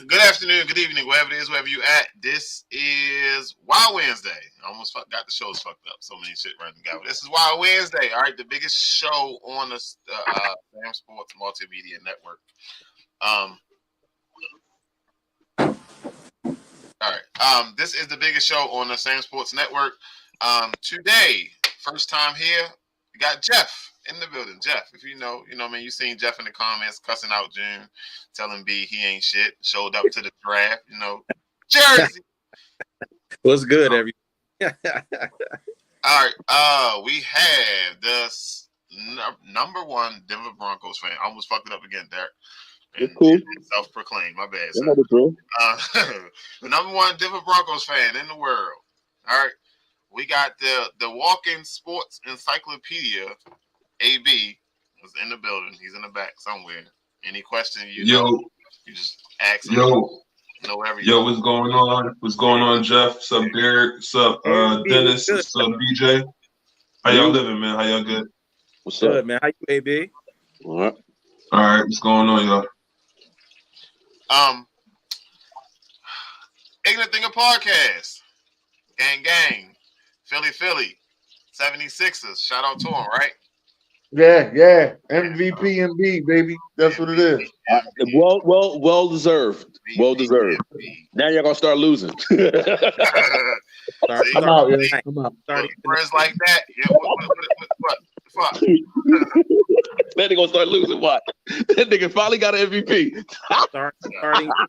Good afternoon, good evening, wherever it is, wherever you at. This is Wild Wednesday. I almost got the shows fucked up. So many shit running together. This is Wild Wednesday. All right, the biggest show on the SamzSportz Multimedia Network. All right. This is the biggest show on the SamzSportz Network. Today, first time here, we got Jeff in the building. Jeff, if you know, man, you seen Jeff in the comments cussing out June, telling B he ain't shit. Showed up to the draft, Jersey. What's good, everybody? All right. We have this number one Denver Broncos fan. I almost fucked it up again, Derek. It's cool. Self-proclaimed. My bad, sir. The number one Denver Broncos fan in the world. All right. We got the walk-in sports encyclopedia. AB was in the building. He's in the back somewhere. Any question you just ask him. Yo, what's going on? What's going on, Jeff? What's up, Derek? What's up, Dennis? What's up, BJ? How y'all living, man? How y'all good? What's up, man? How you, AB? All right. What's going on, y'all? Ignorant Thinker Podcast. Gang. Philly. 76ers. Shout out to him, right? Yeah. MVP and B, baby. That's what it is. Well deserved. Well deserved. Now you're gonna start losing. Come out. Friends like that. Yeah. What? Fuck. Then they're gonna start losing. What? That nigga finally got an MVP. Starting.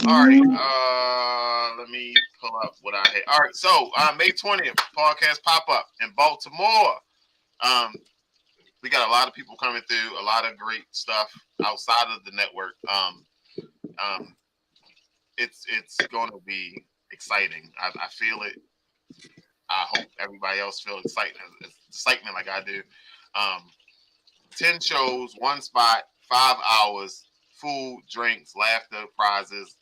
All right, let me pull up what I had. All right, so May 20th, podcast pop-up in Baltimore. We got a lot of people coming through, a lot of great stuff outside of the network. It's going to be exciting. I feel it. I hope everybody else feels excitement like I do. 10 shows, one spot, 5 hours, food, drinks, laughter, prizes.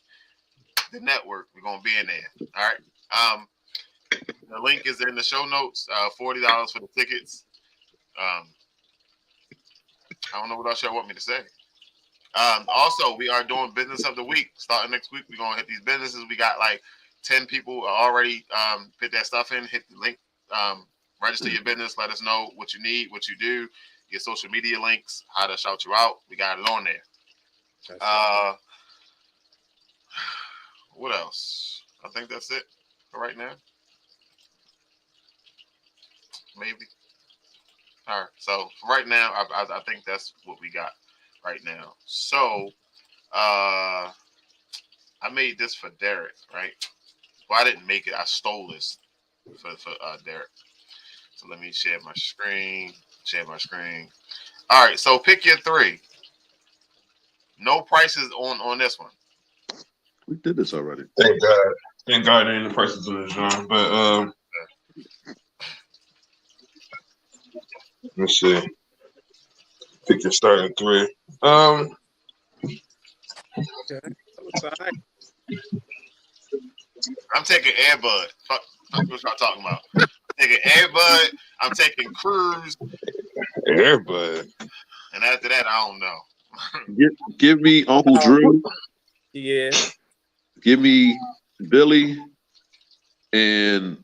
The network, we're gonna be in there. All right. The link is in the show notes. $40 for the tickets. I don't know what else y'all want me to say. Also, we are doing business of the week. Starting next week, we're gonna hit these businesses. We got like 10 people already put that stuff in. Hit the link. Register your business. Let us know what you need, what you do, your social media links, how to shout you out. We got it on there. What else? I think that's it for right now. Maybe. All right. So for right now, I think that's what we got right now. So I made this for Derek, right? Well, I didn't make it. I stole this for Derek. So let me share my screen. All right. So pick your three. No prices on this one. We did this already. Thank God there ain't the prices on this one. But let's see. Pick your starting three. I'm taking Airbud. Fuck what y'all talking about. I'm taking Airbud. I'm taking Cruise. Airbud. And after that, I don't know. Give me Uncle Drew. Yeah. Give me Billy, and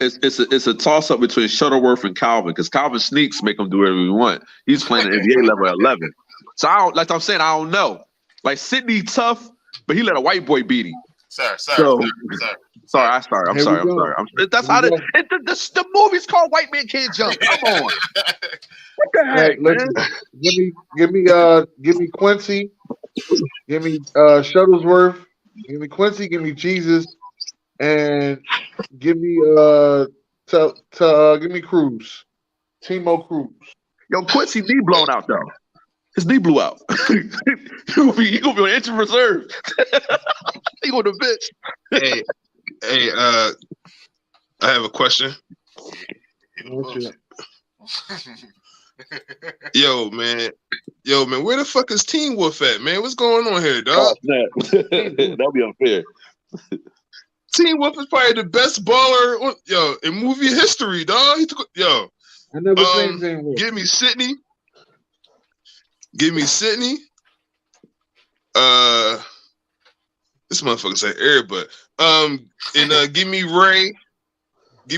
it's a toss up between Shuttleworth and Calvin because Calvin sneaks make him do whatever he want. He's playing at NBA level at 11, so I don't know. Like Sidney tough, but he let a white boy beat him. Sir. Sorry. I'm sorry. That's how the movie's called White Man Can't Jump. Come on. What the heck, man? Give me Quincy. Give me Shuttlesworth. Give me Quincy. Give me Jesus, and give me give me Cruz. Timo Cruz. Yo, Quincy knee blown out though. His knee blew out. He gonna be on injured reserve. He on the bench. Hey, I have a question. Yo, man, where the fuck is Teen Wolf at, man? What's going on here, dog? That'll be unfair. Teen Wolf is probably the best baller, in movie history, dog. I never seen Teen Wolf. Give me Sydney. This motherfucker said air, but give me Ray and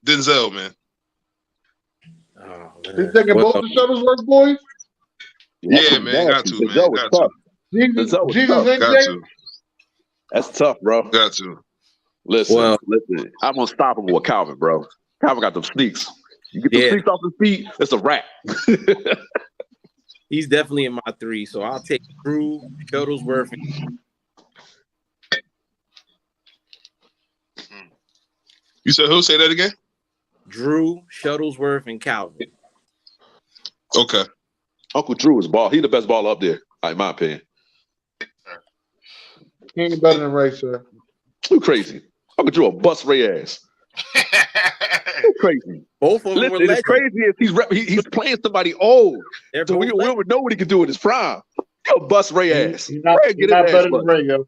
Denzel, man. Oh, He's man. taking Well, both the Shuttlesworth boys. Yeah, man, got to, man, Denzel was got tough. to, Jesus tough. and got Jay. to, That's tough, bro. got to. Listen. I'm unstoppable with Calvin, bro. Calvin got them sneaks. You get the sneaks off his feet, it's a wrap. he's definitely in my 3, so I'll take Drew, Shuttlesworth, and You said who? Say that again. Drew, Shuttlesworth, and Calvin. Okay. Uncle Drew is ball. He the best baller up there, in my opinion. He ain't better than Ray, sir. Too crazy. Uncle Drew will bust Ray ass. Too crazy. Both of them were Listen, legends. it's crazy if he's playing somebody old. They're So both we don't know what he can do in his prime. He'll bust Ray ass. He's not, Ray he's not better than Ray, yo.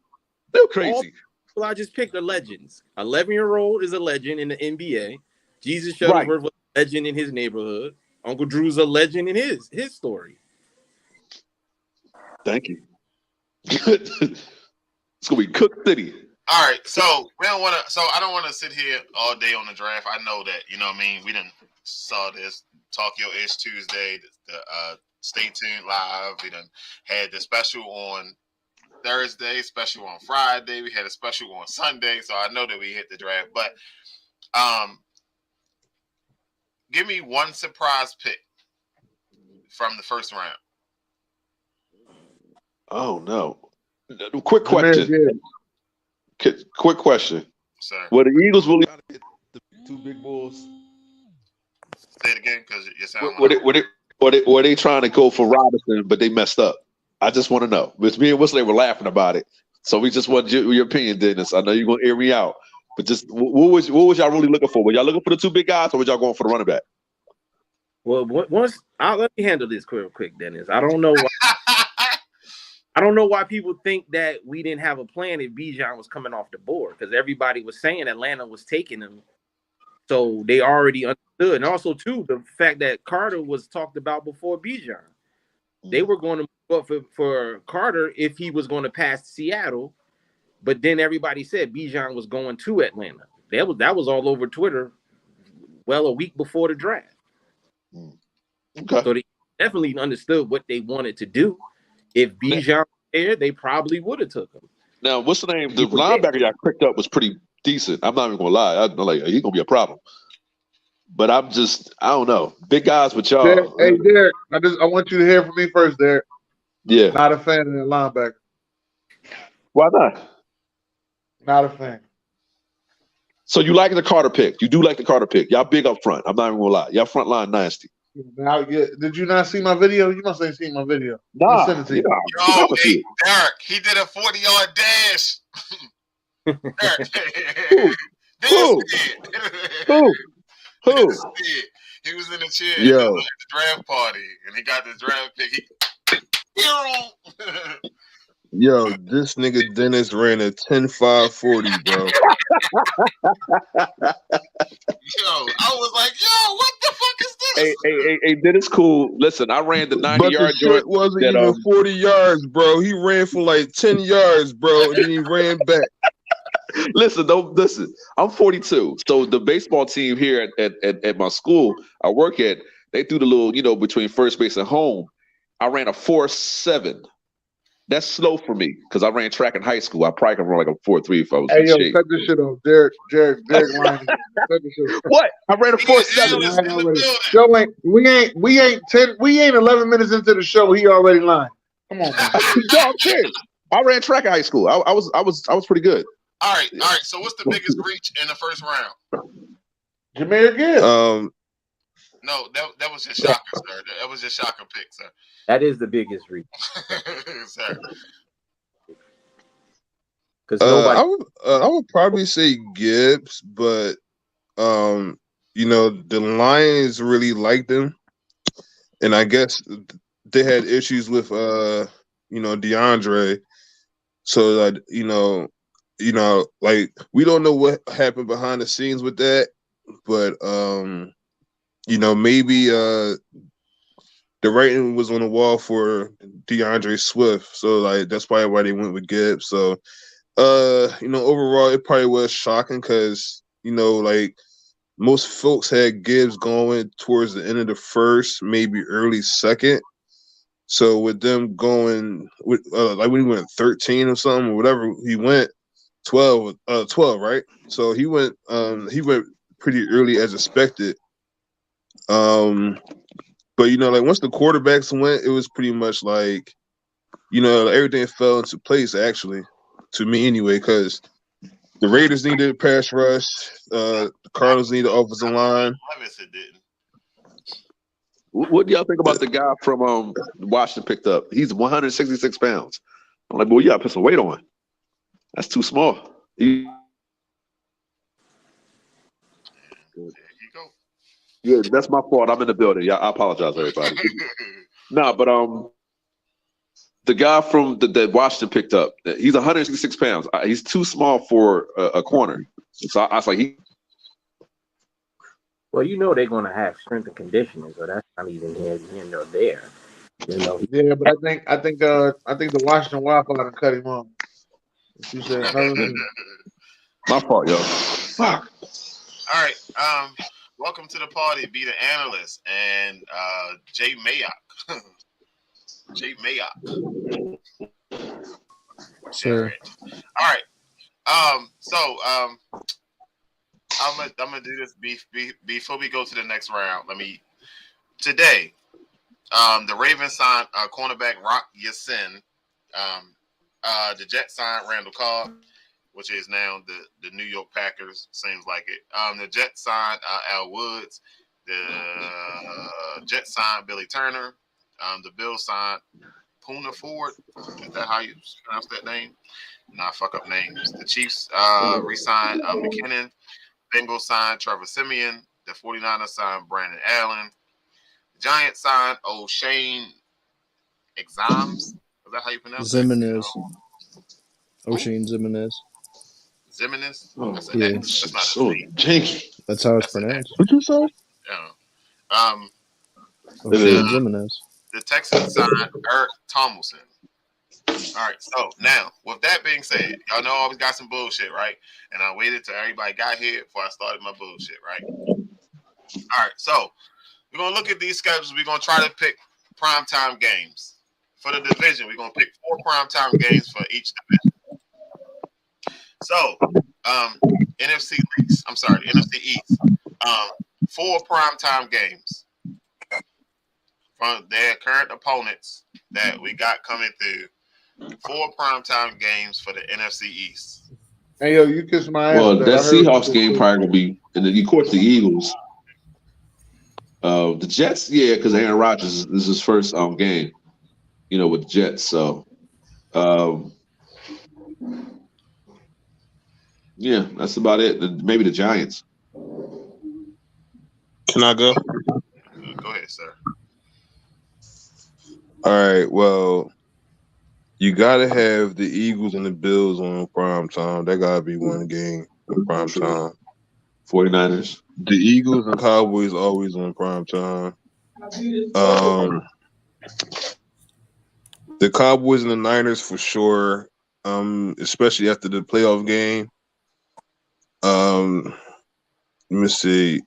Still crazy. All I just picked are legends. 11-year-old is a legend in the NBA. Jesus Shuttlesworth was a legend in his neighborhood. Uncle Drew's a legend in his story. Thank you. It's gonna be Cook City. All right, so we don't want to. So I don't want to sit here all day on the draft. I know that, you know what I mean. We done saw this Talk Your Ish Tuesday, the Stay Tuned Live. We done had the special on Thursday, special on Friday. We had a special on Sunday, so I know that we hit the draft. But give me one surprise pick from the first round. Oh no! Quick question. Quick question. Sir. Were the Eagles really hit the 2 big bulls? Say it again, because you sound. Were they trying to go for Robinson, but they messed up? I just want to know. Because me and Whistler were laughing about it, so we just want your opinion, Dennis. I know you're gonna air me out, but just what was y'all really looking for? Were y'all looking for the 2 big guys, or were y'all going for the running back? Well, let me handle this quick, Dennis. I don't know why. I don't know why people think that we didn't have a plan if Bijan was coming off the board, because everybody was saying Atlanta was taking him, so they already understood. And also, too, the fact that Carter was talked about before Bijan. They were going to move up for Carter if he was going to pass Seattle, but then everybody said Bijan was going to Atlanta. That was all over Twitter, well, a week before the draft. Okay. So they definitely understood what they wanted to do. If Bijan was there, they probably would have took him. Now, what's the name? The linebacker y'all picked up was pretty decent. I'm not even gonna lie. I'm like, he's gonna be a problem. But I don't know. Big guys with y'all. Hey, Derek, I want you to hear from me first, Derek. Yeah. Not a fan of the linebacker. Why not? Not a fan. So you like the Carter pick? You do like the Carter pick? Y'all big up front. I'm not even gonna lie. Y'all front line nasty. Now, did you not see my video? You must have seen my video. Nah. Send it to you. Yo, hey, Derek, he did a 40-yard dash. Who? He was in the chair Yo. at the draft party, and he got the draft pick. Yo, this nigga Dennis ran a 10.540, bro. Yo, I was like, yo, what the fuck is this? Hey, Dennis, cool. Listen, I ran the 90-yard joint. It wasn't even 40 yards, bro. He ran for like 10 yards, bro, and then he ran back. Listen. I'm 42. So the baseball team here at my school I work at, they do the little, between first base and home. I ran a 4.7. That's slow for me because I ran track in high school. I probably can run like a 4.3 if I was in shape. Cut this shit off, Derek Lyons. Cut this shit off. What? I ran a 4.7. We ain't 11 minutes into the show. He already lying. Come on, man. No, I'm serious. I ran track in high school. I was pretty good. All right. So what's the biggest reach in the first round? Jameer Gibbs. No, that was just shocker, sir. That was just shocker pick, sir. That is the biggest reach. Sir. Because nobody. I would probably say Gibbs, but the Lions really liked him, and I guess they had issues with DeAndre. So that like we don't know what happened behind the scenes with that, but maybe the writing was on the wall for DeAndre Swift. So like that's probably why they went with Gibbs. So overall it probably was shocking because, like most folks had Gibbs going towards the end of the first, maybe early second. So with them going with like when he went 13 or something or whatever, he went 12, right? So he went pretty early as expected. But like once the quarterbacks went, it was pretty much like, everything fell into place actually, to me anyway, because the Raiders needed a pass rush, the Cardinals needed offensive line. It didn't. What do y'all think about the guy from Washington picked up? He's 166 pounds. I'm like, boy, you gotta put some weight on. That's too small. There you go. Yeah, that's my fault. I'm in the building. Yeah, I apologize, everybody. No, but the guy from the Washington picked up, he's 166 pounds. He's too small for a corner. So I was like, Well, they're going to have strength and conditioning, so that's not even here nor there. Yeah, but I think the Washington Wildfire cut him off. She said, my fault, yo. Fuck. All right. Welcome to the party. Be the analyst and Jay Mayock. Jay Mayock. Sure. All right. So I'm gonna do this before we go to the next round. Today, the Ravens signed cornerback Rock Ya-Sin. The Jets signed Randall Cobb, which is now the New York Packers. Seems like it. The Jets signed Al Woods. The Jets signed Billy Turner. The Bills signed Poona Ford. Is that how you pronounce that name? Nah, fuck up names. The Chiefs re-signed McKinnon. Bengals signed Trevor Siemian. The 49ers signed Brandon Allen. The Giants signed O'Shane Exams. Is that how you pronounce it? Zimenez. O'Shane Zimenez. Zimenez? Oh, That's yeah. That's not so janky. That's how it's pronounced. what you say? Yeah. O'Shane Zimenez. The Texans signed Eric Tomlinson. All right, so now with that being said, y'all know I always got some bullshit, right? And I waited till everybody got here before I started my bullshit, right? All right, so we're gonna look at these schedules. We're gonna try to pick primetime games for the division. We're gonna pick 4 primetime games for each division. So, NFC East. 4 primetime games from their current opponents that we got coming through. 4 primetime games for the NFC East. hey, yo, you kiss my ass. Well, that Seahawks game probably gonna be, and then of course the Eagles. The Jets, yeah, because Aaron Rodgers is his first game, with the Jets. So, yeah, that's about it. Maybe the Giants. Can I go? Go ahead, sir. All right. Well, you gotta have the Eagles and the Bills on prime time. That gotta be one game on prime time. 49ers. The Eagles and Cowboys always on prime time. The Cowboys and the Niners for sure. Especially after the playoff game. Let me see.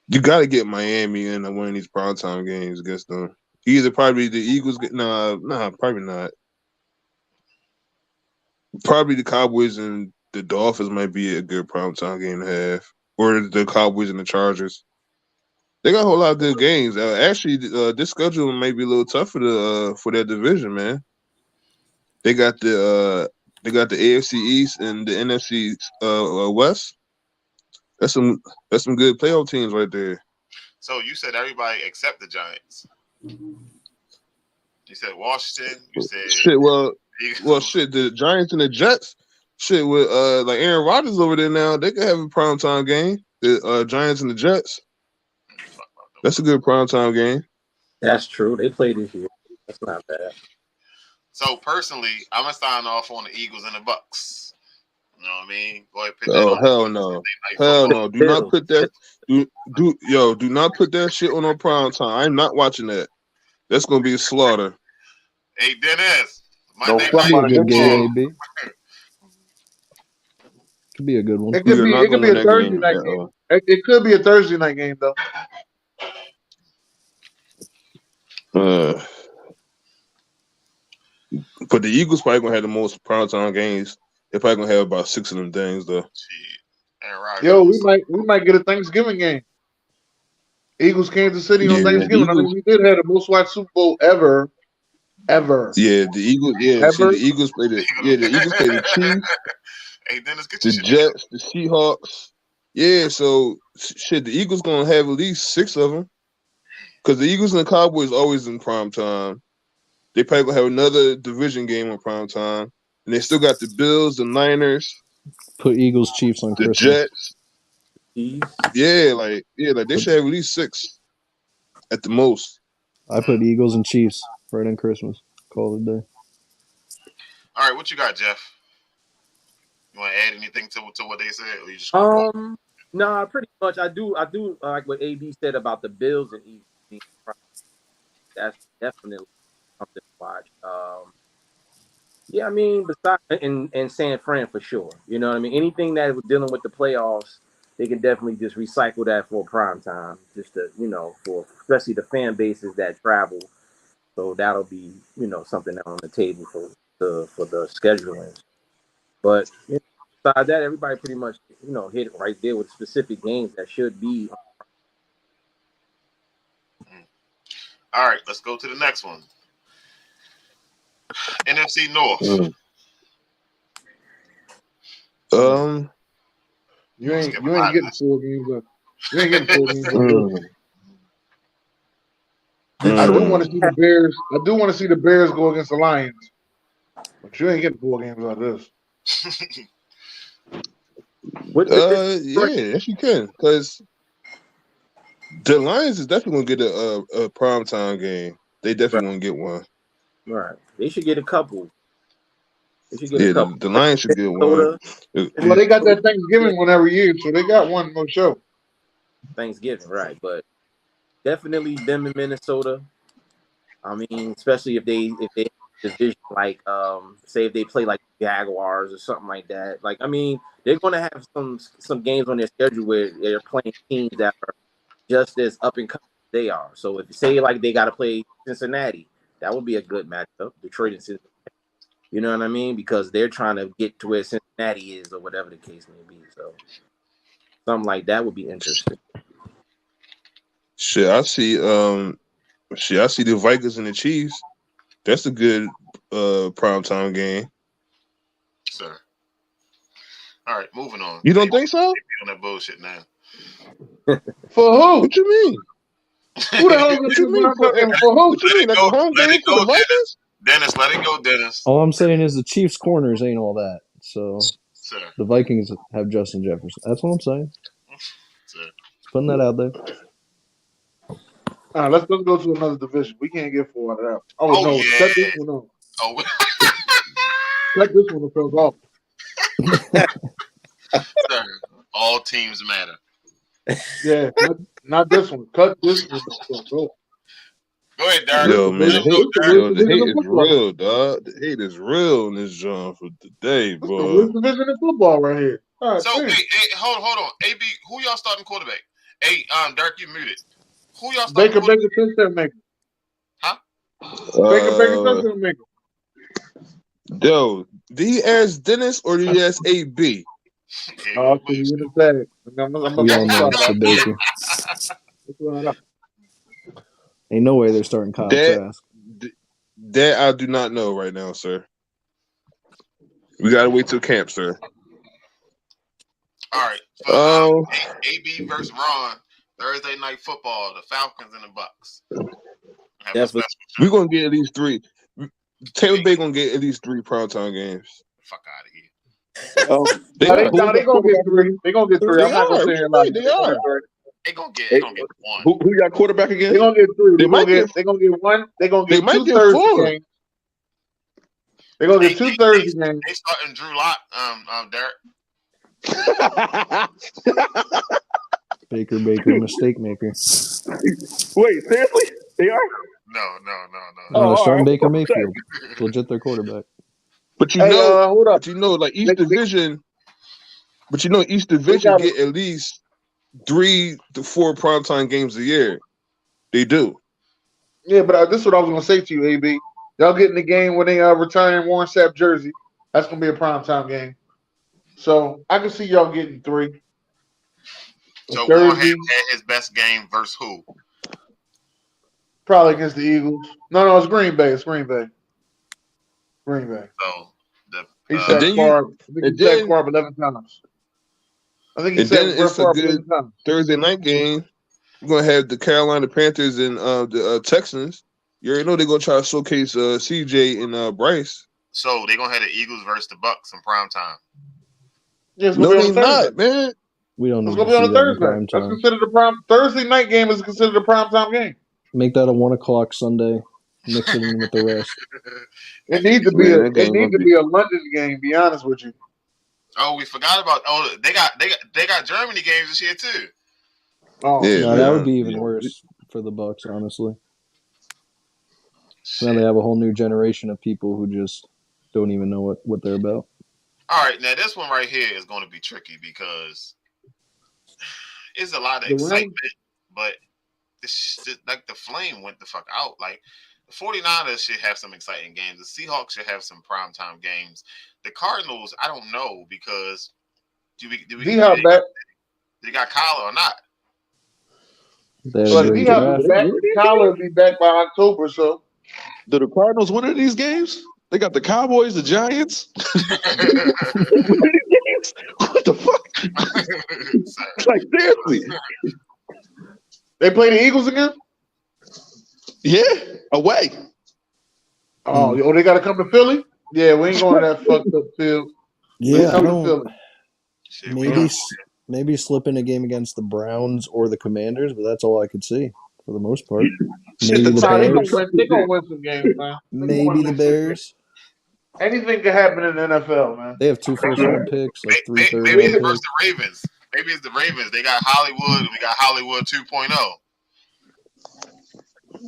You got to get Miami in one of these primetime games against them. Either probably the Eagles get probably not. Probably the Cowboys and the Dolphins might be a good primetime game to have, or the Cowboys and the Chargers. They got a whole lot of good games. Actually, this schedule may be a little tough for their division, man. They got the AFC East and the NFC West. That's some good playoff teams right there. So you said everybody except the Giants. You said Washington. You said shit. Shit. The Giants and the Jets. Shit with like Aaron Rodgers over there now. They could have a primetime game. The Giants and the Jets. That's a good primetime game. That's true. They played this year. That's not bad. So personally, I'm gonna sign off on the Eagles and the Bucks. You know what I mean? Go ahead, put that Oh on. hell no, hell no! Do not put that. Do not put that shit on prime time. I'm not watching that. That's gonna be a slaughter. Hey Dennis, No Monday fuck night out of Good game, football. AB. Could be a good one. It We could are be. not It could gonna be win a that Thursday game night at game. all. It could be a Thursday night game though. But the Eagles probably gonna have the most primetime games. They're probably gonna have about 6 of them things though. Aaron Rodgers. Yo, we might get a Thanksgiving game. Eagles, Kansas City on Yeah, the Thanksgiving. I mean, Eagles. we did have the most watched Super Bowl ever. Yeah, the Eagles. Yeah, see, Ever. the Eagles play the. Yeah, the Eagles play the Chiefs, Hey Dennis, get the your shit Jets, the Seahawks. Yeah, so shit, the Eagles gonna have at least 6 of them because the Eagles and the Cowboys always in prime time. They probably gonna have another division game on prime time, and they still got the Bills, the Niners, Put Eagles Chiefs on the Christmas. Jets. Yeah, like they should have at least 6 at the most. I put Eagles and Chiefs right on Christmas. Call it a day. All right, what you got, Jeff? You want to add anything to what they said, or you just Nah, pretty much. I do like what AB said about the Bills and Eagles. That's definitely something to watch. Yeah, I mean, besides in San Fran for sure. You know what I mean? Anything that was dealing with the playoffs, they can definitely just recycle that for prime time. Just to, for especially the fan bases that travel. So that'll be, something on the table for the scheduling. But besides that, everybody pretty much, hit it right there with specific games that should be. All right, let's go to the next one. NFC North. You ain't getting 4 games up. You ain't getting 4 games up. I do want to see the Bears. I do want to see the Bears go against the Lions, but you ain't getting 4 games out of this. Yes, you can, because the Lions is definitely gonna get a primetime game. They definitely gonna get one. Right. They should get a couple. The Lions should get one. Well, they got that Thanksgiving one every year, so they got one more show. Thanksgiving, right? But definitely them in Minnesota. I mean, especially if they division like say if they play like Jaguars or something like that. Like, I mean, they're gonna have some games on their schedule where they're playing teams that are just as up and coming as they are. So if you say like they gotta play Cincinnati, that would be a good matchup. Detroit and Cincinnati. You know what I mean? Because they're trying to get to where Cincinnati is or whatever the case may be. So something like that would be interesting. I see the Vikings and the Chiefs. That's a good primetime game. Sir. All right, moving on. You don't think so? On that bullshit now. For who? What you mean? Who the hell is What you mean? for who? What you mean? That's a home game for the Vikings? Dennis, let it go, Dennis. All I'm saying is the Chiefs' corners ain't all that. So the Vikings have Justin Jefferson. That's what I'm saying. Putting that out there. Let's go to another division. We can't get 4 out of that. Oh no, yeah. cut this one off. Oh, cut this one off. Sir, all teams matter. Yeah, not this one. Cut this one off. Go ahead, Darren. Yo, man, the hate is real, dog. The hate is real in this genre for today, bro. The worst division in football right here. So, hold on. AB, who y'all starting quarterback? Hey, Dirk, you muted. Who y'all starting Baker touchdown maker. Huh? Baker touchdown maker. Yo, did he ask Dennis or did he ask AB? Oh, so you would have said it. We all know it's the Baker. Ain't no way they're starting Kyle Trask. That I do not know right now, sir. We gotta wait till camp, sir. All right. So, AB versus Ron, Thursday night football, the Falcons and the Bucks. We're gonna get at least 3. Tampa Bay gonna get at least 3 primetime games. Fuck out of here. They gonna get 3. They gonna get 3. I'm not gonna say it like they are. They gonna get 1. Who got quarterback again? They gonna get 3. They gonna get 1. They gonna get might 2 get Thursday 4. games. They're gonna get two Thursday games. They starting Drew Lock, Derek. Baker, mistake maker. Wait, seriously? They are? No. Starting Baker Mayfield. Legit their quarterback. But hold up. But like each division. But each division get at least 3 to 4 primetime games a year. They do. Yeah, but this is what I was gonna say to you, AB. Y'all getting the game when they retiring Warren Sapp jersey. That's gonna be a primetime game. So I can see y'all getting 3. So Warren had his best game versus who? Probably against the Eagles. No, it's Green Bay. Green Bay. So he said Favre 11 times. I think he said it's a good Thursday night game. We're gonna have the Carolina Panthers and the Texans. You already know they're gonna try to showcase CJ and Bryce. So they're gonna have the Eagles versus the Bucks in prime time. Yeah, no, they're not, man. We don't know. It's gonna be on a Thursday. That's considered a prime. Thursday night game is considered a primetime game. Make that a 1:00 Sunday. Mix it in with the rest. It needs to be a London game. Be honest with you. Oh, we forgot about. Oh, they got Germany games this year too. Oh, yeah, that would be even worse for the Bucks, honestly. Now they have a whole new generation of people who just don't even know what they're about. All right, now this one right here is going to be tricky because it's a lot of excitement, but like the flame went the fuck out. Like the 49ers should have some exciting games. The Seahawks should have some primetime games. The Cardinals, I don't know because do we they got Kyler or not? But if he has back, Kyler will be back by October. So, do the Cardinals win these games? They got the Cowboys, the Giants. What the fuck? Like seriously, they play the Eagles again? Yeah, away. Oh, they got to come to Philly? Yeah, we ain't going to that fucked up field. Yeah, I don't. Maybe slip in a game against the Browns or the Commanders, but that's all I could see for the most part. Maybe the Bears. They're going to win some games, man. Maybe the Bears. Anything can happen in the NFL, man. They have 2 first-round picks, like 3 third-round picks. Maybe it's versus the Ravens. Maybe it's the Ravens. They got Hollywood, and we got Hollywood 2.0.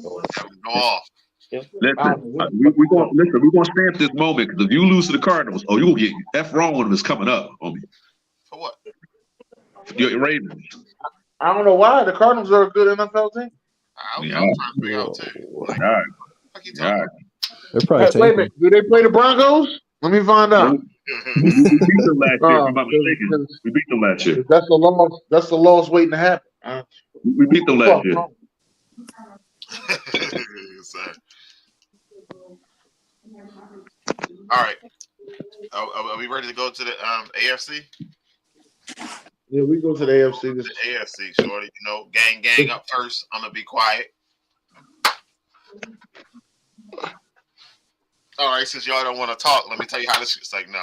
Go off. We're gonna stamp this moment because if you lose to the Cardinals, you will get F wrong when it's coming up on me. For what? Your Ravens. I don't know why. The Cardinals are a good NFL team. I'm trying to figure out too. Like, all right. They're probably wait a minute. Do they play the Broncos? Let me find out. We beat them last year, if I'm not mistaken. We beat them last year. That's the loss. That's the loss waiting to happen. We beat them last year. All right. Are we ready to go to the AFC? Yeah, we go to the AFC. The AFC, shorty. Gang up first. I'm gonna be quiet. All right, since y'all don't want to talk, let me tell you how this shit's like. No.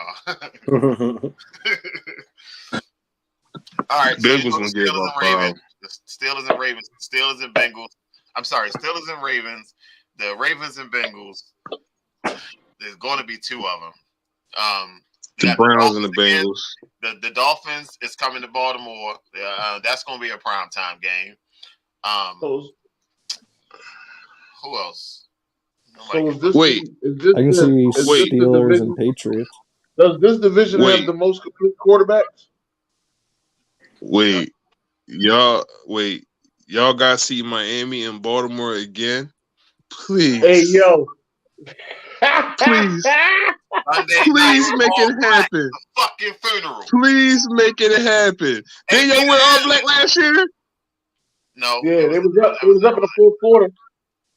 All right. Bengals gonna get about 5. The Steelers and Ravens. Steelers and Bengals. I'm sorry, Steelers and Ravens. The Ravens and Bengals. There's going to be 2 of them. The Browns and the Bengals. The Dolphins is coming to Baltimore. That's going to be a primetime game. Who else? So is this, wait. Is this I can see Steelers and Patriots. Does this division have the most complete quarterbacks? Y'all got to see Miami and Baltimore again? Please. Hey, yo. Please. Please make it happen. Fucking funeral. Please make it happen. Did y'all wear all black last year? No. Yeah, it was up in the fourth quarter.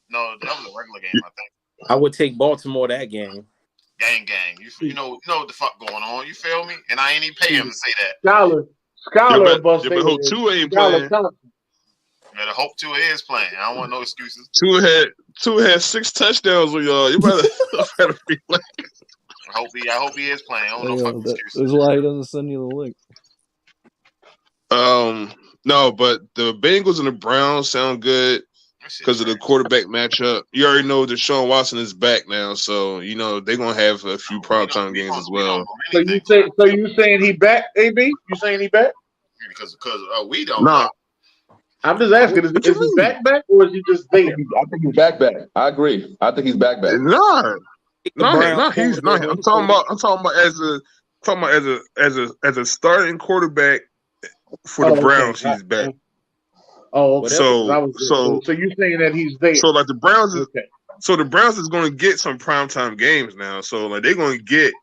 No, that was a regular game, I think. I would take Baltimore that game. Gang. You know what the fuck going on. You feel me? And I ain't even pay him to say that. Scholar busted. But hope Tua ain't playing. Better hope Tua is playing. I don't want no excuses. Tua had 6 touchdowns with y'all. You better be playing. I hope he is playing. I don't know fucking excuses. That's why he doesn't send you the link. No, but the Bengals and the Browns sound good. because of the quarterback matchup. You already know Deshaun Watson is back now, so you know they're gonna have a few primetime games as well. So you saying he back, AB? You saying he back? Because we don't. Nah. I'm just asking, is he back or is he just there? I think he's back. I agree. I think he's back. Nah, he's not. I'm talking about as a starting quarterback for the Browns. He's back. Oh, okay. So you're saying that he's there? So like the Browns is so the Browns is going to get some primetime games now. So like they're going to get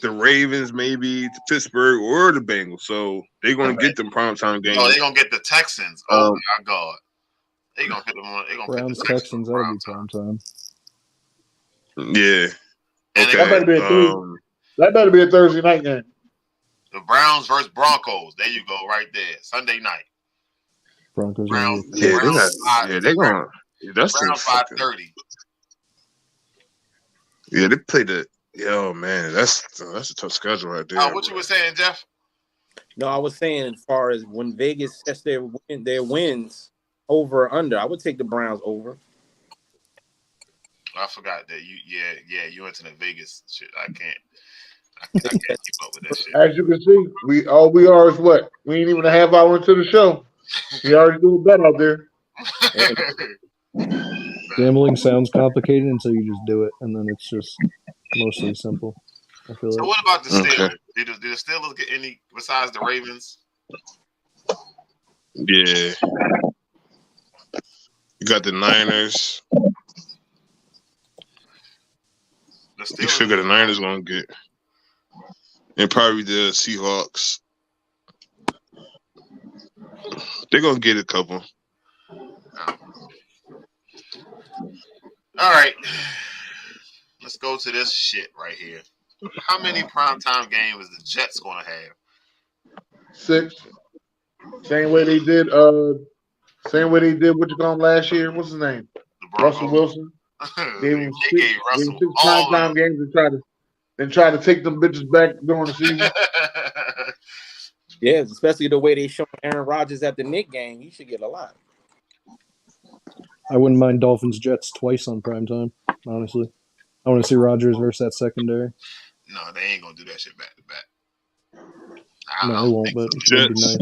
the Ravens, maybe Pittsburgh or the Bengals. So they're going to get them primetime games. Oh, they're going to get the Texans. Oh my God, they're going to hit them. They're going to Browns Texans. That'll be primetime. Yeah. Okay. That better be a Thursday night game. The Browns versus Broncos. There you go, right there. Sunday night. Broncos. Browns. They're going. That's 5:30. Yeah, they play the. Yo, man, that's a tough schedule right there. What you were saying, Jeff? No, I was saying as far as when Vegas sets their wins over or under, I would take the Browns over. I forgot that you went to the Vegas shit. I can't keep up with that shit. As you can see, we are is what? We ain't even a half hour into the show. We already do a bet out there. Gambling sounds complicated until you just do it, and then it's just mostly simple. I feel so what about the Steelers? Did the Steelers get any besides the Ravens? Yeah. You got the Niners. You figure the Niners gonna get, and probably the Seahawks. They're gonna get a couple. All right, let's go to this shit right here. How many primetime games is the Jets gonna have? 6. Same way they did. What you call him last year? What's his name? Russell Wilson. Gave him 6 primetime games and try to take them bitches back during the season. Yeah, especially the way they showing Aaron Rodgers at the Knicks game. He should get a lot. I wouldn't mind Dolphins Jets twice on primetime, honestly. I want to see Rodgers versus that secondary. No, they ain't gonna do that shit back to back. No, they won't, but it'd be nice.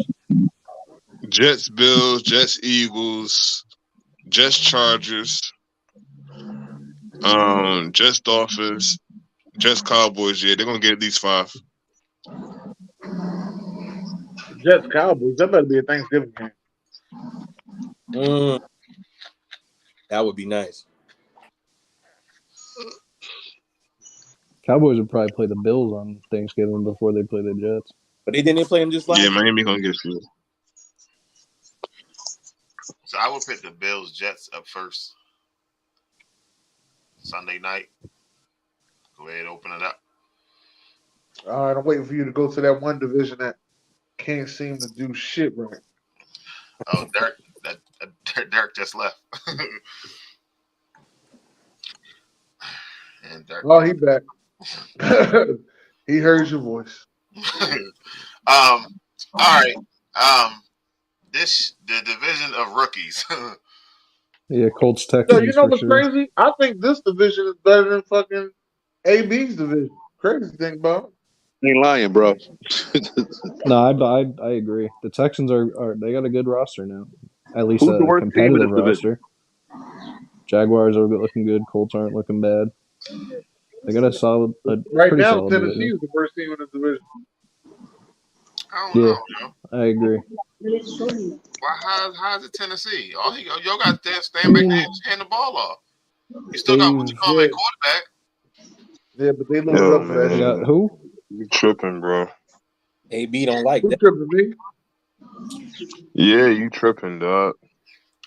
Jets Bills, Jets Eagles, Jets Chargers, Jets Dolphins, Jets Cowboys. Yeah, they're gonna get at least 5. Jets Cowboys. That better be a Thanksgiving game. That would be nice. Cowboys would probably play the Bills on Thanksgiving before they play the Jets. But didn't they play them just like? Yeah, Miami gonna get you. So I would pick the Bills Jets up first. Sunday night. Go ahead, open it up. All right, I'm waiting for you to go to that one division that can't seem to do shit right. Oh, Dirk just left. And Dirk. Oh, he back. He heard your voice. All right. The division of rookies. Yeah, Colts Texans. So you know what's crazy? I think this division is better than fucking AB's division. Crazy thing, Bob. You ain't lying, bro. No, I agree. The Texans are they got a good roster now. At least Who's the a worst team in competitive this division? roster. Jaguars are looking good. Colts aren't looking bad. They got a solid. Right pretty now, solid Tennessee division. is the worst team in the division. I don't know. I agree. Why? How's it Tennessee? Y'all got to stand back there and hand the ball off. You still got what you call a quarterback. Yeah, but they loaded up for that. They got who? You tripping, bro? AB don't like that. Tripping, me? Yeah, you tripping, dog.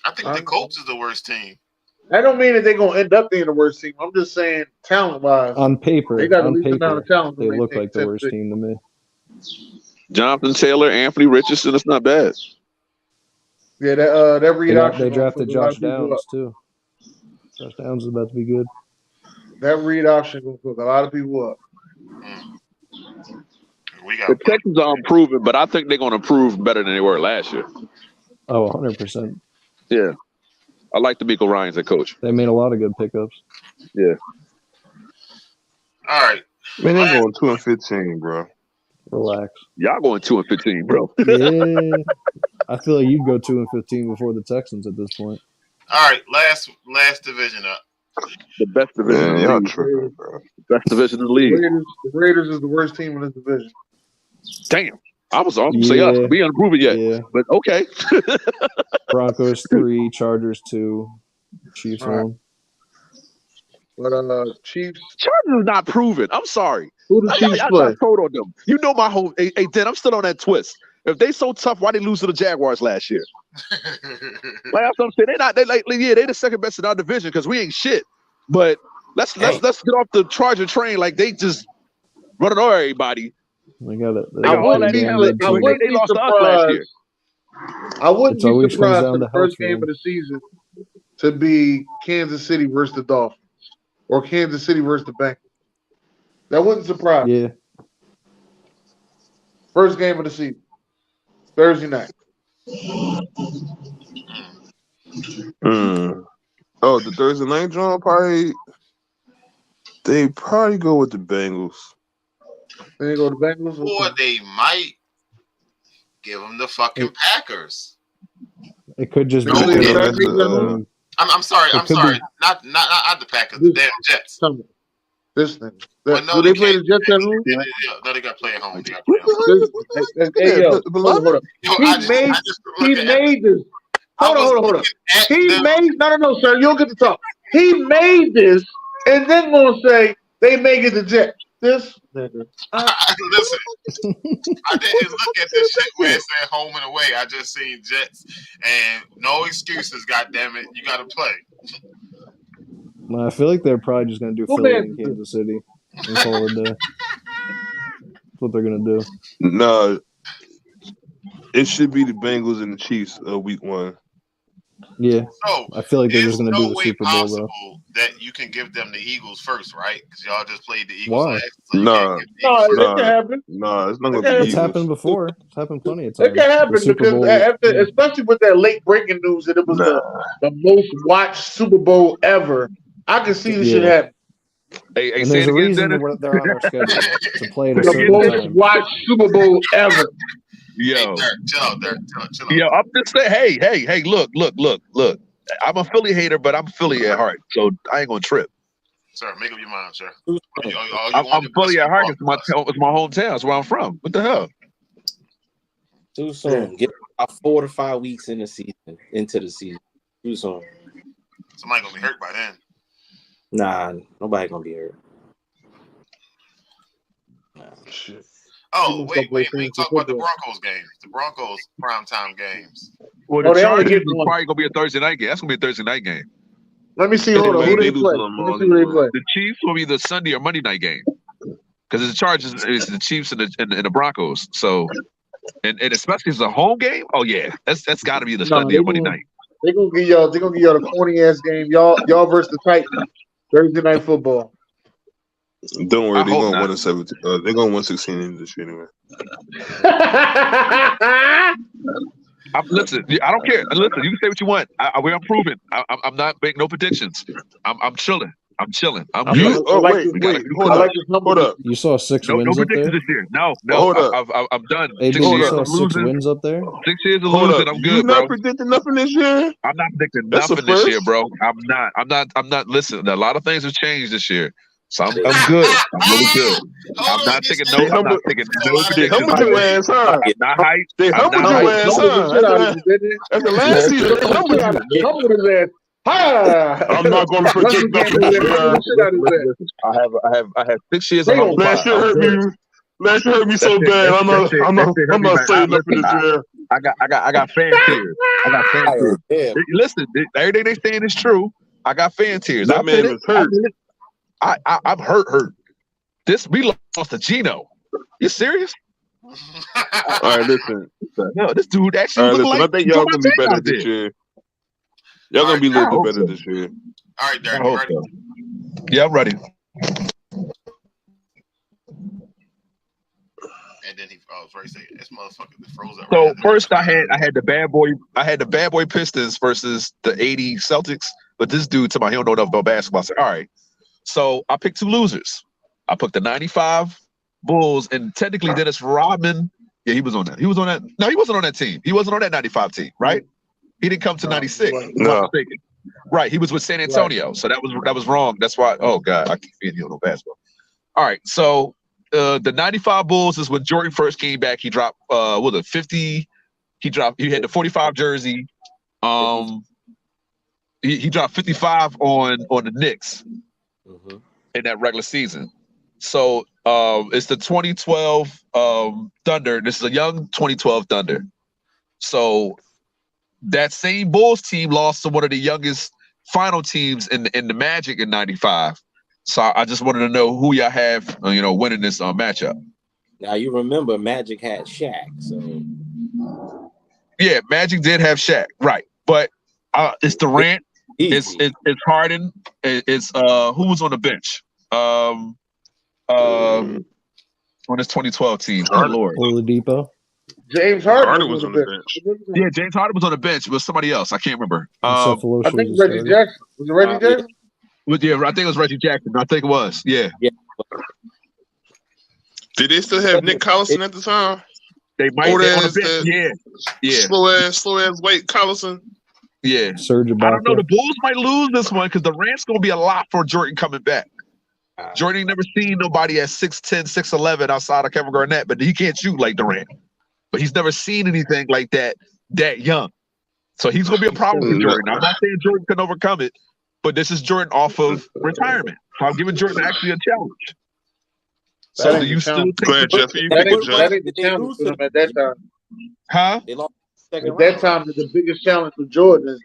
I think the Colts is the worst team. I don't mean that they're gonna end up being the worst team. I'm just saying talent-wise. On paper, they got the least amount of talent. They look like the worst team to me. Jonathan Taylor, Anthony Richardson. It's not bad. Yeah, that read option. They drafted Josh Downs too. Josh Downs is about to be good. That read option will put a lot of people up. The Texans are improving, but I think they're going to improve better than they were last year. Oh, 100%. Yeah. I like D'Amico Ryans at coach. They made a lot of good pickups. Yeah. All right. Man, they're going 2-15, bro. Relax. Y'all going 2-15, bro. Yeah. I feel like you'd go 2-15 before the Texans at this point. All right, last division up. The best division in the y'all league. tripping, bro. Best division in the league. The Raiders is the worst team in this division. Damn. I was going to say us. We haven't proven yet. Yeah. But okay. Broncos 3, Chargers 2, Chiefs 1. But Chiefs. Chargers is not proven. I'm sorry. Who the Chiefs play? I told on them. You know my whole. Hey, Dan, I'm still on that twist. If they so tough, why they lose to the Jaguars last year? Like I'm saying, they the second best in our division because we ain't shit. But let's get off the Charger train like they just running over everybody. They got it. They lost to us last year. I wouldn't be surprised for the first game of the season to be Kansas City versus the Dolphins or Kansas City versus the Bengals. That wouldn't surprise me. Yeah. First game of the season. Thursday night. Oh, the Thursday night draw they probably go with the Bengals. They go to the Bengals, or they might give them the fucking Packers. It could just be. I'm sorry. Not the Packers. The damn Jets. This thing. No, they play the Jets at home? No, they got to play at home. Hey, hold up. He made this. Hold up. He made no, sir. You don't get to talk. He made this, and then gonna say they make it the Jets. This nigga. Listen, I didn't look at this shit where it said home and away. I just seen Jets, and no excuses. God damn it, you got to play. No, I feel like they're probably just going to do Philly and Kansas City and call it a day. That's what they're going to do. No, it should be the Bengals and the Chiefs week 1. Yeah. So, I feel like they're just going to do the Super Bowl, though. That you can give them the Eagles first, right? Because y'all just played the Eagles Why? last. So it can happen. No, it's not going to be. It's happened before. It's happened plenty of times. It can happen because especially with that late breaking news that it was the most watched Super Bowl ever. I can see this shit happen. Hey, and there's a reason they're on our schedule to play at a the certain most time. watched Super Bowl ever. Yo, chill out. Yo, I'm just saying. Hey, look. I'm a Philly hater, but I'm Philly at heart, so I ain't gonna trip. Sir, make up your mind, sir. I'm Philly at heart. It's my hometown. It's where I'm from. What the hell? Too soon. Get about 4 to 5 weeks into the season. Too soon. Somebody gonna be hurt by then. Nah, nobody gonna be hurt. Nah. Shit. Oh, wait. Talk about the Broncos games. The Broncos primetime games. Well, the Chargers is probably gonna be a Thursday night game. That's gonna be a Thursday night game. Let me see. Hold on. Who they play? The Chiefs will be the Sunday or Monday night game because the Chargers is the Chiefs and the Broncos. So, and especially if it's a home game. Oh yeah, that's got to be the Sunday or Monday night. They're gonna give y'all the corny ass game. Y'all versus the Titans. Thursday night football. Don't worry, they're gonna win 17. They're gonna win 16 this year anyway. Listen, I don't care. Listen, you can say what you want. We're improving. I'm not making no predictions. I'm chilling. I'm chilling. I'm good. Hold up. You saw 6 wins no up there? this year. No. Hold up. I'm done. Hey, 6 years saw of 6 losing. wins up there? 6 years of losing. I'm good, you bro. not predicting nothing this year? I'm not predicting nothing this year, bro. I'm not. Listen, a lot of things have changed this year. So I'm good. I'm really good. I'm not taking no predictions. Humble your ass, huh? Not hype. They humbled your ass, huh? That's the last season. They humbled you. Humbled his ass. I'm not going to predict nothing this year. I have 6 years of humble. Last year hurt me so bad. I'm not saying nothing this year. I got fan tears. Listen, everything they saying is true. I got fan tears. That man is hurt. I'm hurt. We lost to Gino. You serious? All right, listen. No, this dude actually listen, I think y'all gonna be better this year. Y'all gonna be a little bit better this year. All right, Derek, you ready? Yeah, I'm ready. And then he first say, "This motherfucker froze up." So first, I had the bad boy Pistons versus the '80 Celtics. But this dude, to my, he don't know enough about basketball. I said, all right. So I picked two losers. I picked the '95 Bulls, and technically Dennis Rodman. Yeah, he was on that. He was on that. No, he wasn't on that team. He wasn't on that '95 team, right? He didn't come to '96. No. Right, he was with San Antonio. Right. So that was wrong. That's why. Oh God, I keep feeling you on basketball. All right, so the '95 Bulls is when Jordan first came back. He dropped 50. He had the 45 jersey. He dropped 55 on the Knicks in that regular season. So it's the 2012 Thunder. This is a young 2012 Thunder. So that same Bulls team lost to one of the youngest final teams in the Magic in '95. So I just wanted to know who y'all have, winning this matchup. Now you remember Magic had Shaq, so yeah, Magic did have Shaq, right? But it's Durant, it's Harden, it's who was on the bench? On this 2012 team, oh Lord, Oladipo. James Harden was on the bench. Yeah, James Harden was on the bench. It was somebody else. I can't remember. I think Reggie Jackson. Was it Reggie Jackson? Yeah, I think it was Reggie Jackson. I think it was. Yeah. Did they still have Nick Collison at the time? They might be on the bench. Yeah. Slow ass white Collison. Yeah. Serge Ibaka. I don't know. The Bulls might lose this one because the rent's gonna be a lot for Jordan coming back. Jordan ain't never seen nobody at 6'10", 6'11" outside of Kevin Garnett, but he can't shoot like Durant. But he's never seen anything like that young. So he's gonna be a problem for Jordan. I'm not saying Jordan can overcome it, but this is Jordan off of retirement. So I'm giving Jordan actually a challenge. So do you still take that ain't the challenge for them at that time? Huh? At that time, the biggest challenge for Jordan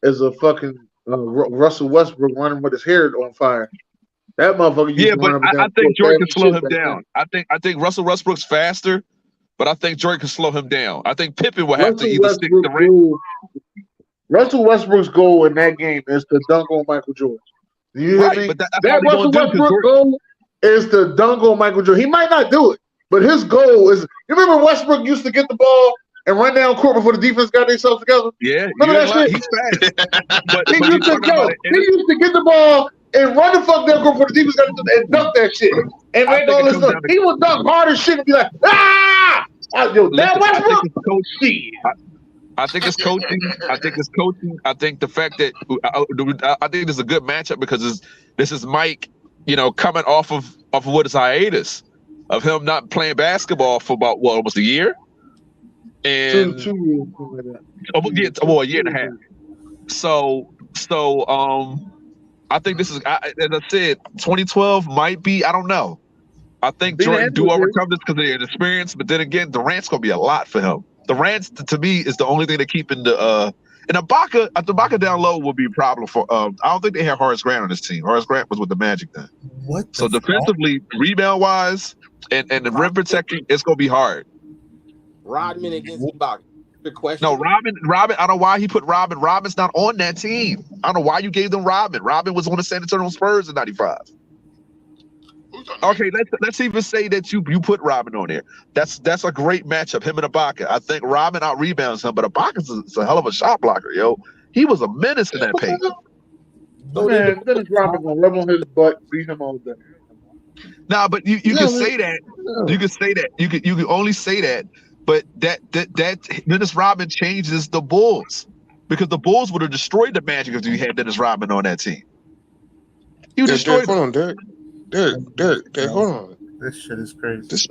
is a fucking Russell Westbrook running with his hair on fire. That motherfucker. Yeah, but I think Jordan can slow him down. I think Russell Westbrook's faster, but I think Jordan can slow him down. I think Pippen will have to either stick the ring. Russell Westbrook's goal in that game is to dunk on Michael Jordan. You hear me? That Russell Westbrook goal is to dunk on Michael Jordan. He might not do it, but his goal is. You remember Westbrook used to get the ball and run down court before the defense got themselves together? Yeah, remember that shit? He's fast. He used to get the ball and run the fuck down court before the defense got together and dunk that shit and make all this stuff. He would dunk hard as shit and be like, ah! Yo, that Westbrook. I think it's coaching. I think the fact that I think this is a good matchup because this is Mike, coming off of what is hiatus of him not playing basketball for about almost a year, and 2 years. A year and a half. So I think this is, as I said, 2012 might be. I don't know. I think Jordan do overcome this because of their experience, but then again, Durant's gonna be a lot for him. Durant, to me, is the only thing that keeping the and Ibaka down low will be a problem for. I don't think they have Horace Grant on this team. Horace Grant was with the Magic then. What? So defensively, rebound wise, and the rim protecting, it's gonna be hard. Rodman against Ibaka. The question. No, Robin. I don't know why he put Robin. Robin's not on that team. I don't know why you gave them Robin. Robin was on the San Antonio Spurs in '95. Okay, let's even say that you put Robin on there. That's a great matchup, him and Ibaka. I think Robin out rebounds him, but Ibaka's a hell of a shot blocker, yo. He was a menace in that paint. Man, Dennis Robin gonna rub on his butt, beat him all day. Nah, but you can say that. You can say that. You can only say that. But that Dennis Rodman changes the Bulls because the Bulls would have destroyed the Magic if you had Dennis Rodman on that team. You destroyed them. Hold on, Derek, hold on. This shit is crazy. This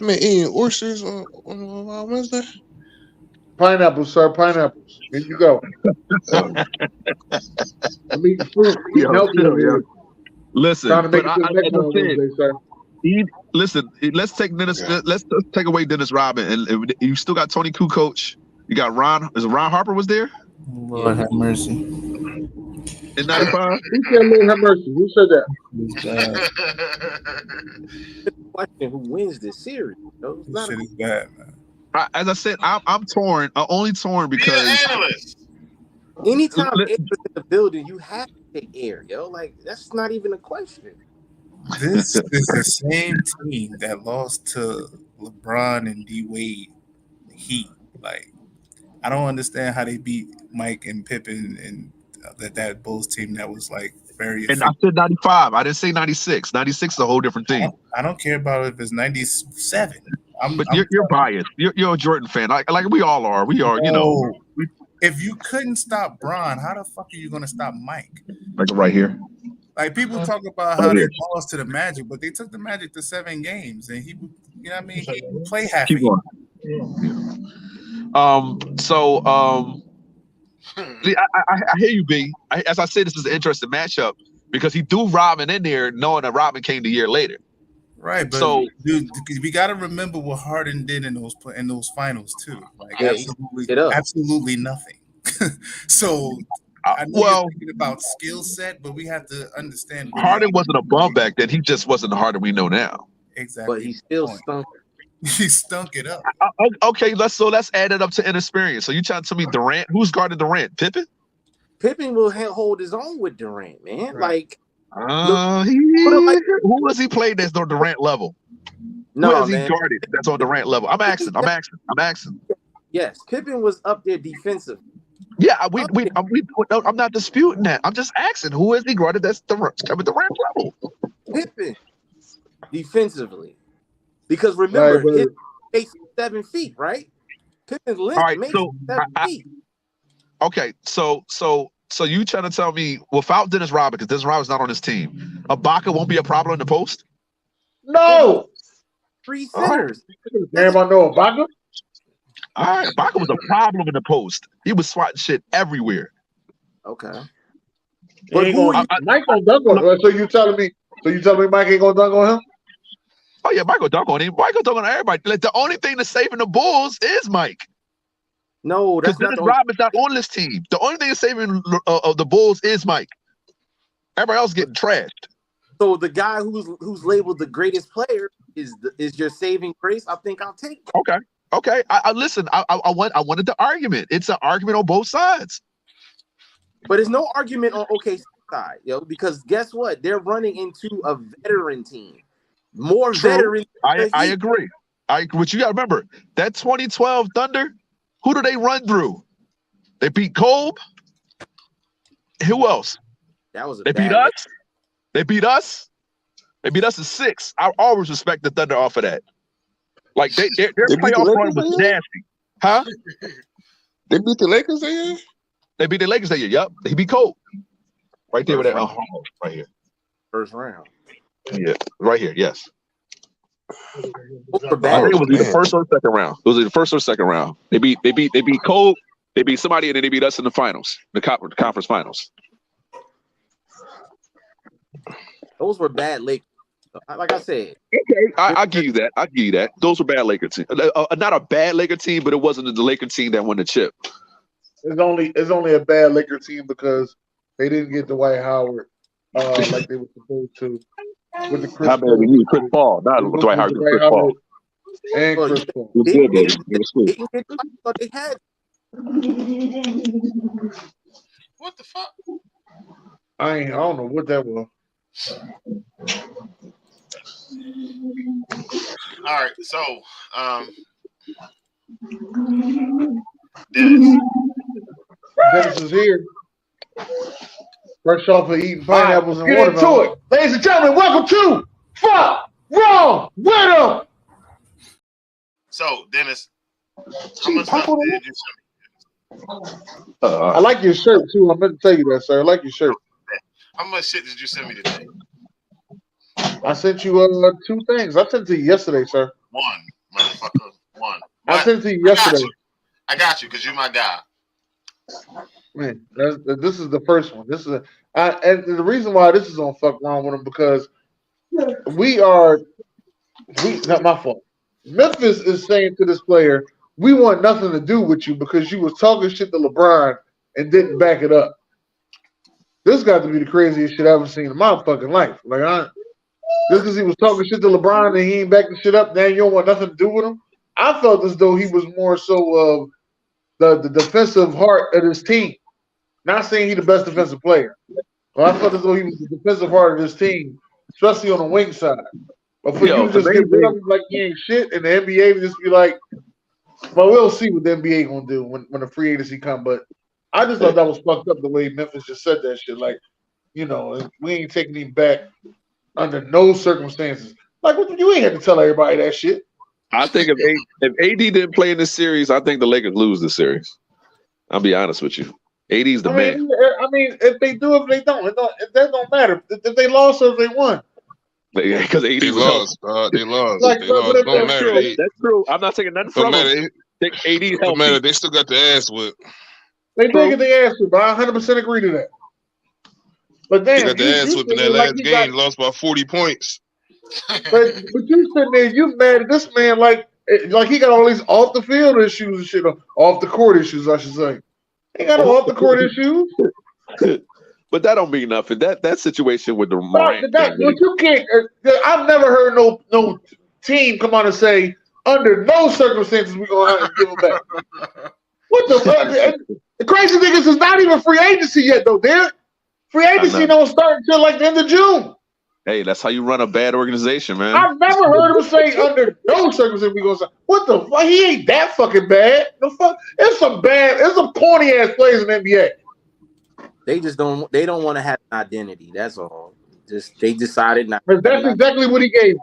man eating oysters on Wednesday. Pineapples, sir. Pineapples. Here you go. I'm eating fruit. Listen, trying to make it sir. Listen, let's take Dennis. Yeah. Let's take away Dennis Rodman, and you still got Tony Kukoc. You got Ron. Is Ron Harper was there? Lord have mercy. In '95, he said, "Lord have mercy." Who said that? Question: who wins this series? This shit is bad, man. As I said, I'm torn. I'm only torn because anytime air is in the building, you have to take air, yo. Like that's not even a question. This is the same team that lost to LeBron and D Wade. The Heat. Like, I don't understand how they beat Mike and Pippen and that Bulls team that was like very. And I said 95. I didn't say 96. 96 is a whole different team. I don't care about if it's 97. But you're biased. You're a Jordan fan. Like we all are. We are. You know. If you couldn't stop Bron, how the fuck are you gonna stop Mike? Like right here. Like people talk about how they lost to the Magic, but they took the Magic to 7 games, and he, you know what I mean, he didn't play half. Keep going. See, I hear you, B. As I said, this is an interesting matchup because he threw Robin in there, knowing that Robin came the year later. Right, but so dude, we got to remember what Harden did in those finals too. Like absolutely nothing. So I know you're thinking about skill set, but we have to understand Harden wasn't a bum back then. He just wasn't the Harden we know now. Exactly, but he still stunk. He stunk it up. Okay, let's add it up to inexperience. So you trying to tell me Durant? Who's guarding Durant? Pippen? Pippen will hold his own with Durant, man. Right. Like, who was he playing that's on Durant level? No, who has he man. guarded that's on Durant level? I'm asking. Yes, Pippen was up there defensive. Yeah, I'm not disputing that. I'm just asking who has he guarded that's Durant level? Pippen defensively. Because remember, his face 7 feet, right? Pippen's length makes 7 feet. Okay, so you trying to tell me without Dennis Rodman, because Dennis Rodman's not on this team, Ibaka won't be a problem in the post? No. 3 centers. Everybody know Ibaka? All right, Ibaka was a problem in the post. He was swatting shit everywhere. Okay. But Mike gonna dunk on him. So you telling me Mike ain't gonna dunk on him? Oh yeah, Mike will dunk on him. Mike will dunk on everybody. Like, the only thing that's saving the Bulls is Mike. No, that's not. Dennis Rodman's not on this team. The only thing that's saving of the Bulls is Mike. Everybody else getting trashed. So the guy who's labeled the greatest player is your saving grace. I think I'll take it. Okay. I listen. I wanted the argument. It's an argument on both sides. But there's no argument on OKC side, because guess what? They're running into a veteran team. More veterans. I agree. But you got to remember that 2012 Thunder. Who do they run through? They beat Kolb. Who else? They beat us. They beat us. They beat us in 6. I always respect the Thunder off of that. Like their playoff run was nasty, huh? They beat the Lakers that year. They beat the Lakers that year. Yep, he beat Kolb. Right there with that. Right here. First round. Yeah, right here. Yes. I think it was either first or second round. It was either first or second round. They beat Kolb. They beat somebody, and then they beat us in the finals, the conference finals. Those were bad Lakers. Like I said. Okay, I give you that. Those were bad Laker team. Not a bad Laker team, but it wasn't the Laker team that won the chip. It's only a bad Laker team because they didn't get Dwight Howard like they were supposed to. With the Chris Paul, not Dwight Howard. Chris Paul. And Chris Paul. They had. What the fuck? I don't know what that was. All right, so Dennis is here. Fresh off of eating pineapples and watermelon. Get into it. Ladies and gentlemen, welcome to Fuck Wrong With 'Em. So, Dennis, how much stuff did you send me? I like your shirt, too. I meant to tell you that, sir. I like your shirt. How much shit did you send me today? I sent you 2 things. I sent it to you yesterday, sir. One, motherfucker. One. I sent it to you yesterday. I got you, because you're my guy. Man, this is the first one. And the reason why this is on Fuck Wrong With 'Em because not my fault. Memphis is saying to this player, we want nothing to do with you because you was talking shit to LeBron and didn't back it up. This got to be the craziest shit I've ever seen in my fucking life. Just because he was talking shit to LeBron and he ain't backing shit up, now you don't want nothing to do with him. I felt as though he was more so the defensive heart of this team. Not saying he's the best defensive player, but I felt as though he was the defensive heart of this team. especially on the wing side. But for you to just get rid of him like he ain't shit, and the NBA to just be like, well, we'll see what the NBA gonna do when the free agency come. But I just thought that was fucked up the way Memphis just said that shit. Like, you know, we ain't taking him back under no circumstances. Like, you ain't have to tell everybody that shit. I think if AD didn't play in this series, I think the Lakers lose the series. I'll be honest with you. AD's the man. I mean, if they do, if they don't, that don't matter. If they lost or if they won. Because AD lost. They lost. Like, they lost. Don't matter. That's true. I'm not taking nothing from them. AD don't matter. They still got the ass whipped. They did get the ass whipped, but I 100% agree to that. But then they got the ass whipped in that last game. Lost by 40 points. But you sitting there, you mad at this man like he got all these off the field issues and shit, off the court issues, I should say. He got off the court issues. But that don't mean nothing. That situation with the Morant. But you can't. I've never heard no team come on and say under no circumstances we're gonna give him back. What the fuck? The crazy thing is, it's not even free agency yet, though, Derek. Free agency don't start until like the end of June. Hey, that's how you run a bad organization, man. I've never heard him say under no circumstances we gonna say. What the fuck? He ain't that fucking bad. The fuck? There's some corny ass players in the NBA. They just don't. They don't want to have an identity. That's all. They decided not. That's exactly what he gave.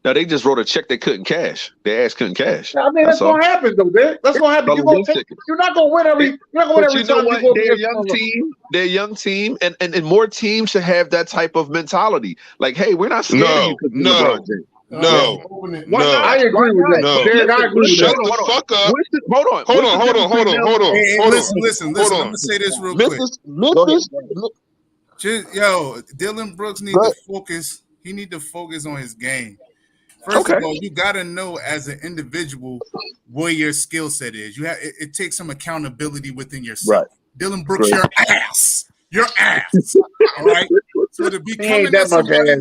No, they just wrote a check they couldn't cash. Their ass couldn't cash. I mean, that's gonna happen though, man. That's gonna happen. You're not gonna win every. You're not gonna win every time. They're a young team. They're a young team, and more teams should have that type of mentality. Like, hey, we're not scared of you. No. I agree with that. No. Derek, I agree with Shut that. the fuck up. Hold on. Listen. I'm gonna say this real quick. Dylan Brooks needs to focus. He need to focus on his game. First of all, you gotta know as an individual where your skill set is. It takes some accountability within yourself. Right. Dylan Brooks, your ass. All right. So to be coming at somebody,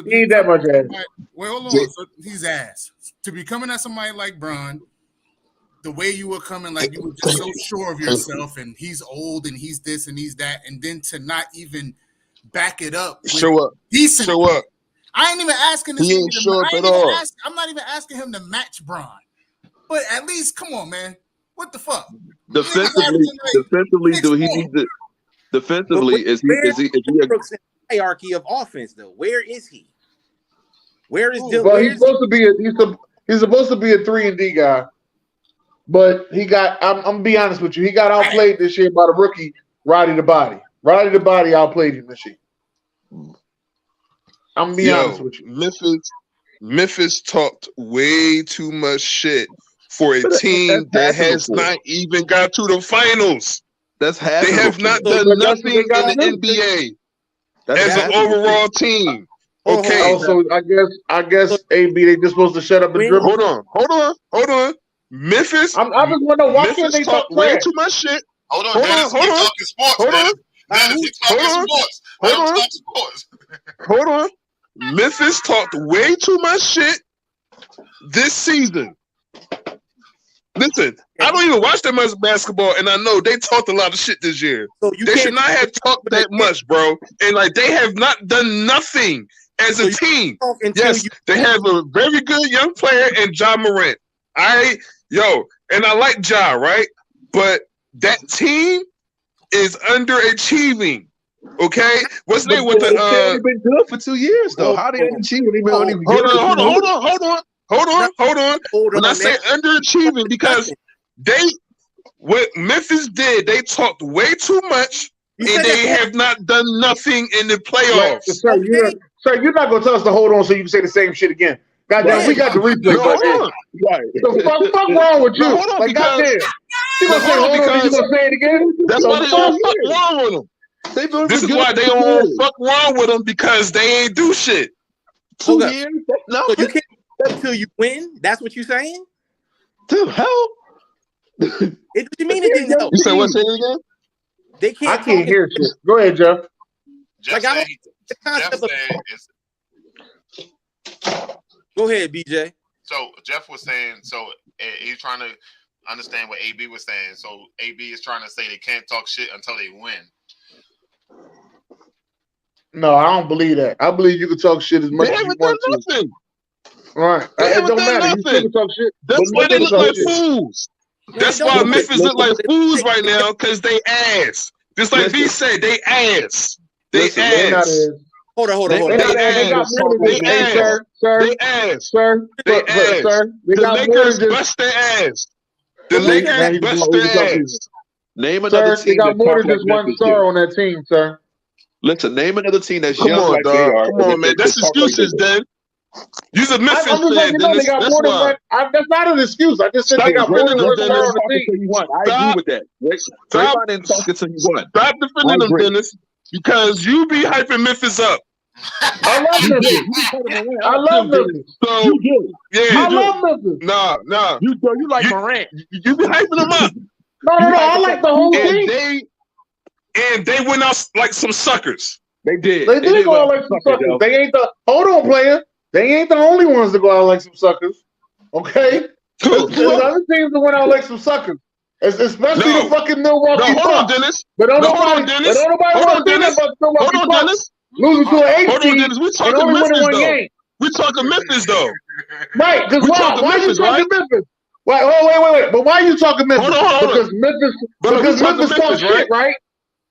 he ain't that much ass. Wait, hold on. So he's ass. To be coming at somebody like Bron, the way you were coming, like you were just so sure of yourself, and he's old and he's this and he's that, and then to not even back it up. Show up. I ain't even asking this. He ain't show up at all. I'm not even asking him to match Bron. But at least, come on, man. What the fuck? Defensively, do he need to? Defensively, is he a hierarchy of offense though? Where is he? Where is Dylan? Well, he's supposed to be a 3-and-D guy, but he got. I'm gonna be honest with you. He got outplayed this year by the rookie Roddy the Body. Roddy the Body outplayed him this year. I'm gonna be honest with you. Memphis talked way too much shit for a team that has not even got to the finals. They have not done nothing in the NBA as an overall team. Okay. Also, I guess AB they just supposed to shut up and dribble. Hold on. Memphis. I just want to know why can't they talk way too much shit. Hold on. Talking sports. Hold on. Memphis talked way too much shit this season. Listen, I don't even watch that much basketball, and I know they talked a lot of shit this year. So they should not have talked that much, bro. And like they have not done nothing as a team. Yes, they have a very good young player in Ja Morant. And I like Ja, right? But that team is underachieving. Okay, what's the name with the? They've been good for 2 years though. How they underachieving? Hold on. When I say underachieving, because what Memphis did, they talked way too much, and they have not done nothing in the playoffs. Sir, you're not gonna tell us to hold on so you can say the same shit again. Goddamn, we got the replay. The fuck wrong with you? Like goddamn, you gonna say hold on? You gonna say it again? That's why they all fuck wrong with them. This is why they all fuck wrong with them, because they ain't do shit. 2 years? No, so you can't until you win. That's what you're saying? To help? What you mean it didn't help? You said what? Say it again. They can't. I can't hear shit. Go ahead, Jeff. Go ahead, BJ. So Jeff was saying, he's trying to understand what AB was saying. So AB is trying to say they can't talk shit until they win. No, I don't believe that. I believe you can talk shit as much as you want to. Nothing. Right. They It don't haven't done matter. You still nothing. can talk shit. That's but why they Memphis look talk like shit. fools. That's why Memphis look like fools right now because they ass. Just like B said, they ass. They They not ass. ass. Hold on. They got more than They just ass. sir. They ass. Sir. They ass. Sir. They The got more Lakers than just bust their ass. The Now Lakers he's bust over their top ass. Name another Sir, they team got that more talk than like just one Memphis star do. on that team, sir. Listen, name another team that's Come young on, like they dog. are. Come on, man. That's excuses, then. You're a Memphis I'm just letting fan, you know they Dennis. got That's more than why. one. That's not an excuse. I just said Stop they got more than defending one them, star Dennis. on the Talking team. till you won. I agree with that. Stop. Draymond didn't talk until he won. Stop defending I them, agree. Dennis, because you be hyping Memphis up. I love Memphis. I love Memphis. So, You do. yeah. I love Memphis. Nah. You do. You like Morant. You be hyping them up. No. I like the whole team. And they went out like some suckers. They did. They did go out like some suckers. yo. They ain't the hold on, player. They ain't the only ones to go out like some suckers. Okay? There's other teams that went out like some suckers. Especially the fucking Milwaukee Bucks. Hold on, Bucks. Dennis. But don't Hold on, nobody Dennis. want to see that about Milwaukee Hold on, Bucks Dennis. losing to an 8 Hold on, seed Dennis. We and talking only winning Memphis, one though. game. We talking Memphis, though. Right, because We why? talking Why are you Memphis, talking right? Memphis? Wait. But why are you talking Memphis? Hold on. Because Memphis talks shit, right?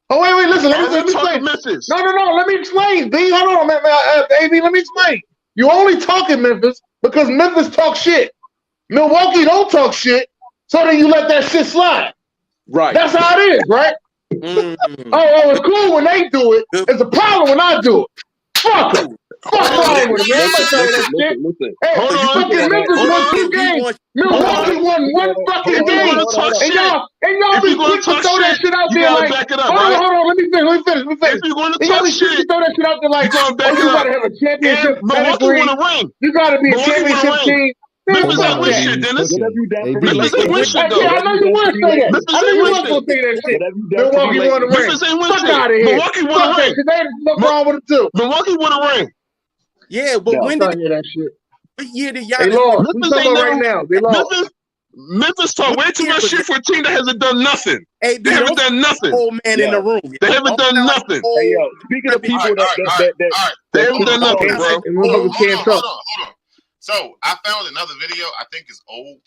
Oh, wait. Listen. Let me explain. Memphis. No. Let me explain, B. Hold on, AB. Let me explain. You only talking Memphis because Memphis talk shit. Milwaukee don't talk shit, so then you let that shit slide. Right. That's how it is, right? Oh, it's cool when they do it. It's a problem when I do it. Fuck them. Fuck wrong with them, man. I'm not saying that shit. Hey, Hold on. fucking Memphis won 2 games. Milwaukee won 1 fucking game. And y'all be quick to throw that shit out there like, hold on, let me finish. If you're going to And y'all talk be quick to shit, throw that shit out there like, you gotta back you it gotta up. have a championship And Milwaukee pedigree. won a ring. You gotta be a Milwaukee won a championship ring. team. Memphis Fuck ain't win that. shit, Dennis. Memphis ain't win shit, though. I know you would say that. Memphis I know ain't you win was shit. gonna say that shit. Milwaukee won a ring. Memphis ain't win Fuck shit. out of here. Milwaukee won a Fuck ring. that shit. There's nothing wrong with it too. Milwaukee won a ring. Yeah, but when did that shit? what year did y'all? They lost. We Memphis talking ain't about right never. now. They lost. Memphis talk way too much shit for a team that hasn't done nothing. Hey, They haven't done nothing. Old man in the room. They haven't done nothing. Hey, yo, speaking of people All right. They haven't done nothing, And bro. motherfuckers can't Hold talk. on. So I found another video. I think it's old,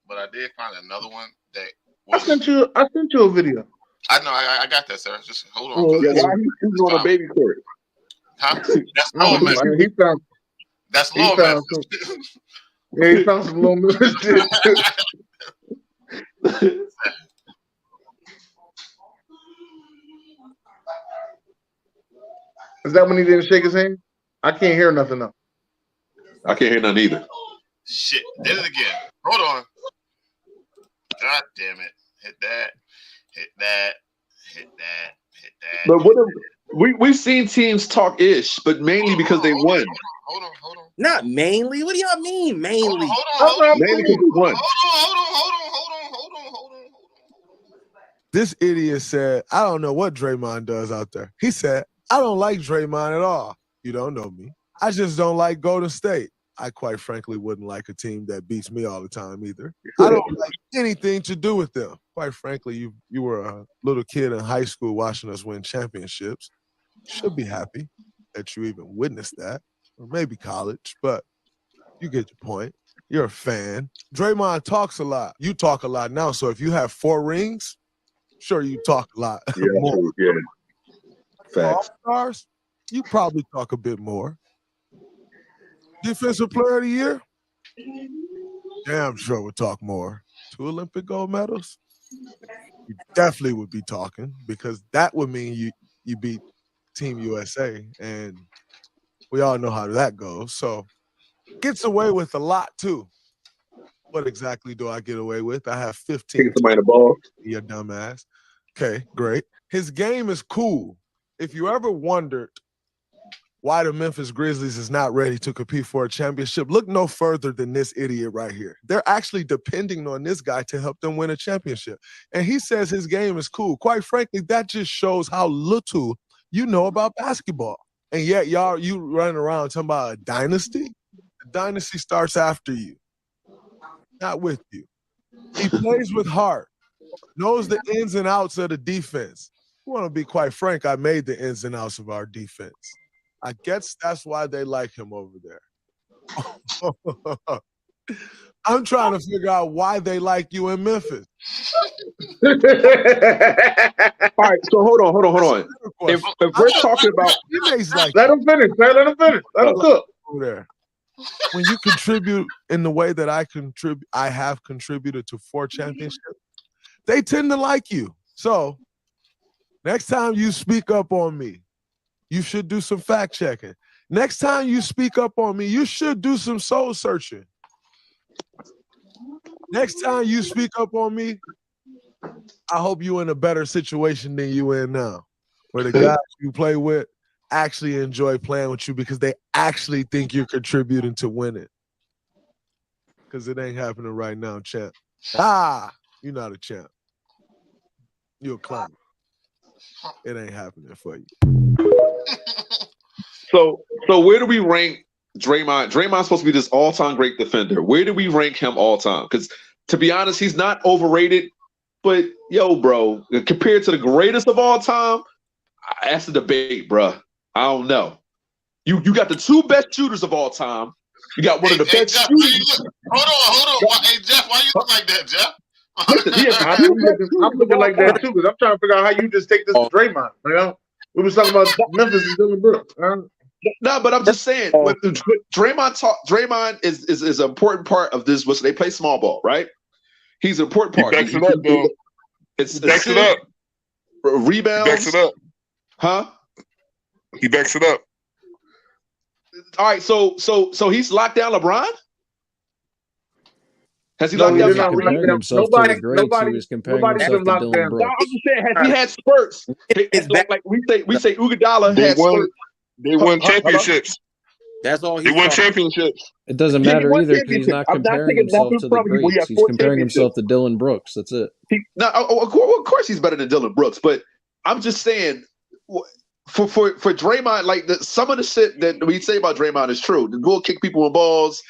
but I did find another one that I was. sent you a video. I know. I got that, sir. Just hold on. Oh, okay. Why are you shooting on a baby court? Huh? That's lower Memphis. He found. That's He lower found Memphis. some. Yeah, he found some little Memphis shit. Is that when he didn't shake his hand? I can't hear nothing though. I can't hear none either. Shit. Did it again. Hold on. God damn it. Hit that. But what we've seen teams talk ish, but mainly because they won. Hold on. Not mainly. What do y'all mean mainly? Hold on. Mainly because they won. Hold on. This idiot said, I don't know what Draymond does out there. He said, I don't like Draymond at all. You don't know me. I just don't like Golden State. I quite frankly wouldn't like a team that beats me all the time either. I don't like anything to do with them. Quite frankly, you were a little kid in high school watching us win championships. Should be happy that you even witnessed that. Or maybe college, but you get your point. You're a fan. Draymond talks a lot. You talk a lot now, so if you have 4 rings, sure you talk a lot more. Yeah. Facts. All-stars, you probably talk a bit more. Defensive player of the year? Damn sure would talk more. 2 Olympic gold medals? You definitely would be talking because that would mean you beat Team USA, and we all know how that goes. So gets away with a lot too. What exactly do I get away with? I have 15. Taking somebody the ball. You dumbass. Okay, great. His game is cool. If you ever wondered why the Memphis Grizzlies is not ready to compete for a championship, look no further than this idiot right here. They're actually depending on this guy to help them win a championship. And he says his game is cool. Quite frankly, that just shows how little you know about basketball. And yet you running around talking about a dynasty? The dynasty starts after you, not with you. He plays with heart, knows the ins and outs of the defense. I want to be quite frank, I made the ins and outs of our defense. I guess that's why they like him over there. I'm trying to figure out why they like you in Memphis. All right, so hold on. If we're talking about, let him finish, man. Let him finish. Let him cook. Over there. When you contribute in the way that I have contributed to 4 championships, they tend to like you. So next time you speak up on me, you should do some fact checking. Next time you speak up on me, you should do some soul searching. Next time you speak up on me, I hope you're in a better situation than you in now, where the guys you play with actually enjoy playing with you because they actually think you're contributing to winning. Because it ain't happening right now, champ. You're not a champ. You're a clown. It ain't happening for you. So where do we rank Draymond? Draymond's supposed to be this all-time great defender. Where do we rank him all-time? Because to be honest, he's not overrated. But yo, bro, compared to the greatest of all time, that's the debate, bro. I don't know. You got the 2 best shooters of all time. You got one of the best Jeff, shooters. Hold on. Hey, Jeff, why you look like that, Jeff? I'm looking like that too, because I'm trying to figure out how you just take this to Draymond. You know? We was talking about Memphis and Dylan Brooks. No, but I'm just saying, Draymond is an important part of this. They play small ball, right? He's an important part. He backs it up, though. He backs it up. Rebounds. He backs it up. Huh? He backs it up. All right, so he's locked down LeBron? Has he locked down? Comparing himself to the greats, he was comparing himself to Dylan Brooks. I'm just saying, has he had spurts? Like we say Iguodala had spurts. They won championships. That's all he won championships. It doesn't matter either because he's not comparing himself to the greats. He's comparing himself to Dylan Brooks. That's it. Of course he's better than Dylan Brooks, but I'm just saying for Draymond, like some of the shit that we say about Draymond is true. The go kick people in balls.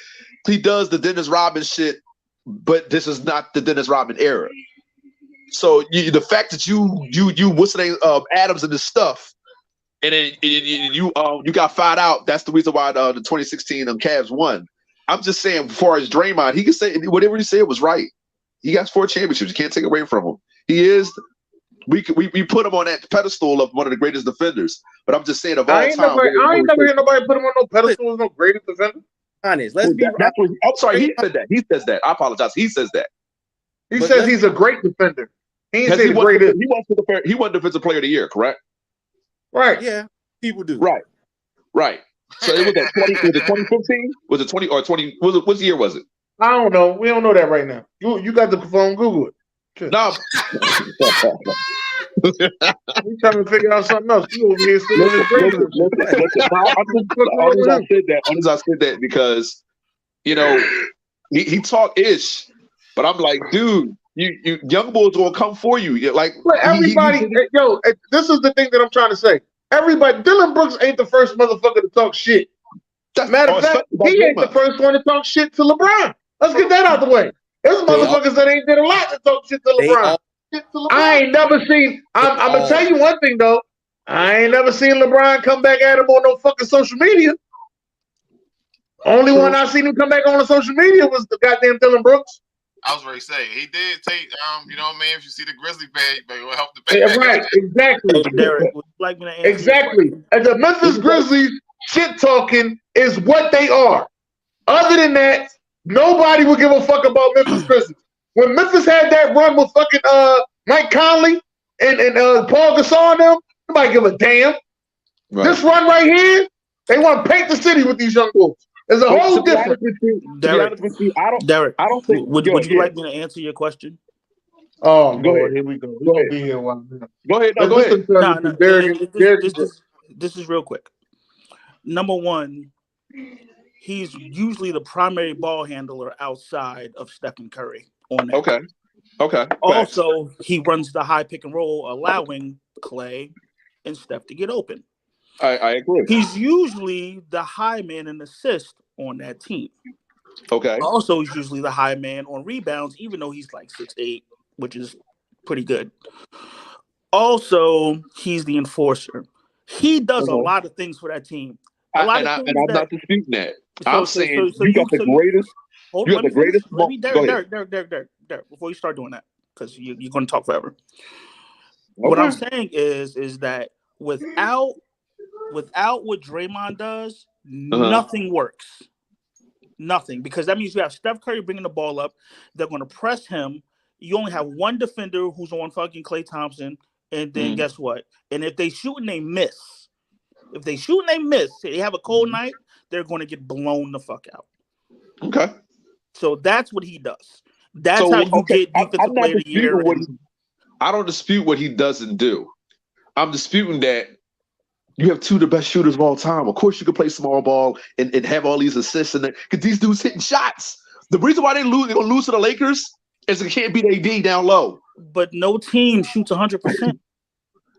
He does the Dennis Rodman shit, but this is not the Dennis Rodman era. So the fact that you what's the name Adams and this stuff, and then you got fired out. That's the reason why the 2016 Cavs won. I'm just saying, as far as Draymond, he can say whatever he said was right. He got 4 championships. You can't take away from him. He is. We put him on that pedestal of one of the greatest defenders. But I'm just saying, of all time, I ain't never heard nobody put him on no pedestal as no greatest defender. Honest, let's be. I'm sorry, he said that. He says that. I apologize. He says that. He says he's a great defender. He ain't say the greatest. He won Defensive Player of the Year, correct? Right. Yeah, people do. Right. So it was that 2015? Was it 20 or 20? What year was it? I don't know. We don't know that right now. You got the phone. Google it. No. He's trying to figure out something else. You over here still in I said that because he talk ish, but I'm like, dude, you young boys gonna come for you. You're like, everybody, this is the thing that I'm trying to say. Everybody, Dylan Brooks ain't the first motherfucker to talk shit. Matter of fact, he ain't the first one to talk shit to LeBron. Let's get that out the way. There's motherfuckers that ain't did a lot to talk shit to LeBron. I ain't never seen. I'm gonna tell you one thing though. I ain't never seen LeBron come back at him on no fucking social media. Only one I seen him come back on social media was the goddamn Dylan Brooks. I was ready to say he did take you know what I mean. If you see the Grizzly page, but it will help the page. Yeah, right, exactly. Derek, would you like me to answer exactly. And the Memphis Grizzlies shit talking is what they are. Other than that, nobody would give a fuck about Memphis Grizzlies. When Memphis had that run with fucking Mike Conley and Paul Gasol and them, nobody give a damn. Right. This run right here, they want to paint the city with these young boys. There's a whole difference. Derek, I don't think. Would you like me to answer your question? Oh, go ahead. Here we go. We're gonna be here a while now. Go ahead. This is real quick. Number one, he's usually the primary ball handler outside of Stephen Curry on that. Okay. Also, he runs the high pick and roll, allowing Clay and Steph to get open. I agree. He's usually the high man in assist on that team. Okay. Also, he's usually the high man on rebounds, even though he's like 6'8", which is pretty good. Also, he's the enforcer. He does a lot of things for that team. And I'm not disputing that. I'm saying you got the greatest. Hold you on, got the greatest. Let me, Derek, before you start doing that, because you're going to talk forever. Okay. What I'm saying is that without what Draymond does, nothing works. Nothing, because that means you have Steph Curry bringing the ball up. They're going to press him. You only have one defender who's on fucking Klay Thompson, and then guess what? And if they shoot and they miss, they have a cold night, they're going to get blown the fuck out. Okay. So that's what he does. That's how you get defensive player of the year. I don't dispute what he doesn't do. I'm disputing that you have two of the best shooters of all time. Of course, you can play small ball and have all these assists in there because these dudes hitting shots. The reason why they're going to lose to the Lakers is they can't beat AD down low. But no team shoots 100%.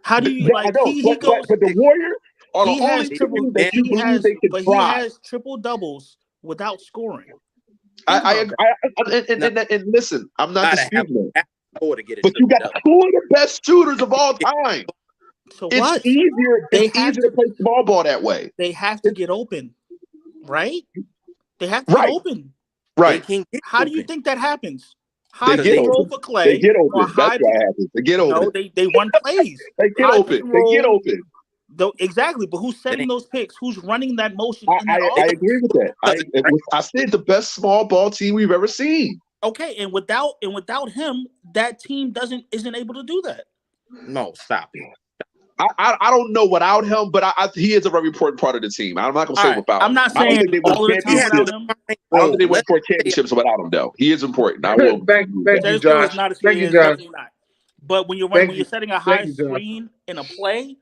How do you but the Warriors are the only team that you believe they can try. He has triple doubles without scoring. And listen, I'm not disputing that. But you got two of the best shooters of all time. So it's easier. It's easier to play small ball that way. They have to get open, right? They have to get open. Right. How do you think that happens? They get open. For Clay, they get open. That's what happens. They get open. No, they run plays. They get open. They get open. Exactly, but who's setting those picks? Who's running that motion? I agree with that. I said the best small ball team we've ever seen. Okay, and without him, that team isn't able to do that. No, stop it. I don't know without him, but he is a very important part of the team. I'm not going to say without him. I'm not saying all of the time without him. I don't think they went for championships without him, though. He is important. I will. Thank you, Josh. Thank you, Josh. But when you're setting a high screen in a play,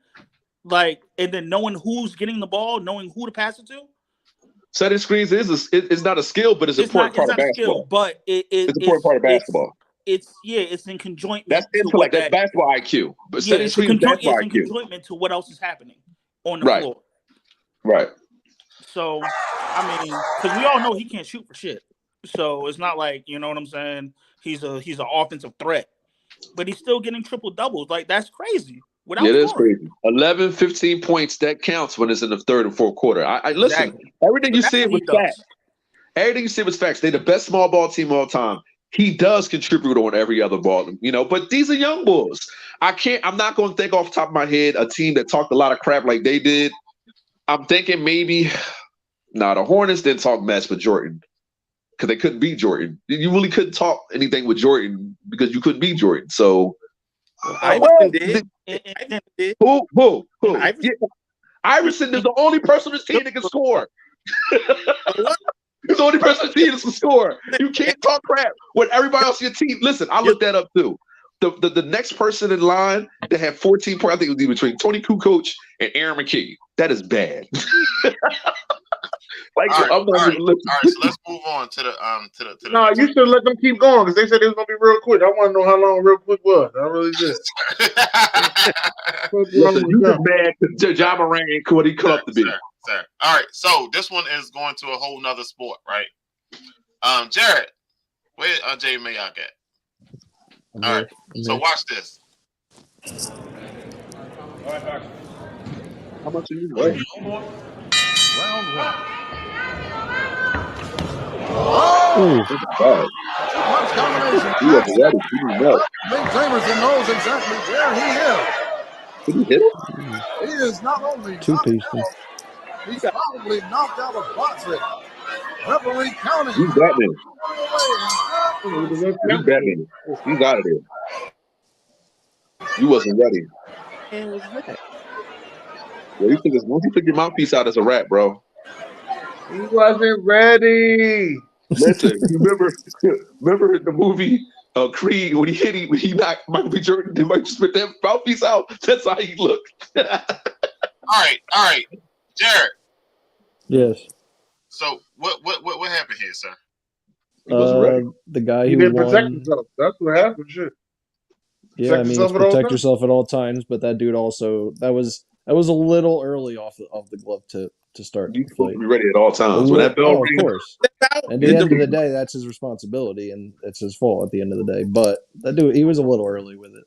and then knowing who's getting the ball, knowing who to pass it to. Setting screens is not a skill, but it's an important part of basketball. But it's an important part of basketball. It's in conjointment. That's intellect. That's basketball IQ. But setting screens is basketball IQ. It's in conjointment to what else is happening on the floor. Right. So, I mean, because we all know he can't shoot for shit. So it's not like, you know what I'm saying? He's an offensive threat, but he's still getting triple doubles. That's crazy. It is crazy. 11, 15 points, that counts when it's in the third and fourth quarter. I listen, everything you see was facts. Everything you see was facts. They're the best small ball team of all time. He does contribute on every other ball, but these are young bulls. I'm not going to think off the top of my head a team that talked a lot of crap like they did. I'm thinking maybe, the Hornets didn't talk mess with Jordan because they couldn't beat Jordan. You really couldn't talk anything with Jordan because you couldn't beat Jordan. So, Iverson did. Who? Yeah. Iverson is the only person on this team that can score. He's the only person on the team that can score. You can't talk crap when everybody else on your team. Listen, I looked that up too. The next person in line that had 14 points, I think it was between Tony Kukoc and Aaron McKee. That is bad. All right, so let's move on to the. No, you should let them keep going because they said it was gonna be real quick. I want to know how long real quick was. I really did. Listen, you just mad because Ja Morant ain't what he cut up to be. Sir. All right, so this one is going to a whole nother sport, right? Jared, where Jay Mayock at? All right, so watch this. How much are you weighing? Round one. Oh! Too much combination. He wasn't ready. He didn't know. Big Jamerson knows exactly where he is. Did he hit it? He is not only Two-piece. he's probably knocked out a boxer. Referee counting. He's Batman. He's Batman. He's out of there. You wasn't ready. And was that? Yeah, once you took your mouthpiece out, it's a wrap, bro. He wasn't ready. Listen, remember the movie Creed when he knocked Michael B. Jordan, then Michael spit that mouthpiece out. That's how he looked. All right, Jared. Yes. So what happened here, sir? The guy He who didn't won. protect himself. That's what happened. Shit. Yeah, I mean, protect yourself at all times, but that dude also that was a little early off the glove to start. You supposed to be ready at all times. When that bell rings, of course. At the end of the day, that's his responsibility, and it's his fault at the end of the day. But that dude, he was a little early with it.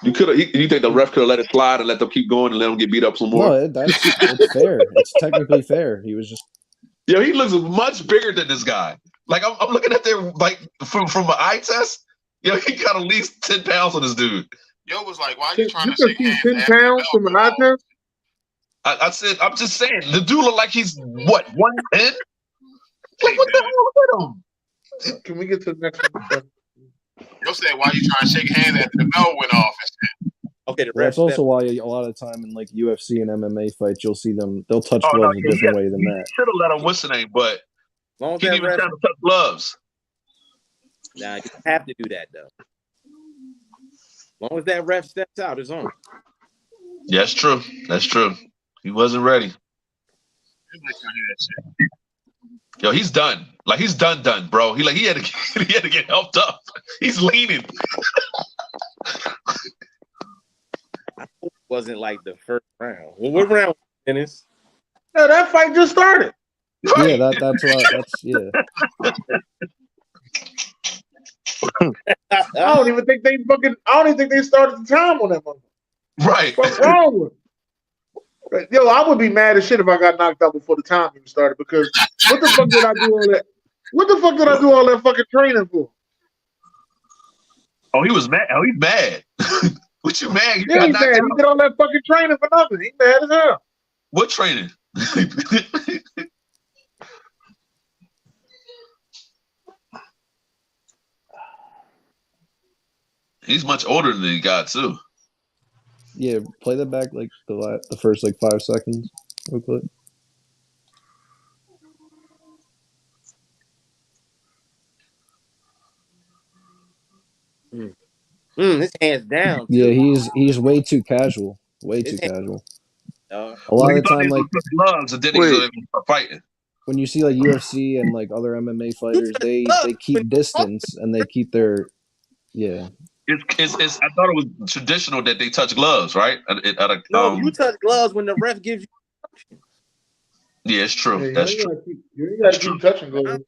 You think the ref could have let it slide and let them keep going and let them get beat up some more? No, it's fair. It's technically fair. He was just. Yo, he looks much bigger than this guy. Like I'm looking at there, like from an eye test. Yo, he got at least 10 pounds on this dude. Yo was like, "Why are you trying to shake hands?" 10 pounds from an eye test. I said, I'm just saying, the dude look like he's what 110. Like, what the hell with him? Can we get to the next one? Yo said, "Why you trying to shake hands after the bell went off?" And shit. Okay, that's also why a lot of the time in like UFC and MMA fights, you'll see they'll touch gloves a different way than that. Should have let him what's the name, but he didn't even try to touch gloves. Nah, you have to do that though. As long as that ref steps out, it's on. Yeah, that's true. That's true. He wasn't ready. Yo, he's done. Like he's done, bro. He had to get helped up. He's leaning. I hope it wasn't like the first round. Well, what round, Dennis? No, that fight just started. Yeah, that's why. That's yeah. I don't even think they started the time on that one. Right. What's wrong with it? Yo, I would be mad as shit if I got knocked out before the time even started because what the fuck did I do all that? What the fuck did I do all that fucking training for? Oh, he was mad. Oh, he's mad. What you mad? Yeah, he's mad. He did all that fucking training for nothing. He's mad as hell. What training? He's much older than he got too. Yeah, play that back like the first like 5 seconds, real quick. His hands down. Yeah, he's way too casual. Way too casual. A lot of the time, like gloves, and then he's fighting. When you see like UFC and like other MMA fighters, they keep distance and they keep their It's I thought it was traditional that they touch gloves, right? No, you touch gloves when the ref gives you. Yeah, it's true. Yeah, that's true. You gotta keep touching gloves.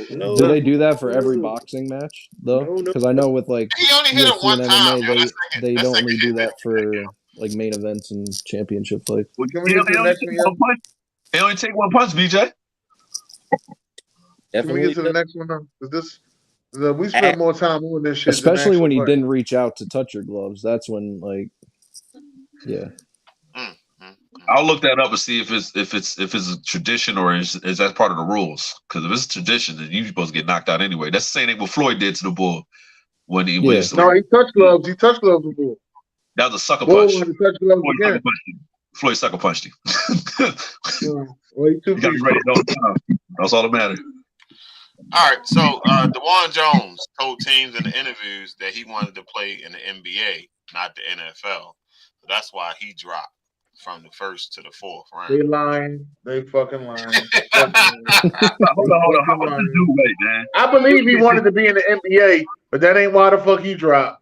No. Do they do that for every boxing match though? Because I know with like UFC and MMA, they don't only do that for like main events and championship fights. Can we get to the next one? They only take one punch, BJ. Can we get to the next one though? We spent more time on this shit. Especially when he didn't reach out to touch your gloves. That's when like I'll look that up and see if it's a tradition or is that part of the rules. Because if it's a tradition, then you're supposed to get knocked out anyway. That's the same thing what Floyd did to the bull when he was. No, he touched gloves. He touched gloves with the bull. That was a sucker punch. Floyd sucker punched him. Well, you got to be ready all the time. That's all that matters. All right, so DeJuan Jones told teams in the interviews that he wanted to play in the NBA, not the NFL. So that's why he dropped from the first to the fourth round. They lying. They fucking lying. Hold on. How much this dude weigh, man? I believe he wanted to be in the NBA, but that ain't why the fuck he dropped.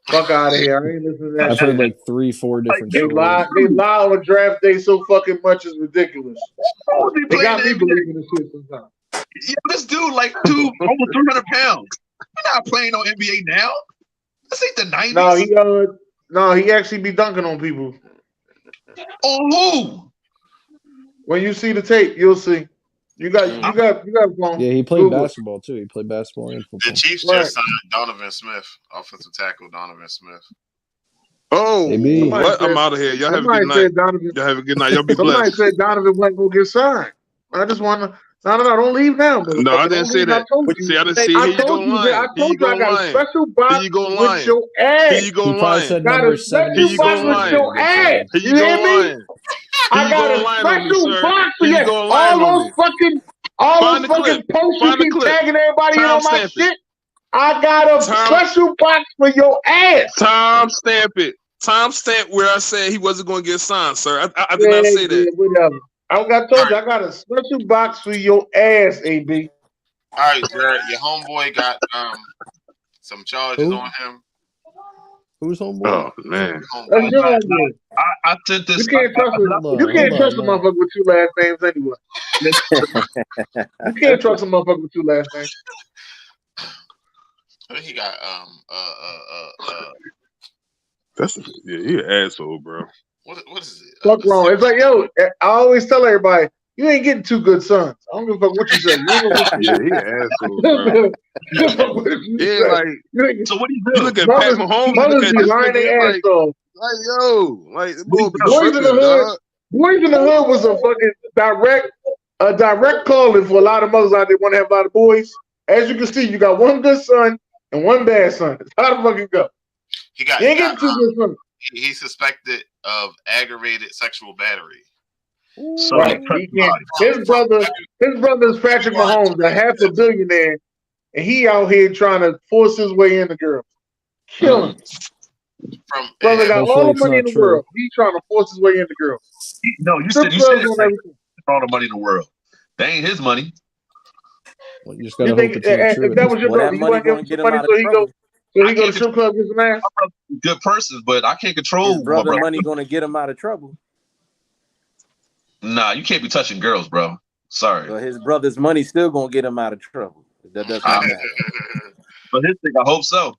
Fuck out of here. I ain't listening to that. I've heard like 3-4 different stories. They lie on draft day so fucking much is ridiculous. They got me believing this shit sometimes. Yeah, this dude like almost 300 pounds. You're not playing on NBA now. This ain't the 90s. No, he actually be dunking on people. On who? When you see the tape, you'll see. You got phone. Yeah, he played basketball too. He played basketball and football. The Chiefs just signed Donovan Smith, offensive tackle Donovan Smith. Oh, what? I'm out of here. Y'all have a good night. Y'all have a good night. Y'all be blessed. Somebody said Donovan wasn't gonna get signed. I just want to. No, don't leave now. No, I didn't say that. See, I didn't say here you go lying. I told you I got a special box with your ass. Here you go lying. Got a special box with your ass. You hear me? I got a special box for you. All those fucking posts you keep tagging everybody in on my shit. I got a special box for your ass. Time stamp it. Time stamp where I said he wasn't going to get signed, sir. I did not say that. Whatever. I told you I got a special box for your ass, AB. All right, Jared, your homeboy got some charges on him. Who's homeboy? Oh man, that's your homeboy. I sent this. You can't trust a motherfucker with 2 last names anyway. You can't trust a motherfucker with 2 last names. He got He an asshole, bro. What is it? Fuck wrong. It's like, yo, I always tell everybody, you ain't getting two good sons. I don't give a fuck what you say. You ain't gonna Yeah, he an asshole, bro. Yeah, like, so what do you do? You look at Pat Mahomes, mothers look at be this lying their nigga, ass off. like, yo, like, boy, be Boys in the tripping, hood. dog. Boys in the hood was a fucking direct calling for a lot of mothers out there want to have a lot of boys. As you can see, you got one good son and one bad son. That's how the fuck it go. You ain't getting two good sons. He's suspected of aggravated sexual battery. So right. He can't. His brother is Patrick Mahomes, a half a billionaire, and he out here trying to force his way into girls. Kill him. Brother got all the money in the world. He trying to force his way into girls. No, you said all the money in the world. That ain't his money. Well, you just gotta hope it's not true. If that was your brother, you want to give him some money so he go to strip club get some ass? Good person, but I can't control his brother. Money gonna get him out of trouble. Nah, you can't be touching girls, bro. Sorry. But his brother's money still gonna get him out of trouble. That doesn't matter. But his thing, I hope so.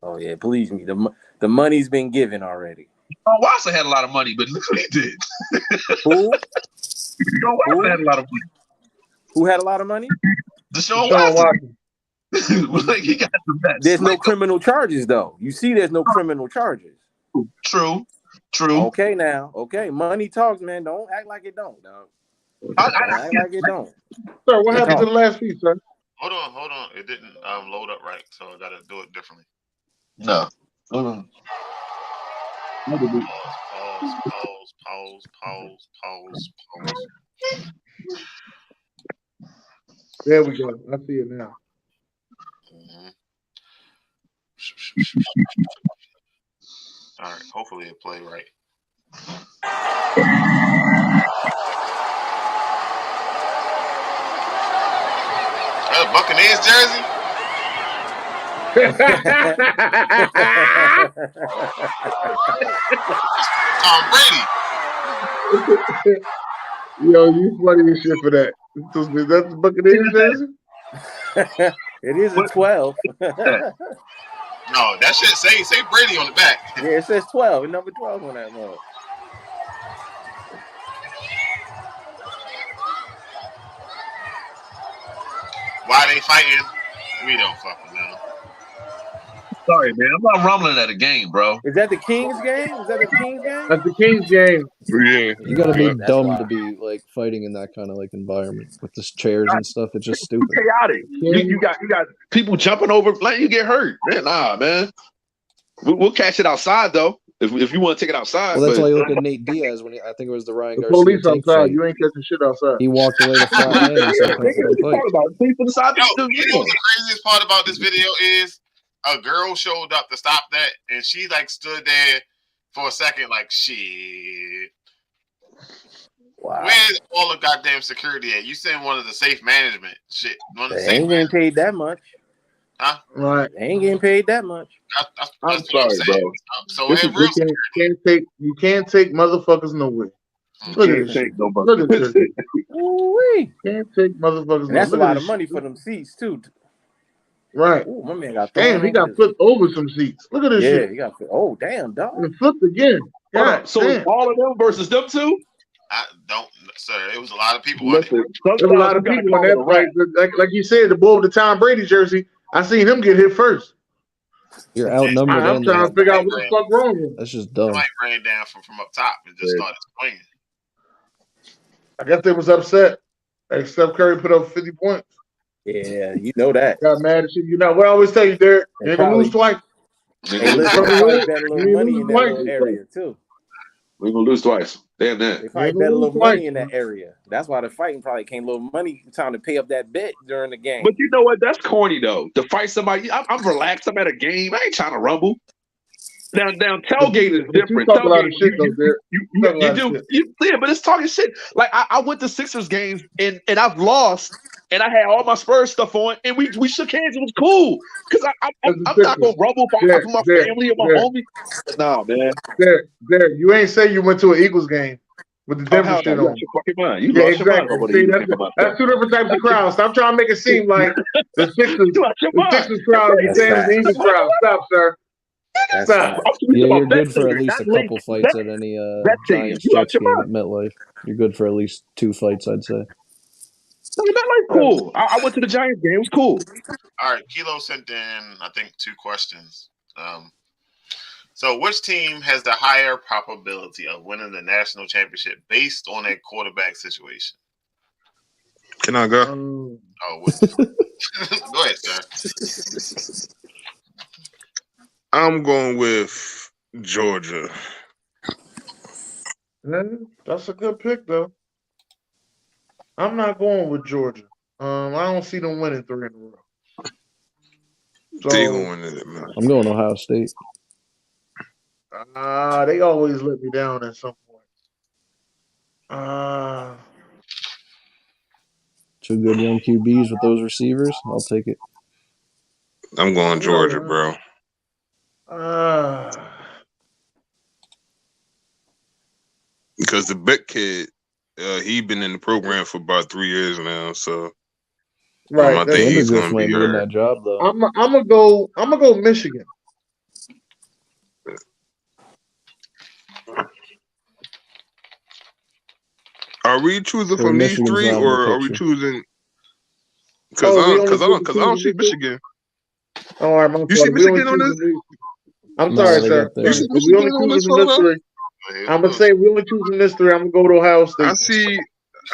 Oh yeah, believe me, the money's been given already. Watson had a lot of money, but look what he did. Who? Watson had a lot of money. Who had a lot of money? Deshaun Watson. Like, he got the best. There's no criminal charges, though. You see, there's no criminal charges. True. Okay, now. Okay, money talks, man. Don't act like it don't, dog. Act like it don't. Sir, what happened to the last piece, sir? Hold on. It didn't load up right, so I gotta do it differently. No. Hold on. Pause. There we go. I see it now. All right. Hopefully it play right. Buccaneers jersey. Tom Brady. Yo, you funny as shit for that. Is that the Buccaneers jersey? It is a 12. No, that shit say Brady on the back. Yeah, it says 12. It's number 12 on that mug. Why they fighting? We don't fucking know. Sorry, man. I'm not rumbling at a game, bro. Is that the Kings game? That's the Kings game. Yeah. You gotta be dumb to be like fighting in that kind of like environment with the chairs and stuff. It's just stupid. Chaotic. You got people jumping over, letting you get hurt. Man, nah, man. We'll catch it outside though. If you want to take it outside. Well, that's why you look at Nate Diaz when I think it was the Ryan Garcia. Police outside. Fight. You ain't catching shit outside. He walked away to flat land. You know the craziest part about this video is a girl showed up to stop that, and she like stood there for a second, like shit. Wow. Where's all the goddamn security at? You send one of the safe management shit. They ain't getting paid that much. Huh? Right. They ain't getting paid that much. I'm sorry, bro. So you can't take motherfuckers nowhere. Look at this. Look at this. Can't take motherfuckers. That's a lot of money for them seats too. Right. Ooh, my man got damn, he got flipped over some seats. Look at this shit. Yeah, he got oh damn, dog. And flipped again. God, so it's all of them versus them two? I don't, sir. It was a lot of people. Listen, there's a lot of people in that fight. Like you said, the boy with the Tom Brady jersey. I seen him get hit first. You're outnumbered. I'm trying to figure out what the fuck wrong with him. That's just dumb. Mike ran down from up top and just started swinging. I guess they was upset. Like Steph Curry put up 50 points. Yeah, you know that. Got mad at you. You know what I always tell you, Derek? You ain't gonna lose twice. Hey, listen, they probably bet a little money in that little area too. We're gonna lose twice. Damn that. They probably bet a little money in that area. That's why the fighting probably came a little money time to pay up that bet during the game. But you know what? That's corny though. To fight somebody, I'm relaxed. I'm at a game. I ain't trying to rumble. Now tailgate is different. Yeah, but it's talking shit. Like I went to Sixers games and I've lost and I had all my Spurs stuff on and we shook hands. It was cool because I'm not gonna rumble for my family or my homie. No, man. There, you ain't say you went to an Eagles game with the Denver shit on. You lost your mind. See, that's two different types of crowds. Stop trying to make it seem like the Sixers crowd is the same as the Eagles crowd. Stop, sir. You're good for at least a couple fights at any Giants-Jets game at MetLife. You're good for at least 2 fights, I'd say. No, MetLife cool. I went to the Giants game. It was cool. All right, Kilo sent in, I think, 2 questions. So, which team has the higher probability of winning the national championship based on their quarterback situation? Can I go? Go ahead, sir. I'm going with Georgia. That's a good pick, though. I'm not going with Georgia. I don't see them winning 3 in a row. So, they gonna win it, man. I'm going Ohio State. They always let me down at some point. 2 good young QBs with those receivers. I'll take it. I'm going Georgia, bro. Because the Beck kid, he been in the program for about 3 years now, so right. I think he's going to be in that job, though. I'm gonna go Michigan. Are we choosing from these 3, or are we choosing? Because I don't see Michigan. All right, my you see Michigan on this? I'm sorry, sir. You see Michigan on this photo? I'm gonna say we only choosing this 3. I'm gonna go to Ohio State.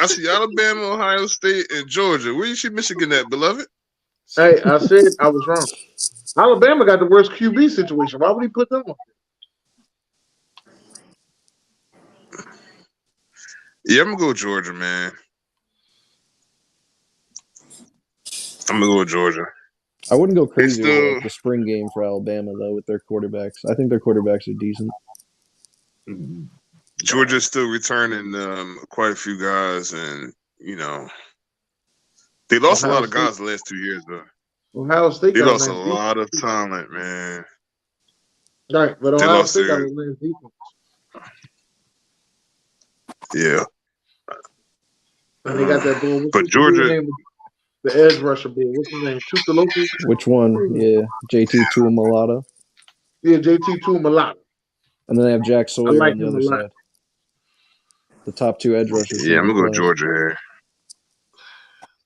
I see Alabama, Ohio State, and Georgia. Where you see Michigan at, beloved? Hey, I said I was wrong. Alabama got the worst QB situation. Why would he put them on? Yeah, I'm gonna go with Georgia, man. I'm gonna go with Georgia. I wouldn't go crazy with the spring game for Alabama, though, with their quarterbacks. I think their quarterbacks are decent. Georgia's still returning quite a few guys, and they lost a lot of guys the last 2 years, though. Ohio State they lost a lot of talent, man. Right, but Ohio State got a nice defense. Yeah. And they got that bull. But Georgia, the edge rusher bull. What's his name? Tuipulotu? Which one? Yeah, JT Tuimoloau. Yeah, JT Tuimoloau. And then they have Jack Sawyer like on the other side. The top 2 edge rushers. Yeah, I'm gonna go Georgia here.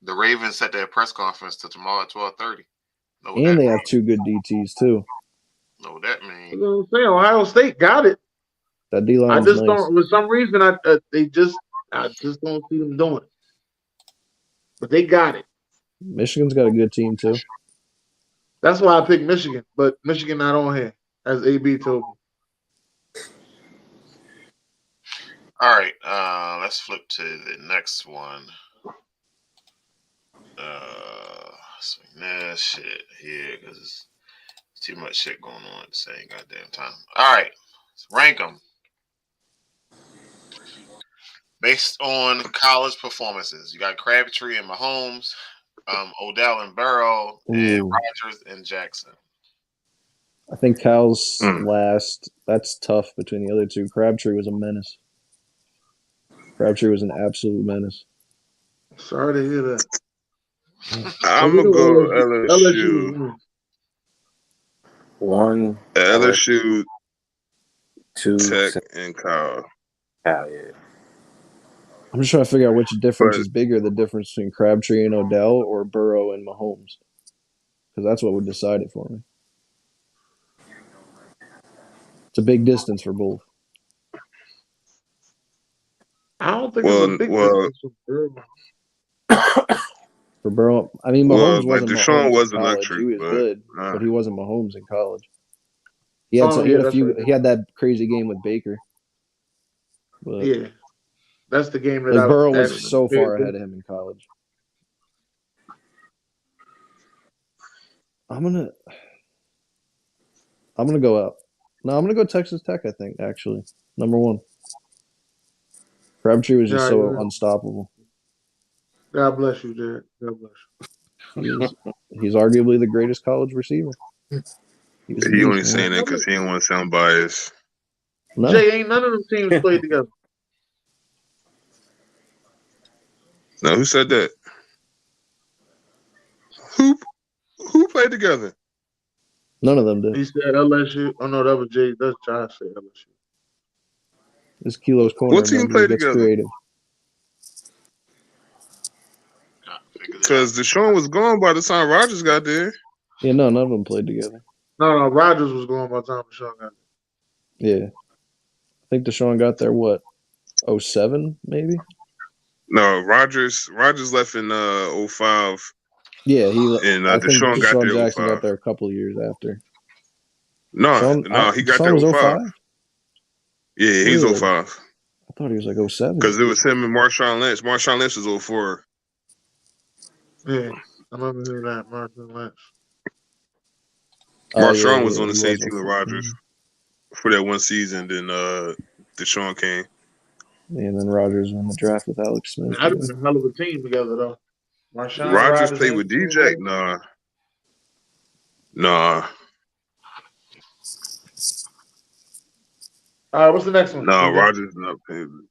The Ravens set their press conference to tomorrow at 12:30. And they have 2 good DTs too. Know what that means? You know what I'm saying? Ohio State got it. That D line. I just don't. For some reason, I just don't see them doing it. But they got it. Michigan's got a good team too. That's why I picked Michigan, but Michigan not on here, as AB told me. All right, let's flip to the next one. Swing this shit here because there's too much shit going on at the same goddamn time. All right, let's rank them based on college performances. You got Crabtree and Mahomes, Odell and Burrow, and Rodgers and Jackson. I think Cal's last. That's tough between the other 2. Crabtree was a menace. Crabtree was an absolute menace. Sorry to hear that. I'm gonna go LSU. 1 LSU, 2 Tech, and Cal. Hell yeah. I'm just trying to figure out which difference is bigger, the difference between Crabtree and Odell or Burrow and Mahomes. Because that's what would decide it for me. It's a big distance for both. I don't think it's a big distance for Burrow. For Burrow, I mean, Mahomes wasn't Deshaun Mahomes was in college. electric. He was good, but he wasn't Mahomes in college. He had Right. He had that crazy game with Baker. But yeah, that's the game that Burrow was so far ahead of him in college. I'm gonna go out. No, I'm gonna go Texas Tech. I think actually number 1. Crabtree was just unstoppable. God bless you, Jared. God bless you. He's arguably the greatest college receiver. He only saying that because he didn't want to sound biased. No. Jay, ain't none of them teams played together. No, who said that? Who played together? None of them did. He said LSU. Oh no, that was Jay. That's Josh said LSU. This Kilo's corner. What team Remember, played he gets together? creative. Because Deshaun was gone by the time Rodgers got there. Yeah, no, none of them played together. No, Rodgers was going by the time Deshaun got there. Yeah. I think Deshaun got there, what, 07 maybe? No, Rodgers left in 05. Yeah, and I think Deshaun got there Jackson 05. got there a couple of years after. No, he got Deshaun there was 05. Yeah, he's really? 05. I thought he was like 07. Because it was him and Marshawn Lynch. Marshawn Lynch was 04. Yeah, I remember hearing that, Marshawn Lynch. Marshawn was on the same team with Rodgers for that one season. Then Deshaun came. Yeah, and then Rodgers won the draft with Alex Smith. That'd have been a hell of a team together, though. Marshawn, Rodgers played with DJ? Nah. All right, what's the next one? No, Rodgers not playing.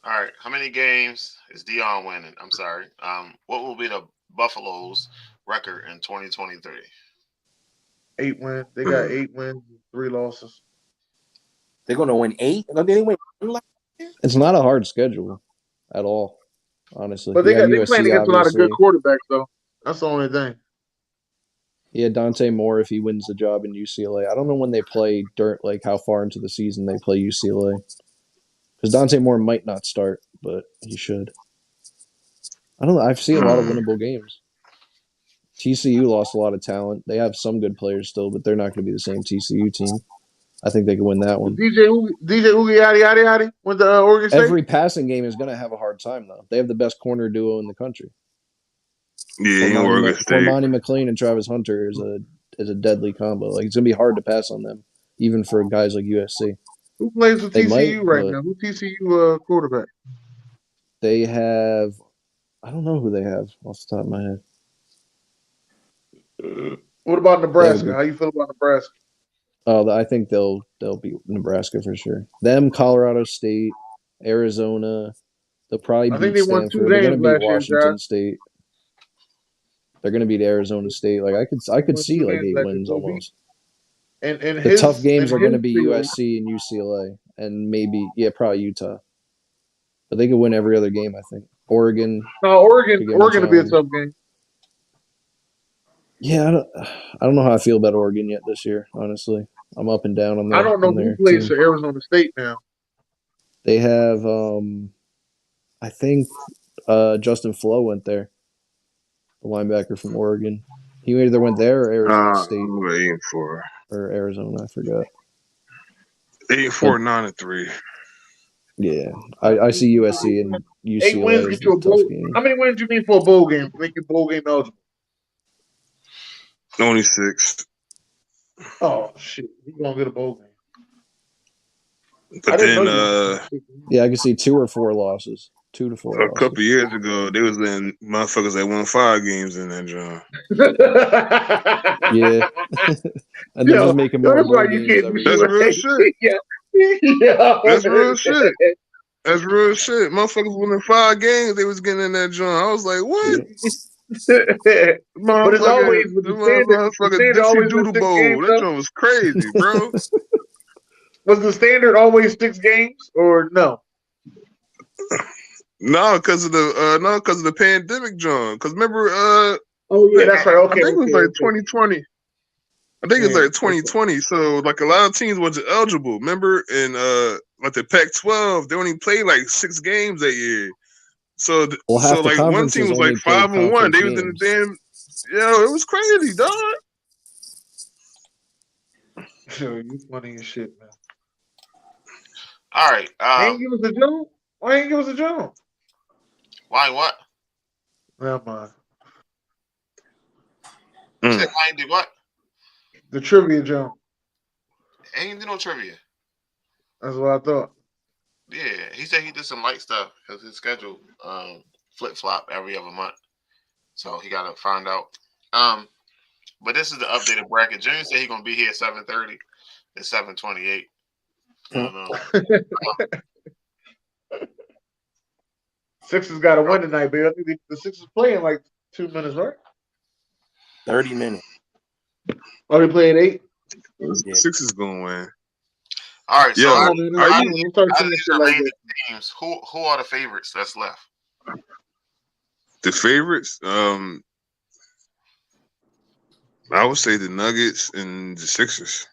All right, how many games is Deion winning? I'm sorry. What will be the Buffalo's record in 2023? 8 wins. They got 8 wins, 3 losses. They're gonna win 8. They win. It's not a hard schedule at all, honestly. But they USC, playing against a lot of good quarterbacks, though. That's the only thing. Yeah, Dante Moore if he wins the job in UCLA. I don't know when they play like how far into the season they play UCLA. Because Dante Moore might not start, but he should. I don't know. I've seen a lot of winnable games. TCU lost a lot of talent. They have some good players still, but they're not going to be the same TCU team. I think they can win that one. DJ Oogie Yadi with the Oregon State? Every passing game is going to have a hard time, though. They have the best corner duo in the country. Yeah, Oregon State. Formani McLean and Travis Hunter is a deadly combo. Like it's going to be hard to pass on them, even for guys like USC. Who plays with TCU right now? Who's TCU quarterback? They have – I don't know who they have off the top of my head. What about Nebraska? How you feel about Nebraska? Oh, I think they'll beat Nebraska for sure. Them, Colorado State, Arizona. They'll probably beat Stanford. They're going to beat Washington State. They're going to beat Arizona State. Like I could see like 8 wins almost. And the tough games are going to be USC and UCLA, and maybe probably Utah. But they could win every other game. I think Oregon. No, Oregon to be a tough game. Yeah, I don't know how I feel about Oregon yet this year. Honestly, I'm up and down on their. I don't know who plays for Arizona State now. They have, I think, Justin Flo went there, the linebacker from Oregon. He either went there or Arizona State. Or Arizona, I forgot. 8-4, 9-3. Yeah, I see USC and UCLA. 8 wins get you a bowl game. How many wins do you need for a bowl game to make you bowl game eligible? Only 6. Oh shit! He's gonna get a bowl game. But then, yeah, I can see 2 or 4 losses. 2 to 4. A couple years ago, they was in motherfuckers that won 5 games in that joint. Yeah, and they're just making more. That's why you can't. That's real shit. Yeah, that's real shit. That's real shit. Motherfuckers winning 5 games, they was getting in that joint. I was like, what? But it's always with the standard always Doodle Bowl. That joint was crazy, bro. Was the standard always 6 games or no? No, because of the pandemic, John. Because remember, oh yeah, that's right. Okay, I think it was like 2020. I think it's like 2020. So like a lot of teams wasn't eligible. Remember, and like the Pac-12, they only played like 6 games that year. So so like one team was like 5-1. They was in the damn. Yo, it was crazy, dog. Yo, you funny as shit, man. All right. Ain't give us a jump. Why ain't give us a jump? Why what? Never mind. You said I ain't do what? The trivia jump. Ain't do no trivia. That's what I thought. Yeah, he said he did some light stuff because his schedule flip flop every other month, so he got to find out. But this is the updated bracket. Junior said he's gonna be here at 7:30. It's 7:28. Sixers got to win tonight, baby. I think the Sixers play in like 2 minutes, right? 30 minutes. Oh, they play at 8? Yeah. Sixers going to win. All right, so Yo, out of these remaining teams, who are the favorites that's left? The favorites? I would say the Nuggets and the Sixers.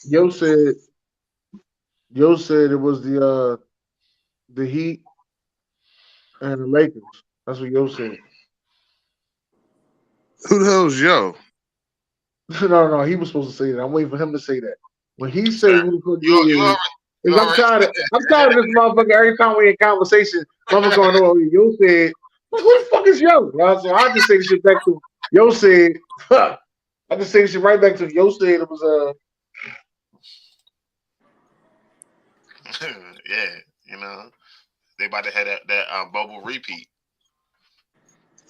Yo said it was the Heat and the Lakers. That's what Yo said. Who the hell's Yo? No, he was supposed to say that. I'm waiting for him to say that. When he say who the fuck Yo is, I'm tired of this motherfucker. Every time we in conversation, motherfucker going, "Oh, Yo said, who the fuck is Yo?" So I just say this shit back to him. Yo said, I just say this shit right back to him. Yo said it was yeah, they about to have that bubble repeat.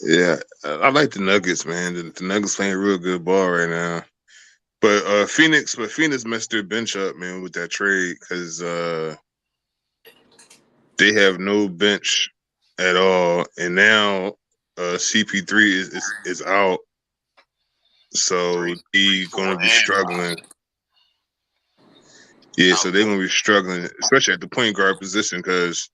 Yeah, I like the Nuggets, man. The Nuggets playing real good ball right now. But Phoenix messed their bench up, man, with that trade because they have no bench at all, and now CP3 is out, so he's gonna be struggling. Yeah, so they're gonna be struggling, especially at the point guard position, because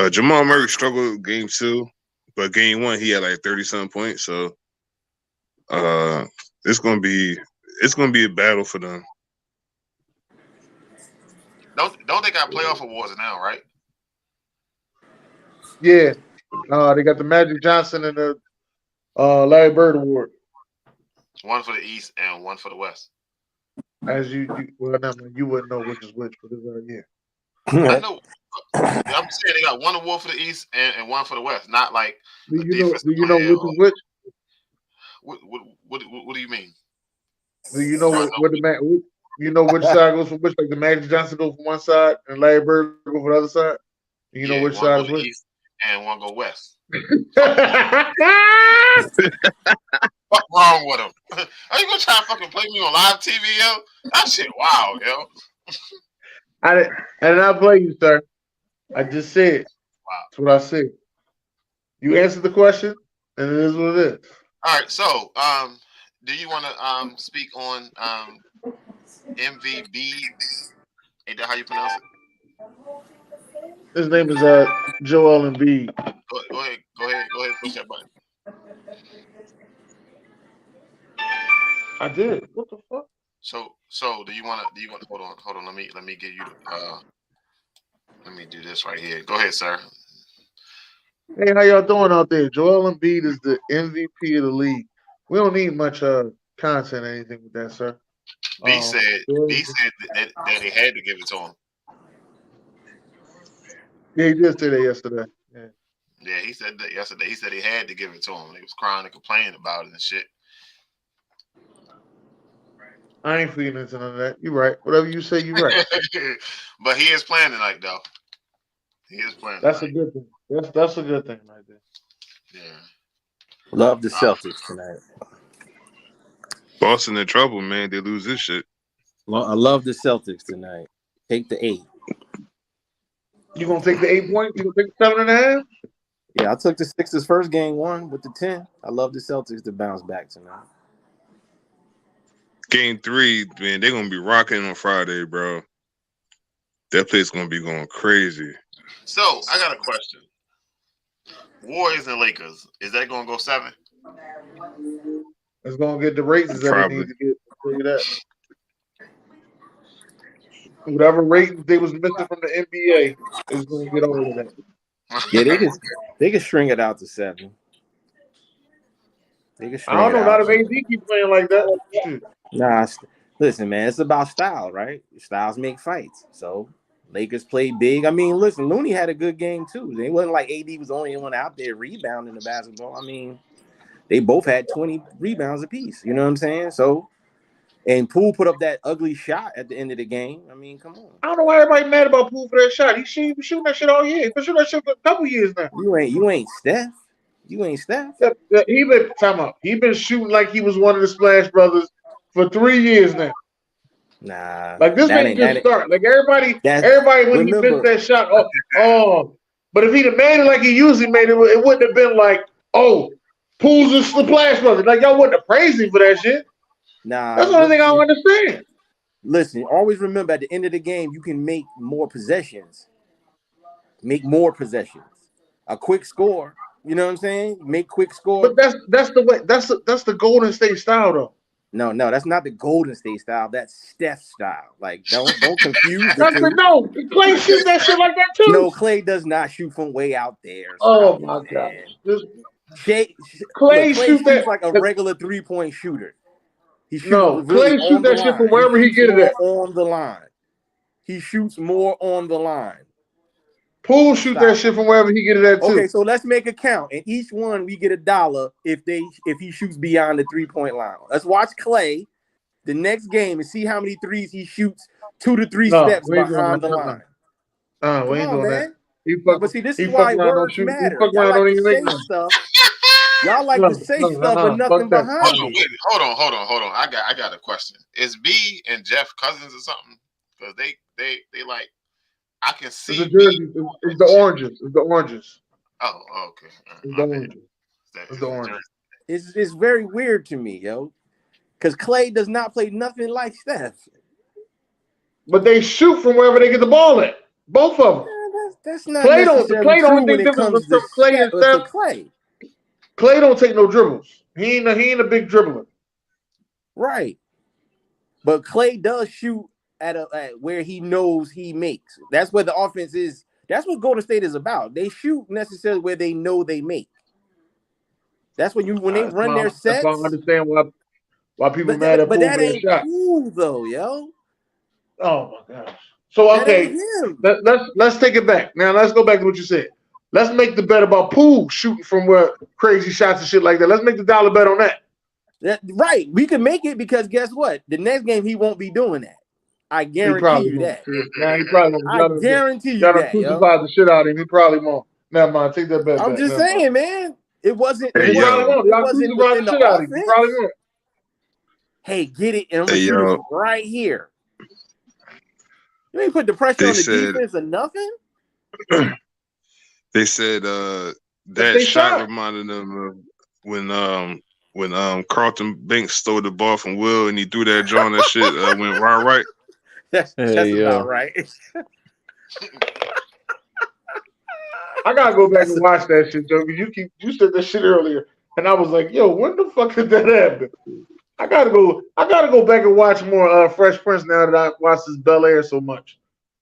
Jamal Murray struggled game 2, but game 1 he had like 30-something points. So it's gonna be a battle for them. Don't they got playoff awards now, right? Yeah. They got the Magic Johnson and the Larry Bird Award. One for the East and one for the West. As you wouldn't know which is which, but yeah. I know. I'm saying they got one award for the East and one for the West. Not like do you know which is which? What do you mean? Do you know which side goes for which? Like the Magic Johnson goes for one side and Larry Bird go for the other side. Do you know which side is which? East and one go West. What's wrong with him? Are you gonna try to fucking play me on live TV, yo? That shit, wow, yo. I did not play you, sir. I just said. Wow. That's what I said. You answered the question, and it is what it is. All right. So, do you want to speak on MVB? Ain't that how you pronounce it? His name is Joel Embiid. Go ahead. Push that button. I did. What the fuck? So do you want to hold on? Let me give you let me do this right here. Go ahead, sir. Hey, how y'all doing out there? Joel Embiid is the MVP of the league. We don't need much content or anything with that, sir. B said that they had to give it to him. Yeah, he did say that yesterday. Yeah, he said that yesterday. He said he had to give it to him. He was crying and complaining about it and shit. I ain't feeling into none of that. You're right. Whatever you say, you're right. But he is playing tonight, though. He is playing. That's a good thing. That's a good thing right there. Yeah. Love the Celtics tonight. Boston in trouble, man. They lose this shit. I love the Celtics tonight. Take the 8. You gonna take the 8 points? You gonna take the 7.5? Yeah, I took the Sixers first game 1 with the 10. I love the Celtics to bounce back tonight. Game 3, man, they're gonna be rocking on Friday, bro. That place gonna be going crazy. So I got a question. Warriors and Lakers, is that gonna go 7? It's gonna get the ratings that they need to get. I'll tell you that. Whatever ratings they was missing from the NBA is gonna get all of that. Yeah, they can string it out to 7. I don't know. Not if AD keep playing like that. Shit. Nah, listen, man, it's about style, right? Styles make fights. So Lakers play big. I mean, listen, Looney had a good game too. It wasn't like AD was the only one out there rebounding the basketball. I mean, they both had 20 rebounds apiece. You know what I'm saying? So, and Poole put up that ugly shot at the end of the game. I mean, come on. I don't know why everybody mad about Poole for that shot. He's shooting that shit all year. He's been shooting that shit for a couple years now. You ain't Steph. You ain't Steph. Yeah, he been shooting like he was one of the Splash Brothers for 3 years now. Nah, Like this ain't just start. Like everybody when he missed that shot. Oh, but if he'd have made it like he usually made it, it wouldn't have been like, oh, Pools is the splash brother. Like y'all wouldn't have praised him for that shit. Nah, that's the only thing I don't understand. Listen, always remember at the end of the game, you can make more possessions. Make more possessions. A quick score. You know what I'm saying? Make quick score. But that's the way. That's the Golden State style, though. No, that's not the Golden State style. That's Steph style. Like, don't confuse the two. No, Clay shoots that shit like that too. No, Clay does not shoot from way out there. Oh my god, Clay shoots like a regular 3-point shooter. He shoots Clay shoots that shit from wherever he get it at. On the line, he shoots more on the line. Poole shoot that shit from wherever he get it at too. Okay, so let's make a count, and each one we get $1 if he shoots beyond the 3-point line. Let's watch Clay the next game and see how many threes he shoots 2 to 3 steps behind the line. We ain't doing that. But see, this is why words matter. Y'all like to say stuff. Y'all like to say stuff, but nothing behind it. Hold on. I got a question. Is B and Jeff cousins or something? Because they like. I can see it's the oranges. It's the oranges. Oh, okay. It's the oranges. It's the oranges. It's very weird to me, yo. Because Clay does not play nothing like Steph. But they shoot from wherever they get the ball at. Both of them. That's not Clay don't think difference between Clay and Steph. Clay don't take no dribbles. He ain't a big dribbler. Right. But Clay does shoot at where he knows he makes. That's where the offense is. That's what Golden State is about. They shoot necessarily where they know they make. That's when they run their sets. I understand why people mad at Poole. But that ain't cool though, yo. Oh my gosh. So okay, let's take it back. Now let's go back to what you said. Let's make the bet about Poole shooting from where crazy shots and shit like that. Let's make the dollar bet on that. Right. We can make it because guess what? The next game he won't be doing that. I guarantee you that. Nah, he probably won't. I guarantee you that. Y'all crucified the shit out of him. He probably won't. Never mind. Take that bet. I'm just saying, man. It wasn't. He probably won't. Hey, get it. And I'm gonna shoot it right here. You ain't put the pressure on the defense or nothing. They said that shot reminded them of when Carlton Banks stole the ball from Will and he threw that John that shit went right. That's about right. I gotta go back and watch that shit, Joe. You said that shit earlier, and I was like, "Yo, when the fuck did that happen?" I gotta go back and watch more Fresh Prince now that I watched this Bel Air so much.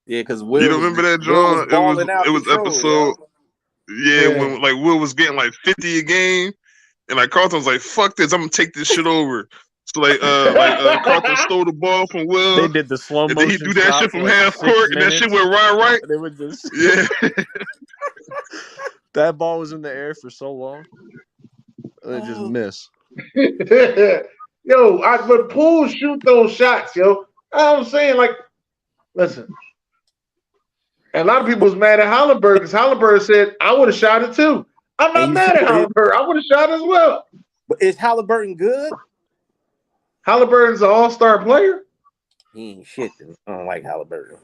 Yeah, because Will. You don't remember that, John? It was episode. Yeah, when like Will was getting like 50 a game, and like Carlton was like, "Fuck this, I'm gonna take this shit over." So Carlton stole the ball from Will. They did the slow motion. And then he threw that shit from half court, and that shit went right. They were just that ball was in the air for so long, they just miss. Yo, but Poole shoot those shots, yo. I'm saying, like, listen. And a lot of people was mad at Halliburton because Halliburton said, I would have shot it too. I'm not mad at Halliburton. I would have shot it as well. But is Halliburton good? Halliburton's an all-star player. He ain't shit. I don't like Halliburton.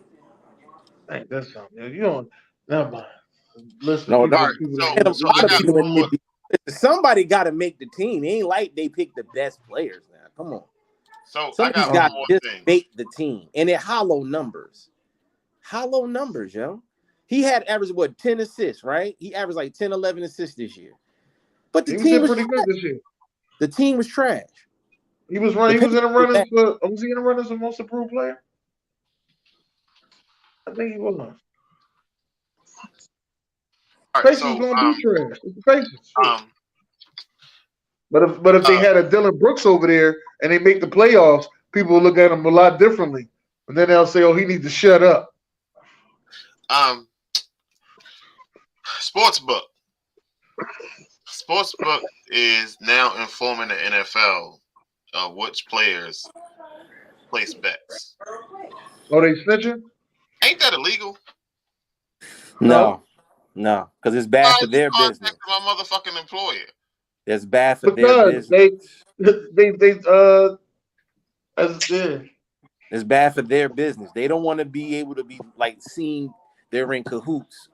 Hey, that's something. You don't. Never mind. Listen. No, somebody got to make the team. It ain't like they pick the best players now. Come on. So somebody's got to just make the team, and it hollow numbers. Hollow numbers, yo. He had averaged 10 assists, right? He averaged like 10, 11 assists this year. But the team was pretty good this year. The team was trash. He was running. He was in the runners for. Was he in the runners for most improved player? I think he was. Pacers gonna be trash. It's the Pacers. But if they had a Dylan Brooks over there and they make the playoffs, people will look at him a lot differently. And then they'll say, "Oh, he needs to shut up." Sportsbook is now informing the NFL of which players place bets. Oh, they snitching? Ain't that illegal? No, because it's bad for their business. My motherfucking employer. It's bad for their business. It's bad for their business. They don't want to be able to be like seen they're in cahoots.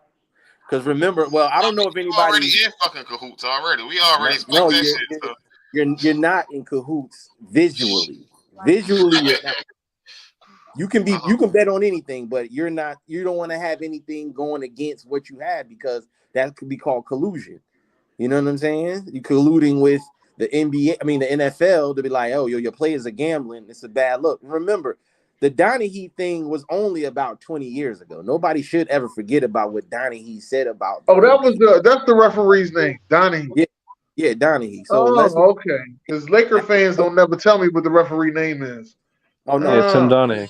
Because remember, well, I don't know if anybody already in fucking cahoots already. We already no, that shit. So. You're not in cahoots visually. Visually, you're not. You can bet on anything, but you're not. You don't want to have anything going against what you have because that could be called collusion. You know what I'm saying? You're colluding with the NBA. I mean, the NFL to be like, oh, your players are gambling. It's a bad look. Remember, the Donaghy thing was only about 20 years ago. Nobody should ever forget about what Donaghy said about. Oh, that's the referee's name, Donaghy. Yeah, Donaghy. So okay. Because Laker fans don't never tell me what the referee name is. Oh no, yeah, Tim Donaghy.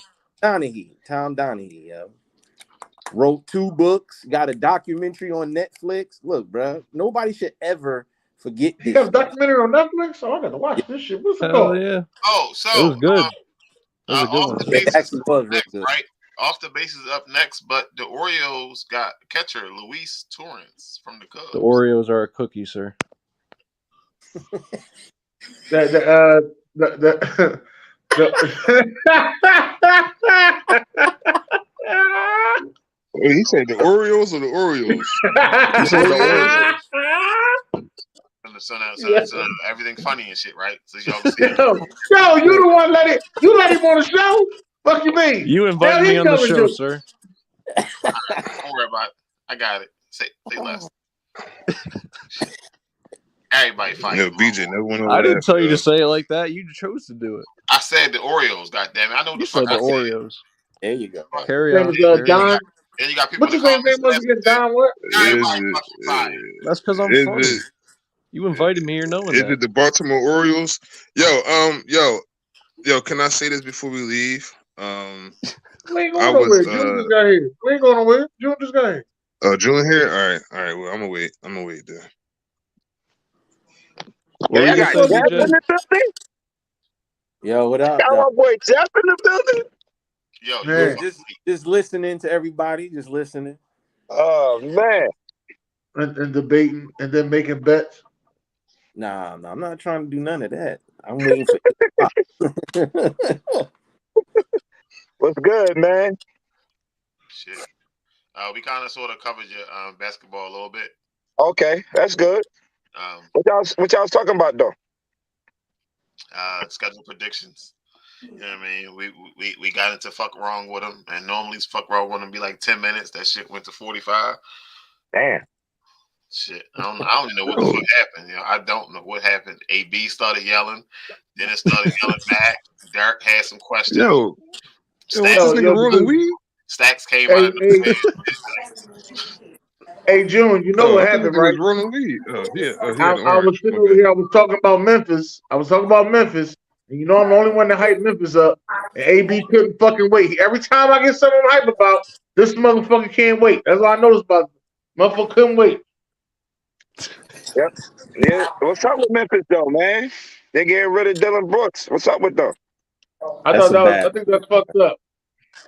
Tom Donaghy, yo. Wrote 2 books, got a documentary on Netflix. Look, bro, nobody should ever forget this. You got a documentary on Netflix? Oh, I gotta watch this shit. What's it called? Yeah. Oh, so it was good. It was a good off one. The bases actually was next, good. Right? Off the bases up next, but the Orioles got catcher Luis Torrens from the Cubs. The Oreos are a cookie, sir. He said the Orioles or the Orioles? He said the Oreos. So everything funny and shit, right? So y'all see Yo, you the one let him on the show? Fuck you mean? You invited me on the show, sir. Don't worry about it. I got it. Say less. Everybody fight. No, BJ, no one. I didn't tell you to say it like that. You chose to do it. I said the Orioles. Goddamn it! I know you the said fuck the Oreos. There you go. Carry on. Don. And you got people. What's his name? Don what? That's because I'm funny. You invited me here knowing is that. It the Baltimore Orioles? Yo, can I say this before we leave? We ain't going nowhere. June just got here. We ain't going nowhere. June just got here. Oh, June here? All right. Well, I'm gonna wait there. Yeah, I got Jeff in the building. Yo, what up? Got my boy Jeff in the building. Yo, just listening to everybody. Just listening. Oh man. And debating and then making bets. Nah, I'm not trying to do none of that. I'm waiting for. What's good, man? Shit. We kind of sort of covered your basketball a little bit. Okay, that's good. What y'all was talking about though? Schedule predictions. You know what I mean? We got into fuck wrong with them, and normally fuck wrong with them be like 10 minutes. That shit went to 45. Damn. Shit, I don't even know what the fuck happened. You know, I don't know what happened. AB started yelling, then it started yelling back. Derek had some questions. Yo, what's this nigga rolling weed? Stacks came out. Hey, June, you know what happened, right? Rolling weed. I was sitting over here. I was talking about Memphis. And you know I'm the only one that hyped Memphis up. And AB couldn't fucking wait. Every time I get something I'm hyped about, this motherfucker can't wait. That's what I noticed about him. Motherfucker couldn't wait. Yep. Yeah. What's up with Memphis though, man? They're getting rid of Dylan Brooks. What's up with them? I think that's fucked up.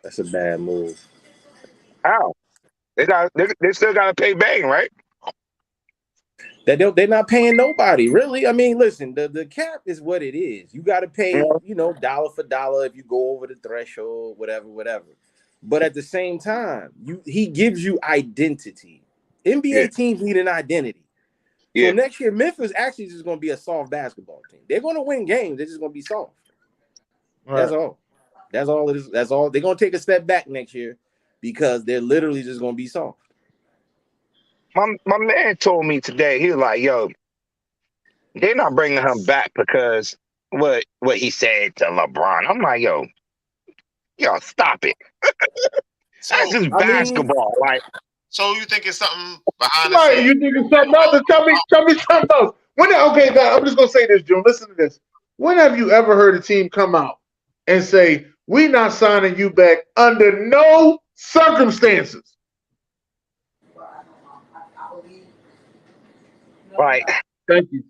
That's a bad move. How? They still gotta pay Bang, right? They're not paying nobody, really. I mean, listen, the cap is what it is. You gotta pay, dollar for dollar if you go over the threshold, whatever. But at the same time, he gives you identity. NBA teams need an identity. So next year, Memphis actually is just going to be a soft basketball team. They're going to win games. They're just going to be soft. Right. That's all. That's all it is. That's all. They're going to take a step back next year because they're literally just going to be soft. My man told me today, he was like, yo, they're not bringing him back because what he said to LeBron. I'm like, yo, stop it. That's just basketball. So you think it's something behind the scenes? You think it's something else? Tell me something else. I'm just gonna say this, June. Listen to this. When have you ever heard a team come out and say, "We're not signing you back under no circumstances"? Right. Thank you.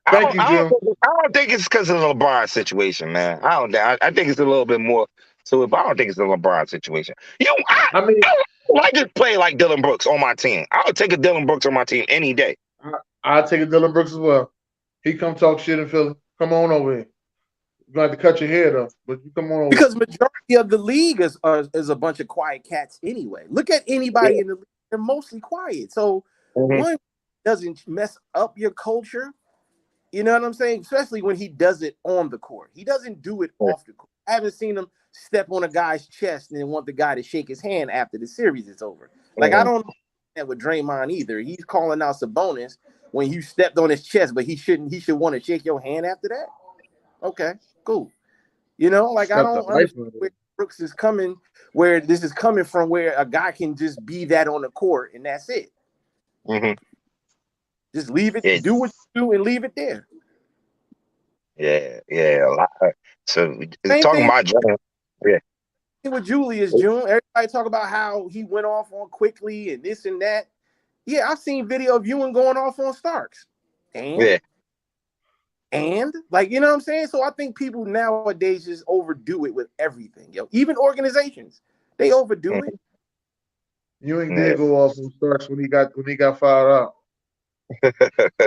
Thank you, June. I don't think it's because of the LeBron situation, man. I think it's a little bit more to it, but I don't think it's the LeBron situation. I like to play like Dylan Brooks on my team. I would take a Dylan Brooks on my team any day. I'll take a Dylan Brooks as well. He come talk shit in Philly. Come on over here. You have to cut your hair though, but you come on. Because majority of the league is a bunch of quiet cats anyway. Look at anybody in the league; they're mostly quiet. So one doesn't mess up your culture. You know what I'm saying? Especially when he does it on the court. He doesn't do it off the court. I haven't seen him step on a guy's chest and then want the guy to shake his hand after the series is over. Like I don't know that with Draymond either. He's calling out Sabonis when you stepped on his chest, but he should want to shake your hand after that. Okay, cool. You know, like I don't understand where Brooks is coming, where this is coming from, where a guy can just be that on the court and that's it. Just leave it, do what you do, and leave it there. Yeah. A lot. So Same talking thing, about Jordan, with Julius June, everybody talk about how he went off on quickly and this and that. Yeah, I've seen video of Ewing going off on Starks, and like, you know what I'm saying. So I think people nowadays just overdo it with everything. Even organizations, they overdo it. Ewing did go off on Starks when he got fired out.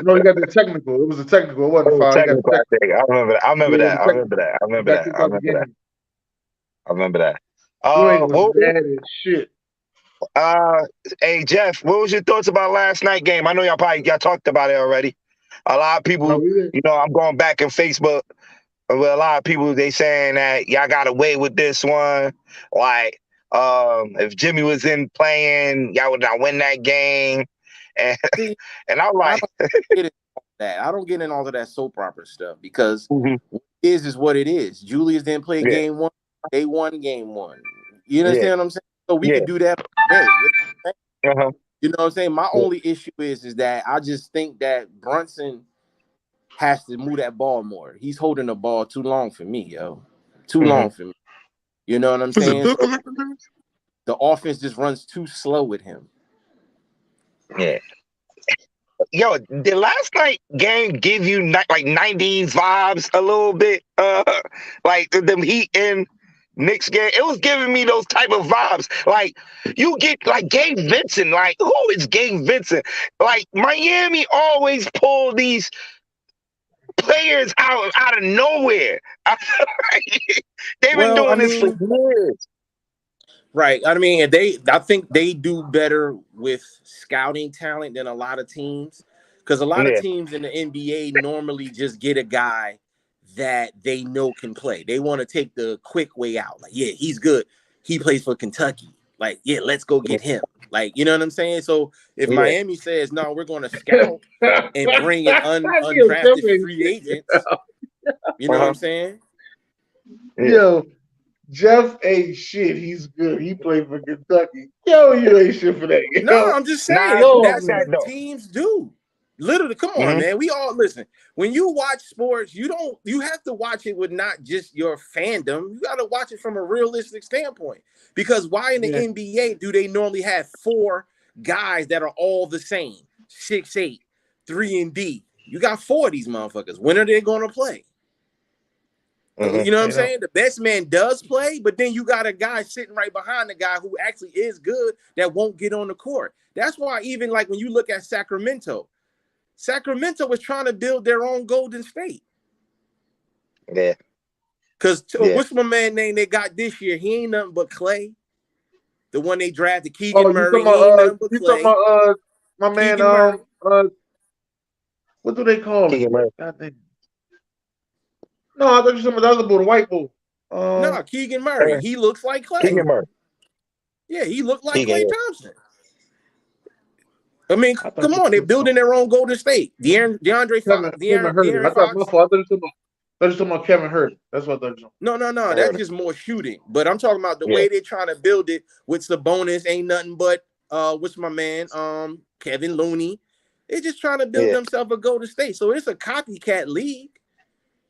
No, he got the technical. It was a technical. It wasn't foul. I remember that. Ewing was bad as shit. Hey Jeff, what was your thoughts about last night game? I know y'all talked about it already. A lot of people, I'm going back in Facebook with a lot of people. They saying that y'all got away with this one. Like, if Jimmy was in playing, y'all would not win that game. And I'm like, I don't get in all of that soap opera stuff because what it is what it is. Julius didn't play game one. They won game one. You understand what I'm saying? So we can do that today. You know what I'm saying? My only issue is that I just think that Brunson has to move that ball more. He's holding the ball too long for me, yo. Too long for me. You know what I'm saying? So the offense just runs too slow with him. Yeah. Yo, did last night game give you like 90s vibes a little bit? Like them Heat and Knicks game, it was giving me those type of vibes. Like you get like Gabe Vincent. Like who is Gabe Vincent? Like Miami always pull these players out of nowhere. They've been doing this for years. Right. I mean, I think they do better with scouting talent than a lot of teams, because a lot of teams in the NBA normally just get a guy that they know can play. They want to take the quick way out. Like, yeah, he's good. He plays for Kentucky. Like, yeah, let's go get him. Like, you know what I'm saying? So if Miami says, no, we're going to scout and bring in undrafted free agents, you know what I'm saying? Yo, Jeff ain't shit. He's good. He played for Kentucky. Yo, you ain't shit for that. No, I'm just saying that's what teams do. Literally, come on, man. We all listen. When you watch sports, you have to watch it with not just your fandom. You got to watch it from a realistic standpoint. Because why in the NBA do they normally have 4 guys that are all the same? 6'8", 3-and-D. You got 4 of these motherfuckers. When are they going to play? You know what I'm saying? The best man does play, but then you got a guy sitting right behind the guy who actually is good that won't get on the court. That's why even like when you look at Sacramento was trying to build their own Golden State. Yeah. Because what's my man name they got this year? He ain't nothing but Clay. The one they drafted, Keegan Murray. He ain't nothing but Clay. My man, what do they call him? No, I thought you were talking about the other boy, the white boy. No, Keegan Murray. He looks like Clay. Keegan Murray. Yeah, he looked like Klay Thompson. I mean, come on, they're building their own Golden State. DeAndre Fox. I thought you were talking about Kevin Hurt. That's what I thought you were talking about. No, that's just more shooting. But I'm talking about the way they're trying to build it with Sabonis. Ain't nothing but what's my man? Kevin Looney. They're just trying to build themselves a Golden State. So it's a copycat league.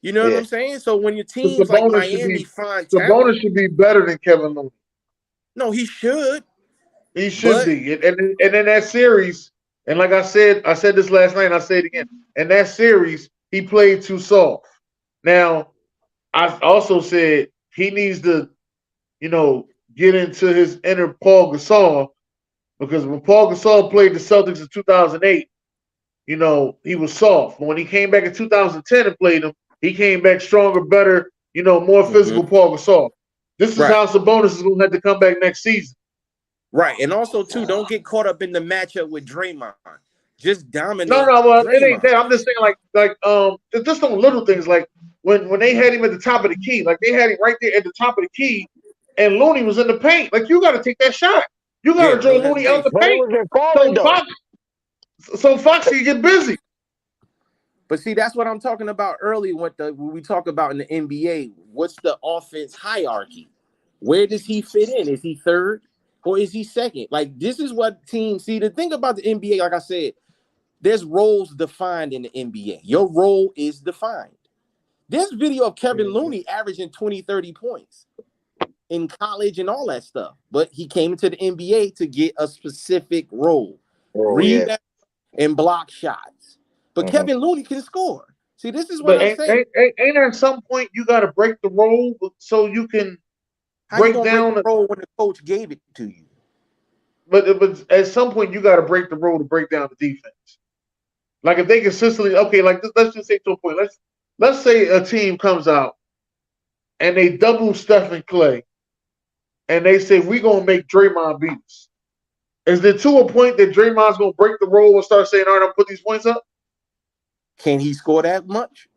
You know what I'm saying? So when your teams like Miami find talent, Sabonis should be better than Kevin Looney. No, he should. He should be. And in that series, and like I said this last night, and I say it again. In that series, he played too soft. Now, I also said he needs to, get into his inner Paul Gasol, because when Paul Gasol played the Celtics in 2008, he was soft. But when he came back in 2010 and played them, he came back stronger, better, more physical Paul Gasol. This is how Sabonis is going to have to come back next season. Right, and also too, don't get caught up in the matchup with Draymond. Just dominate. No, well, it ain't that. I'm just saying, just on little things, like when they had him at the top of the key, like they had him right there at the top of the key, and Looney was in the paint. Like you got to take that shot. You got to draw Looney out the paint. So Foxy get busy. But see, that's what I'm talking about earlier. When we talk about in the NBA, what's the offense hierarchy? Where does he fit in? Is he third or is he second? Like this is what teams see. The thing about the NBA, like I said, there's roles defined in the NBA. Your role is defined. There's video of Kevin Looney averaging 20, 30 points in college and all that stuff. But he came into the NBA to get a specific role. Rebound and block shots. But Kevin Looney can score. See, this is what I'm saying. Ain't at some point you got to break the role so you can break down the role when the coach gave it to you? But at some point you got to break the role to break down the defense. Like if they consistently, let's just say to a point. Let's say a team comes out and they double Stephen Clay, and they say we're gonna make Draymond beat us. Is there to a point that Draymond's gonna break the role and start saying, "All right, I'm put these points up"? Can he score that much?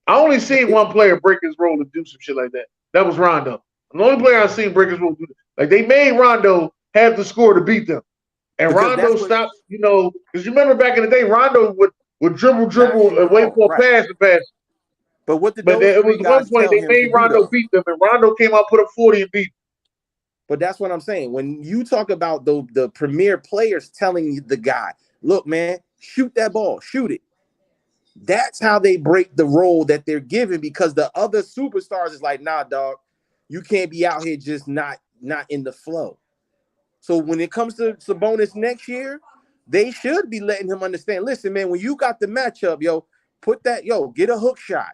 I only seen one player break his role and do some shit like that. That was Rondo. The only player I've seen break his role. Like they made Rondo have the score to beat them. And Rondo stopped, because you remember back in the day, Rondo would dribble and wait for a pass to pass. But it was one point they made Rondo beat them, and Rondo came out, put up 40 and beat them. But that's what I'm saying. When you talk about the premier players telling the guy, look, man, shoot that ball, shoot it. That's how they break the role that they're given, because the other superstars is like, nah, dog, you can't be out here just not in the flow. So when it comes to Sabonis next year, they should be letting him understand, listen, man, when you got the matchup, get a hook shot.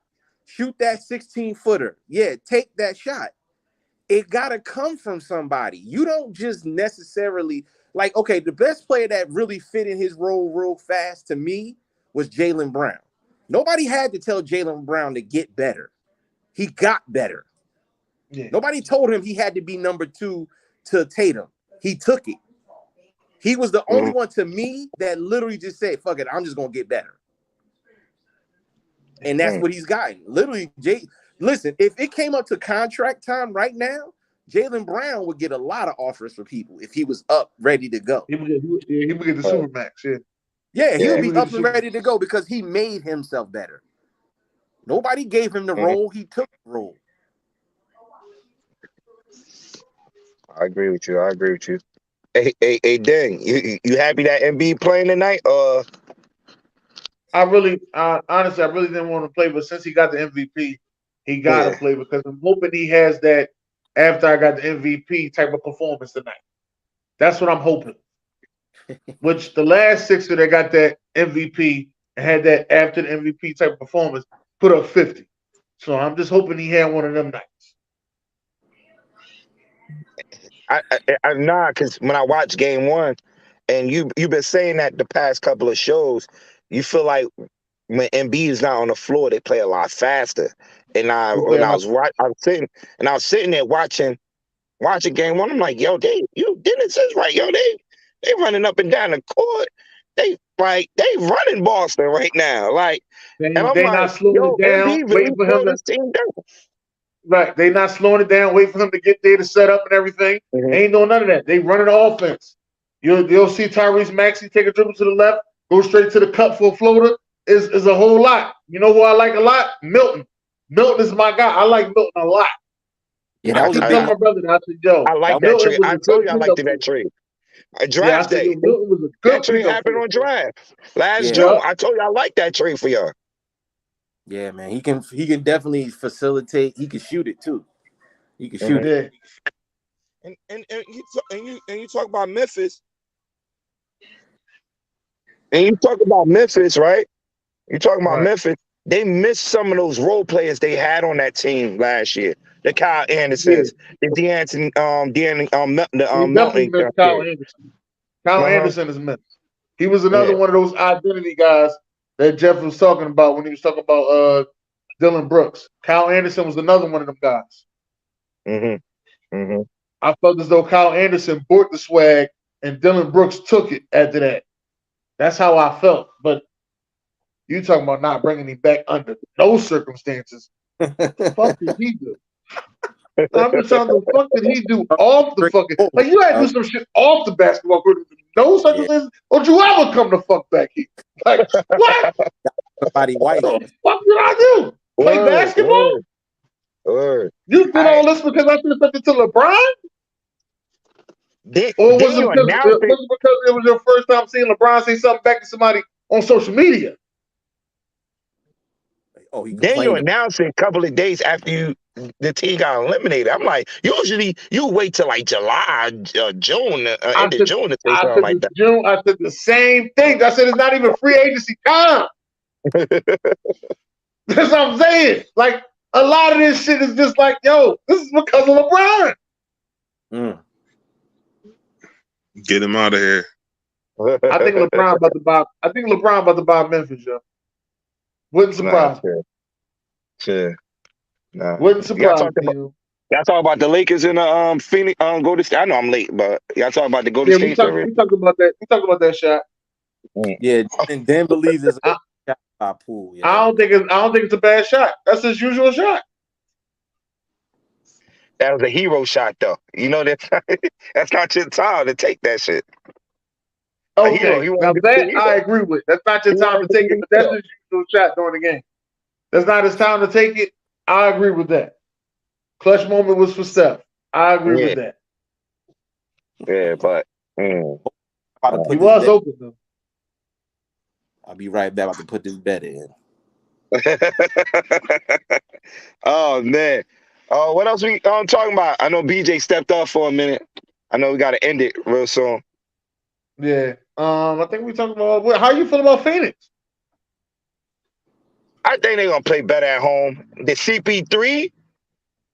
Shoot that 16-footer. Yeah, take that shot. It got to come from somebody. You don't just necessarily, the best player that really fit in his role real fast to me was Jaylen Brown. Nobody had to tell Jaylen Brown to get better. He got better. Yeah. Nobody told him he had to be number 2 to Tatum. He took it. He was the only one to me that literally just said, fuck it, I'm just going to get better. And that's what he's gotten. Literally, listen, if it came up to contract time right now, Jaylen Brown would get a lot of offers for people if he was up, ready to go. He would get the Supermax, Yeah, he would be up and ready to go because he made himself better. Nobody gave him the role. He took the role. I agree with you. Hey, Dan, you happy that Embiid playing tonight? Honestly, I really didn't want to play, but since he got the MVP, he got to play, because I'm hoping he has that after I got the MVP type of performance tonight. That's what I'm hoping. Which the last Sixer that got that MVP and had that after the MVP type of performance put up 50. So I'm just hoping he had one of them nights. I'm not, because when I watched Game 1, and you've been saying that the past couple of shows, you feel like when Embiid is not on the floor, they play a lot faster. And I was sitting there watching Game 1. I'm like, yo, Dennis is right, yo, they running up and down the court. They running Boston right now. They not slowing it down, waiting for him to. Right, they not slowing it down, waiting for him to get there to set up and everything. Ain't doing none of that. They running the offense. You'll see Tyrese Maxey take a dribble to the left, go straight to the cup for a floater. Is a whole lot. You know who I like a lot? Milton. Milton is my guy. I like Milton a lot. Yeah, that was my brother. I said, yo, I like that trade. I told you I liked that trade. Draft day. Milton was a good that trade happened on draft last June. I told you I like that trade for y'all. Yeah, man, he can definitely facilitate. He can shoot it too. He can shoot it. And you talk about Memphis. And you talk about Memphis, right? You talking about Memphis. They missed some of those role players they had on that team last year. The Kyle Andersons, the De'Anthony, Melton. Kyle Anderson. Kyle Anderson is missed. He was another one of those identity guys that Jeff was talking about when he was talking about Dylan Brooks. Kyle Anderson was another one of them guys. I felt as though Kyle Anderson bought the swag and Dylan Brooks took it after that. That's how I felt. But you talking about not bringing him back under no circumstances. Fuck did he do? I'm just telling the fuck did he do off the fucking like you had to do some shit off the basketball court. No circumstances. Don't you ever come the fuck back here? Like what? Somebody white. What the fuck did I do? Play basketball? You did all this because I should have sent it to LeBron? Or was it because it was your first time seeing LeBron say something back to somebody on social media? Oh, then you announced it a couple of days after the team got eliminated. I'm like, usually you wait till like July, June, end of June to say something like that. June, I said the same thing. I said it's not even free agency time. That's what I'm saying. Like a lot of this shit is just like, yo, this is because of LeBron. Get him out of here. I think LeBron about to buy Memphis, yo. Wouldn't surprise me. Sure. Nah. Wouldn't surprise me. Y'all talk about the Lakers and Phoenix Golden State. I know I'm late, but y'all talk about the Golden State. We talked about that. We talked about that shot. Yeah, and Dan believes it's a shot pool. Yeah. I don't think it's a bad shot. That's his usual shot. That was a hero shot, though. You know that's not your time to take that shit. Okay, now that I agree with. That's not your time to take it, but that's his usual shot during the game. That's not his time to take it. I agree with that. Clutch moment was for Steph. I agree with that. Yeah, but he was open though. I'll be right back. I can put this bet in. Oh man. What else we talking about? I know BJ stepped up for a minute. I know we got to end it real soon. Yeah. I think we talking about how you feel about Phoenix. I think they're gonna play better at home. The CP3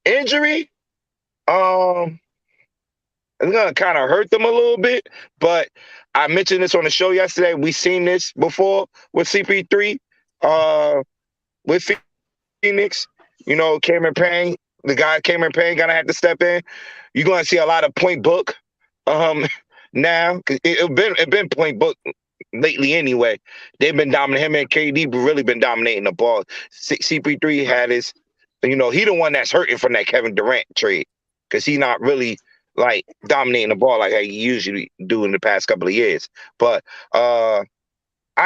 injury, it's gonna kind of hurt them a little bit. But I mentioned this on the show yesterday. We seen this before with CP3, with Phoenix. You know, Cameron Payne, the guy Cameron Payne, gonna have to step in. You're gonna see a lot of point book. Now, because it been point book lately anyway. They've been dominating. Him and KD really been dominating the ball. CP3 had his, he the one that's hurting from that Kevin Durant trade because he's not really like dominating the ball like he usually do in the past couple of years. But I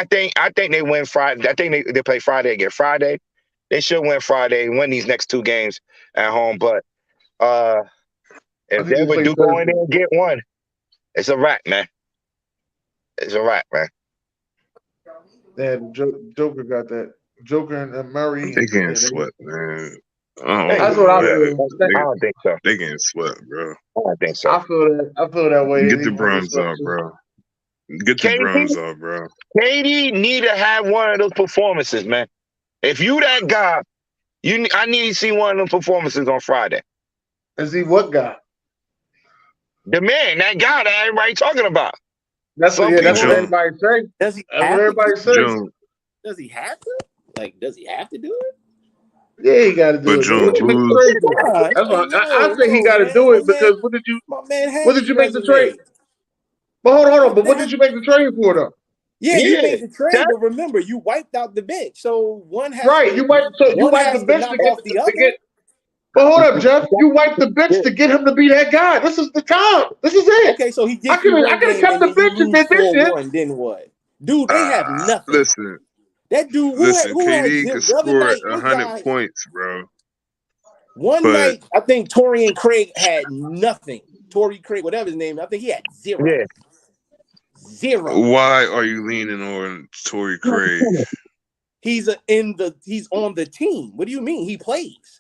think they win Friday. I think they play Friday again. Friday, they should win Friday and win these next two games at home. But if they would do go in there and get one, it's a wrap, man. It's a wrap, man. Yeah, Joker got that. Joker and Murray. They getting swept, man. That's what I feel. I don't think so. They getting swept, bro. I don't think so. I feel that way. Get the Browns off, bro. Get the Browns off, bro. KD need to have one of those performances, man. If you that guy, I need to see one of them performances on Friday. Is he what guy? The man, that guy that everybody talking about. That's what everybody say. Does he have everybody say? Does he have to? Like, does he have to do it? Yeah, he got to do it. That's why I say he got to do it because what did you make the trade? But hold on. But what did you make the trade for though? Yeah, you made the trade, but remember, you wiped out the bench. So one has you wiped the bench to get the other. But hold up, Jeff. You wiped the bench to get him to be that guy. This is the time. This is it. Okay, so he gets I could have kept the bench and did this shit. Then what? Dude, they have nothing. Listen. That dude, KD could score 100 points, bro. One night, I think Torian Craig had nothing. Torrey Craig, whatever his name, I think he had zero. Yeah. Zero. Why are you leaning on Torrey Craig? He's on the team. What do you mean? He plays.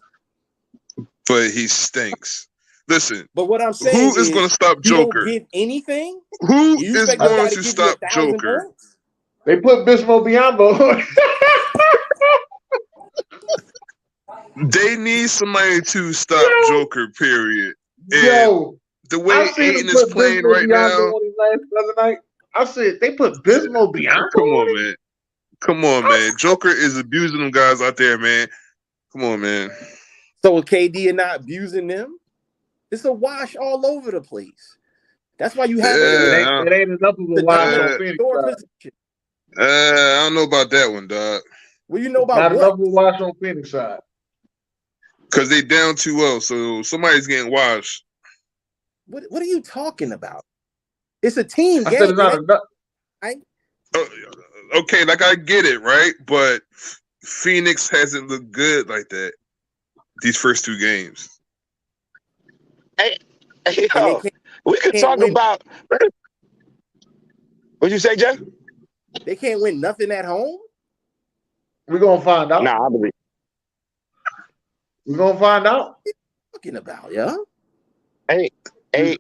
But he stinks. Listen. But what I'm saying who is going to stop Joker? You don't get anything? Who is going to stop Joker? They put Bismo Biyombo. They need somebody to stop Joker, period. And the way Ayton is playing right now. Other night, I said they put Bismo Biyombo. Come on, man. Joker is abusing them guys out there, man. Come on, man. So KD are not abusing them. It's a wash all over the place. That's why you have it ain't enough of a wash on Phoenix. I don't know about that one, dog. Well, you know about not what? enough of a wash on Phoenix side. Because they down 2-0, so somebody's getting washed. What are you talking about? It's a team game. I said it's not enough. Okay, like I get it, right? But Phoenix hasn't looked good like that these first 2 games. Hey, yo, we could talk about. What'd you say, Jeff? They can't win nothing at home. We're gonna find out. Nah, I believe. We're gonna find out. What are you talking about, yeah? Hey, say a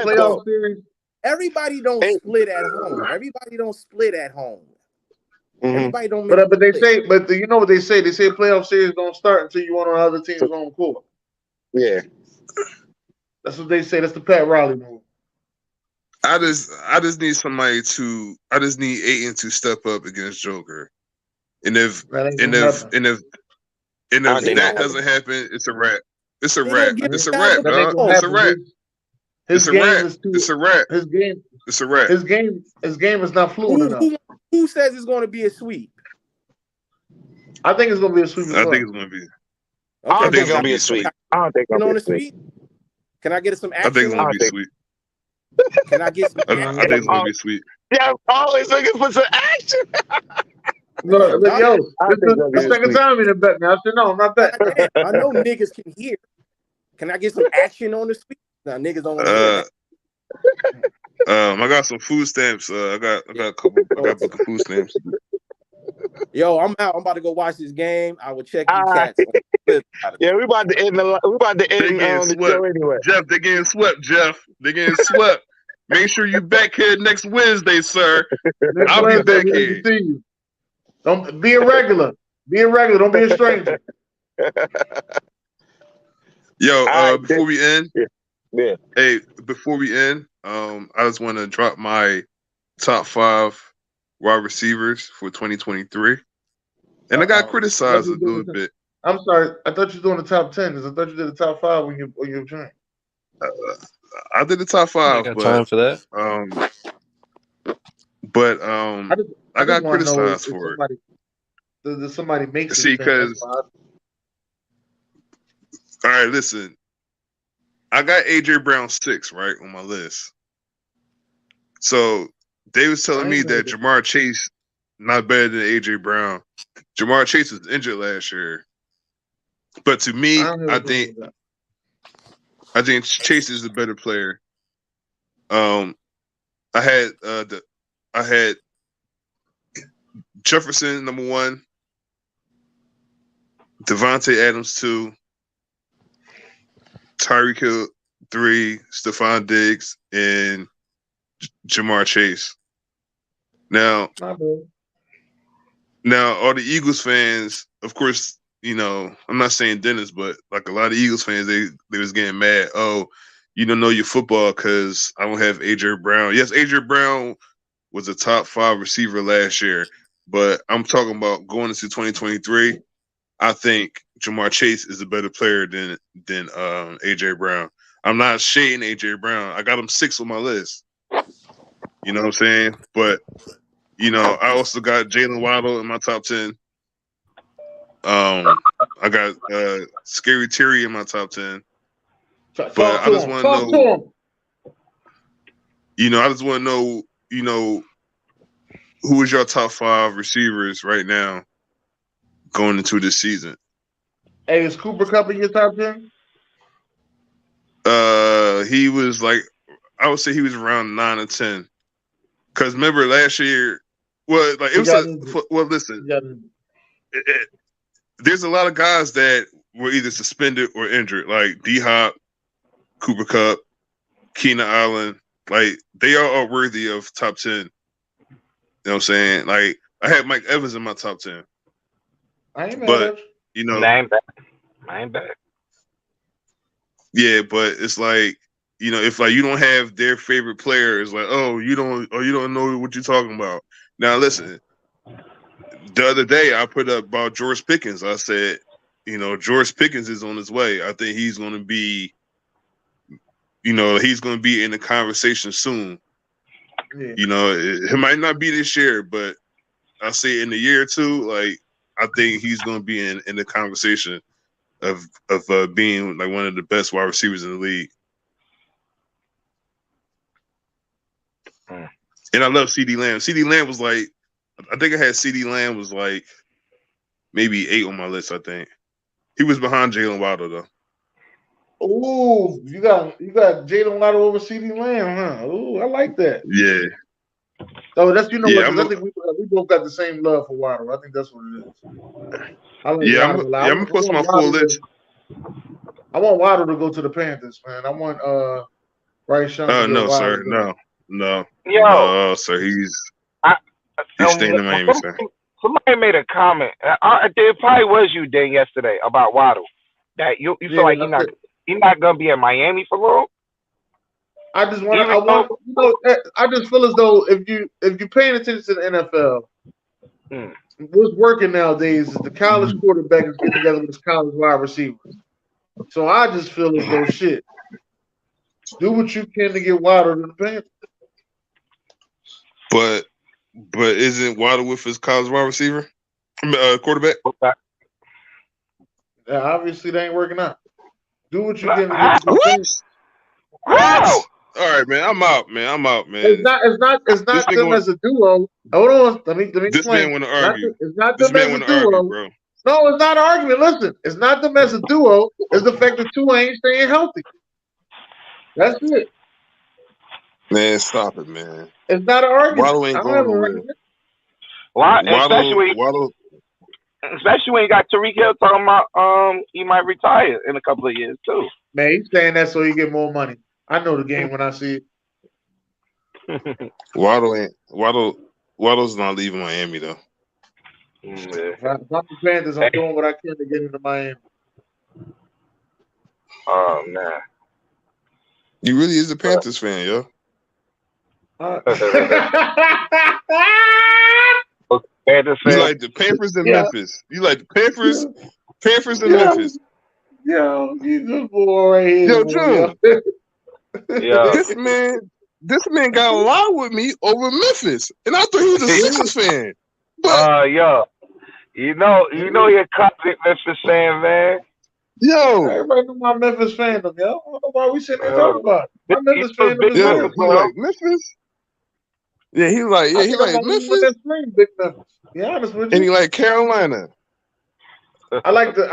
playoff series. Everybody don't split at home. Everybody don't split at home. Mm-hmm. Everybody don't. But they say, you know what they say? They say playoff series don't start until you want on other teams on court. Yeah, that's what they say. That's the Pat Riley move. I just need somebody to. I just need Ayton to step up against Joker, and if that doesn't happen, it's a wrap. It's a wrap. It's a wrap, dog. It's a wrap. It's a wrap. It's a wrap. His game. It's a wrap. His game is not fluent enough. Who says it's going to be a sweep? I think it's going to be a sweep. I think it's going to be. I don't think it's going to be a sweep. I don't think it's going to be a sweep. Can I get some action? I think it's going to be sweet. Can I get some action? I think it's going to be sweet. Yeah, I'm always looking for some action. No, yo, this is the second time in the bet. Now I said no, I'm not betting. I know niggas can hear. Can I get some action on the sweep? Nah, niggas don't want to hear that. I got some food stamps. I got a couple. I got a book of food stamps. Yo, I'm out. I'm about to go watch this game. I will check you cats. Yeah, we about to end the show anyway. Jeff, they're getting swept. They're getting swept. Make sure you back here next Wednesday, sir. I'll be back here. Don't be a regular. Be a regular. Don't be a stranger. Yo, before we end, yeah. Hey, before we end, I just want to drop my top 5 wide receivers for 2023, and I got criticized a little bit. I'm sorry, I thought you were doing the top 10 because I thought you did the top 5 when you were trying. I did the top 5. I got time for that. I got criticized for it. Does somebody make See, because all right, listen. I got AJ Brown 6 right on my list. So they was telling me that Jamar Chase not better than AJ Brown. Jamar Chase was injured last year, but to me, I think Chase is the better player. I had Jefferson number 1, Devontae Adams 2. Tyreek Hill 3, Stephon Diggs, and Jamar Chase. Now, all the Eagles fans, of course, you know, I'm not saying Dennis, but like a lot of Eagles fans, they was getting mad. Oh, you don't know your football because I don't have AJ Brown. Yes, AJ Brown was a top 5 receiver last year, but I'm talking about going into 2023. I think Jamar Chase is a better player than AJ Brown. I'm not shading AJ Brown. I got him 6 on my list. You know what I'm saying? But you know, I also got Jalen Waddle in my top 10. I got Scary Terry in my top 10. But I just want to know. You know, I just want to know. You know, who is your top 5 receivers right now going into this season? Hey, is Cooper Kupp in your top 10? He was like, I would say he was around 9 or 10. Because remember last year, well, like it was. Listen, there's a lot of guys that were either suspended or injured, like D Hop, Cooper Kupp, Keenan Allen. Like they all are worthy of top 10. You know what I'm saying? Like I had Mike Evans in my top 10. I ain't mad but you know, I ain't bad. Yeah, but it's like, you know, if like you don't have their favorite player, it's like, you don't know what you're talking about. Now listen, the other day I put up about George Pickens. I said George Pickens is on his way. I think he's going to be, he's going to be in the conversation soon. Yeah. It might not be this year, but I say in a year or two, like I think he's going to be in the conversation of being like one of the best wide receivers in the league. And I love CeeDee Lamb. CeeDee Lamb was like, I think I had CeeDee Lamb was like maybe 8 on my list. I think he was behind Jalen Waddle though. Oh, you got Jalen Waddle over CeeDee Lamb, huh? Oh, I like that. Yeah. Oh, that's what I think we both got the same love for Waddle. I think that's what it is. I like Waddle. I'm gonna post my full list. I want Waddle to go to the Panthers, man. I want Bryce Young. No, sir. No. Yo, no, sir. He's staying in Miami, sir. Somebody made a comment. It probably was you, Dan, yesterday about Waddle. That you feel like he's not gonna be in Miami for long. I just feel as though if you're paying attention to the NFL, what's working nowadays is the college quarterback is getting together with his college wide receivers. So I just feel as though shit. Do what you can to get Waddle to the Panthers. But isn't Waddle with his college wide receiver? Quarterback? Yeah, obviously they ain't working out. Do what you can to get the Panthers. Wow. All right, man. I'm out, man. It's not them as a duo. Hold on. Let me explain. This man want to argue. It's not them as a duo. Bro. No, it's not an argument. Listen, it's not them as a duo. It's the fact that Tua ain't staying healthy. That's it. Man, stop it, man. It's not an argument. Waddle ain't going nowhere. Especially when you got Tyreek Hill talking about he might retire in a couple of years too. Man, he's saying that so he get more money. I know the game when I see it. Waddle's not leaving Miami though. If I'm the Panthers, I'm doing what I can to get into Miami. Oh man. You really is a Panthers fan, yo. You like the Panthers in Memphis. You like the Panthers in Memphis. Yo, you good boy right here. Yo, June. Yeah. This man got a lot with me over Memphis, and I thought he was a Sixers fan. But yo, you know you're classic Memphis fan, man. Yo, everybody know my Memphis fandom, yo. I don't know why we sitting there talking about it. My Memphis fandom is he like Memphis. Yeah, he like Memphis. Big Memphis. Be honest with you. And he like Carolina. I like the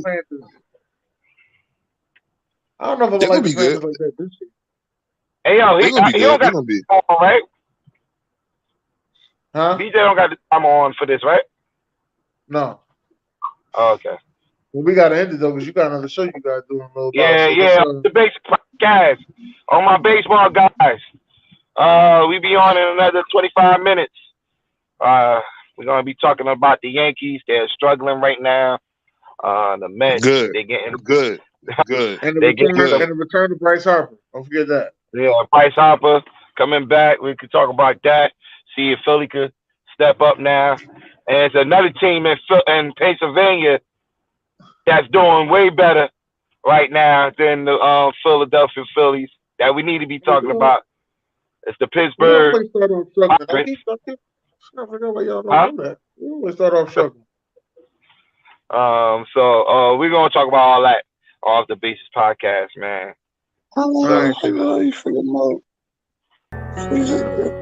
Panthers. I don't know if I like the Panthers like that this year. Hey yo, he don't got the time on, right? Huh? BJ don't got the time on for this, right? No. Oh, okay. Well, we gotta end it though, because you got another show you gotta do in a little bit. Yeah. The baseball guys, all my baseball guys. We be on in another 25 minutes. We're gonna be talking about the Yankees. They're struggling right now. The Mets, they're getting good. And the return to Bryce Harper. Don't forget that. Yeah, Bryce Harper coming back. We could talk about that. See if Philly could step up now. And it's another team in Pennsylvania that's doing way better right now than the Philadelphia Phillies that we need to be talking about. It's the Pittsburgh. We always start off struggling. I forgot why y'all don't do that. We always start off struggling. So we're gonna talk about all that off the Basis podcast, man. How long you figure out?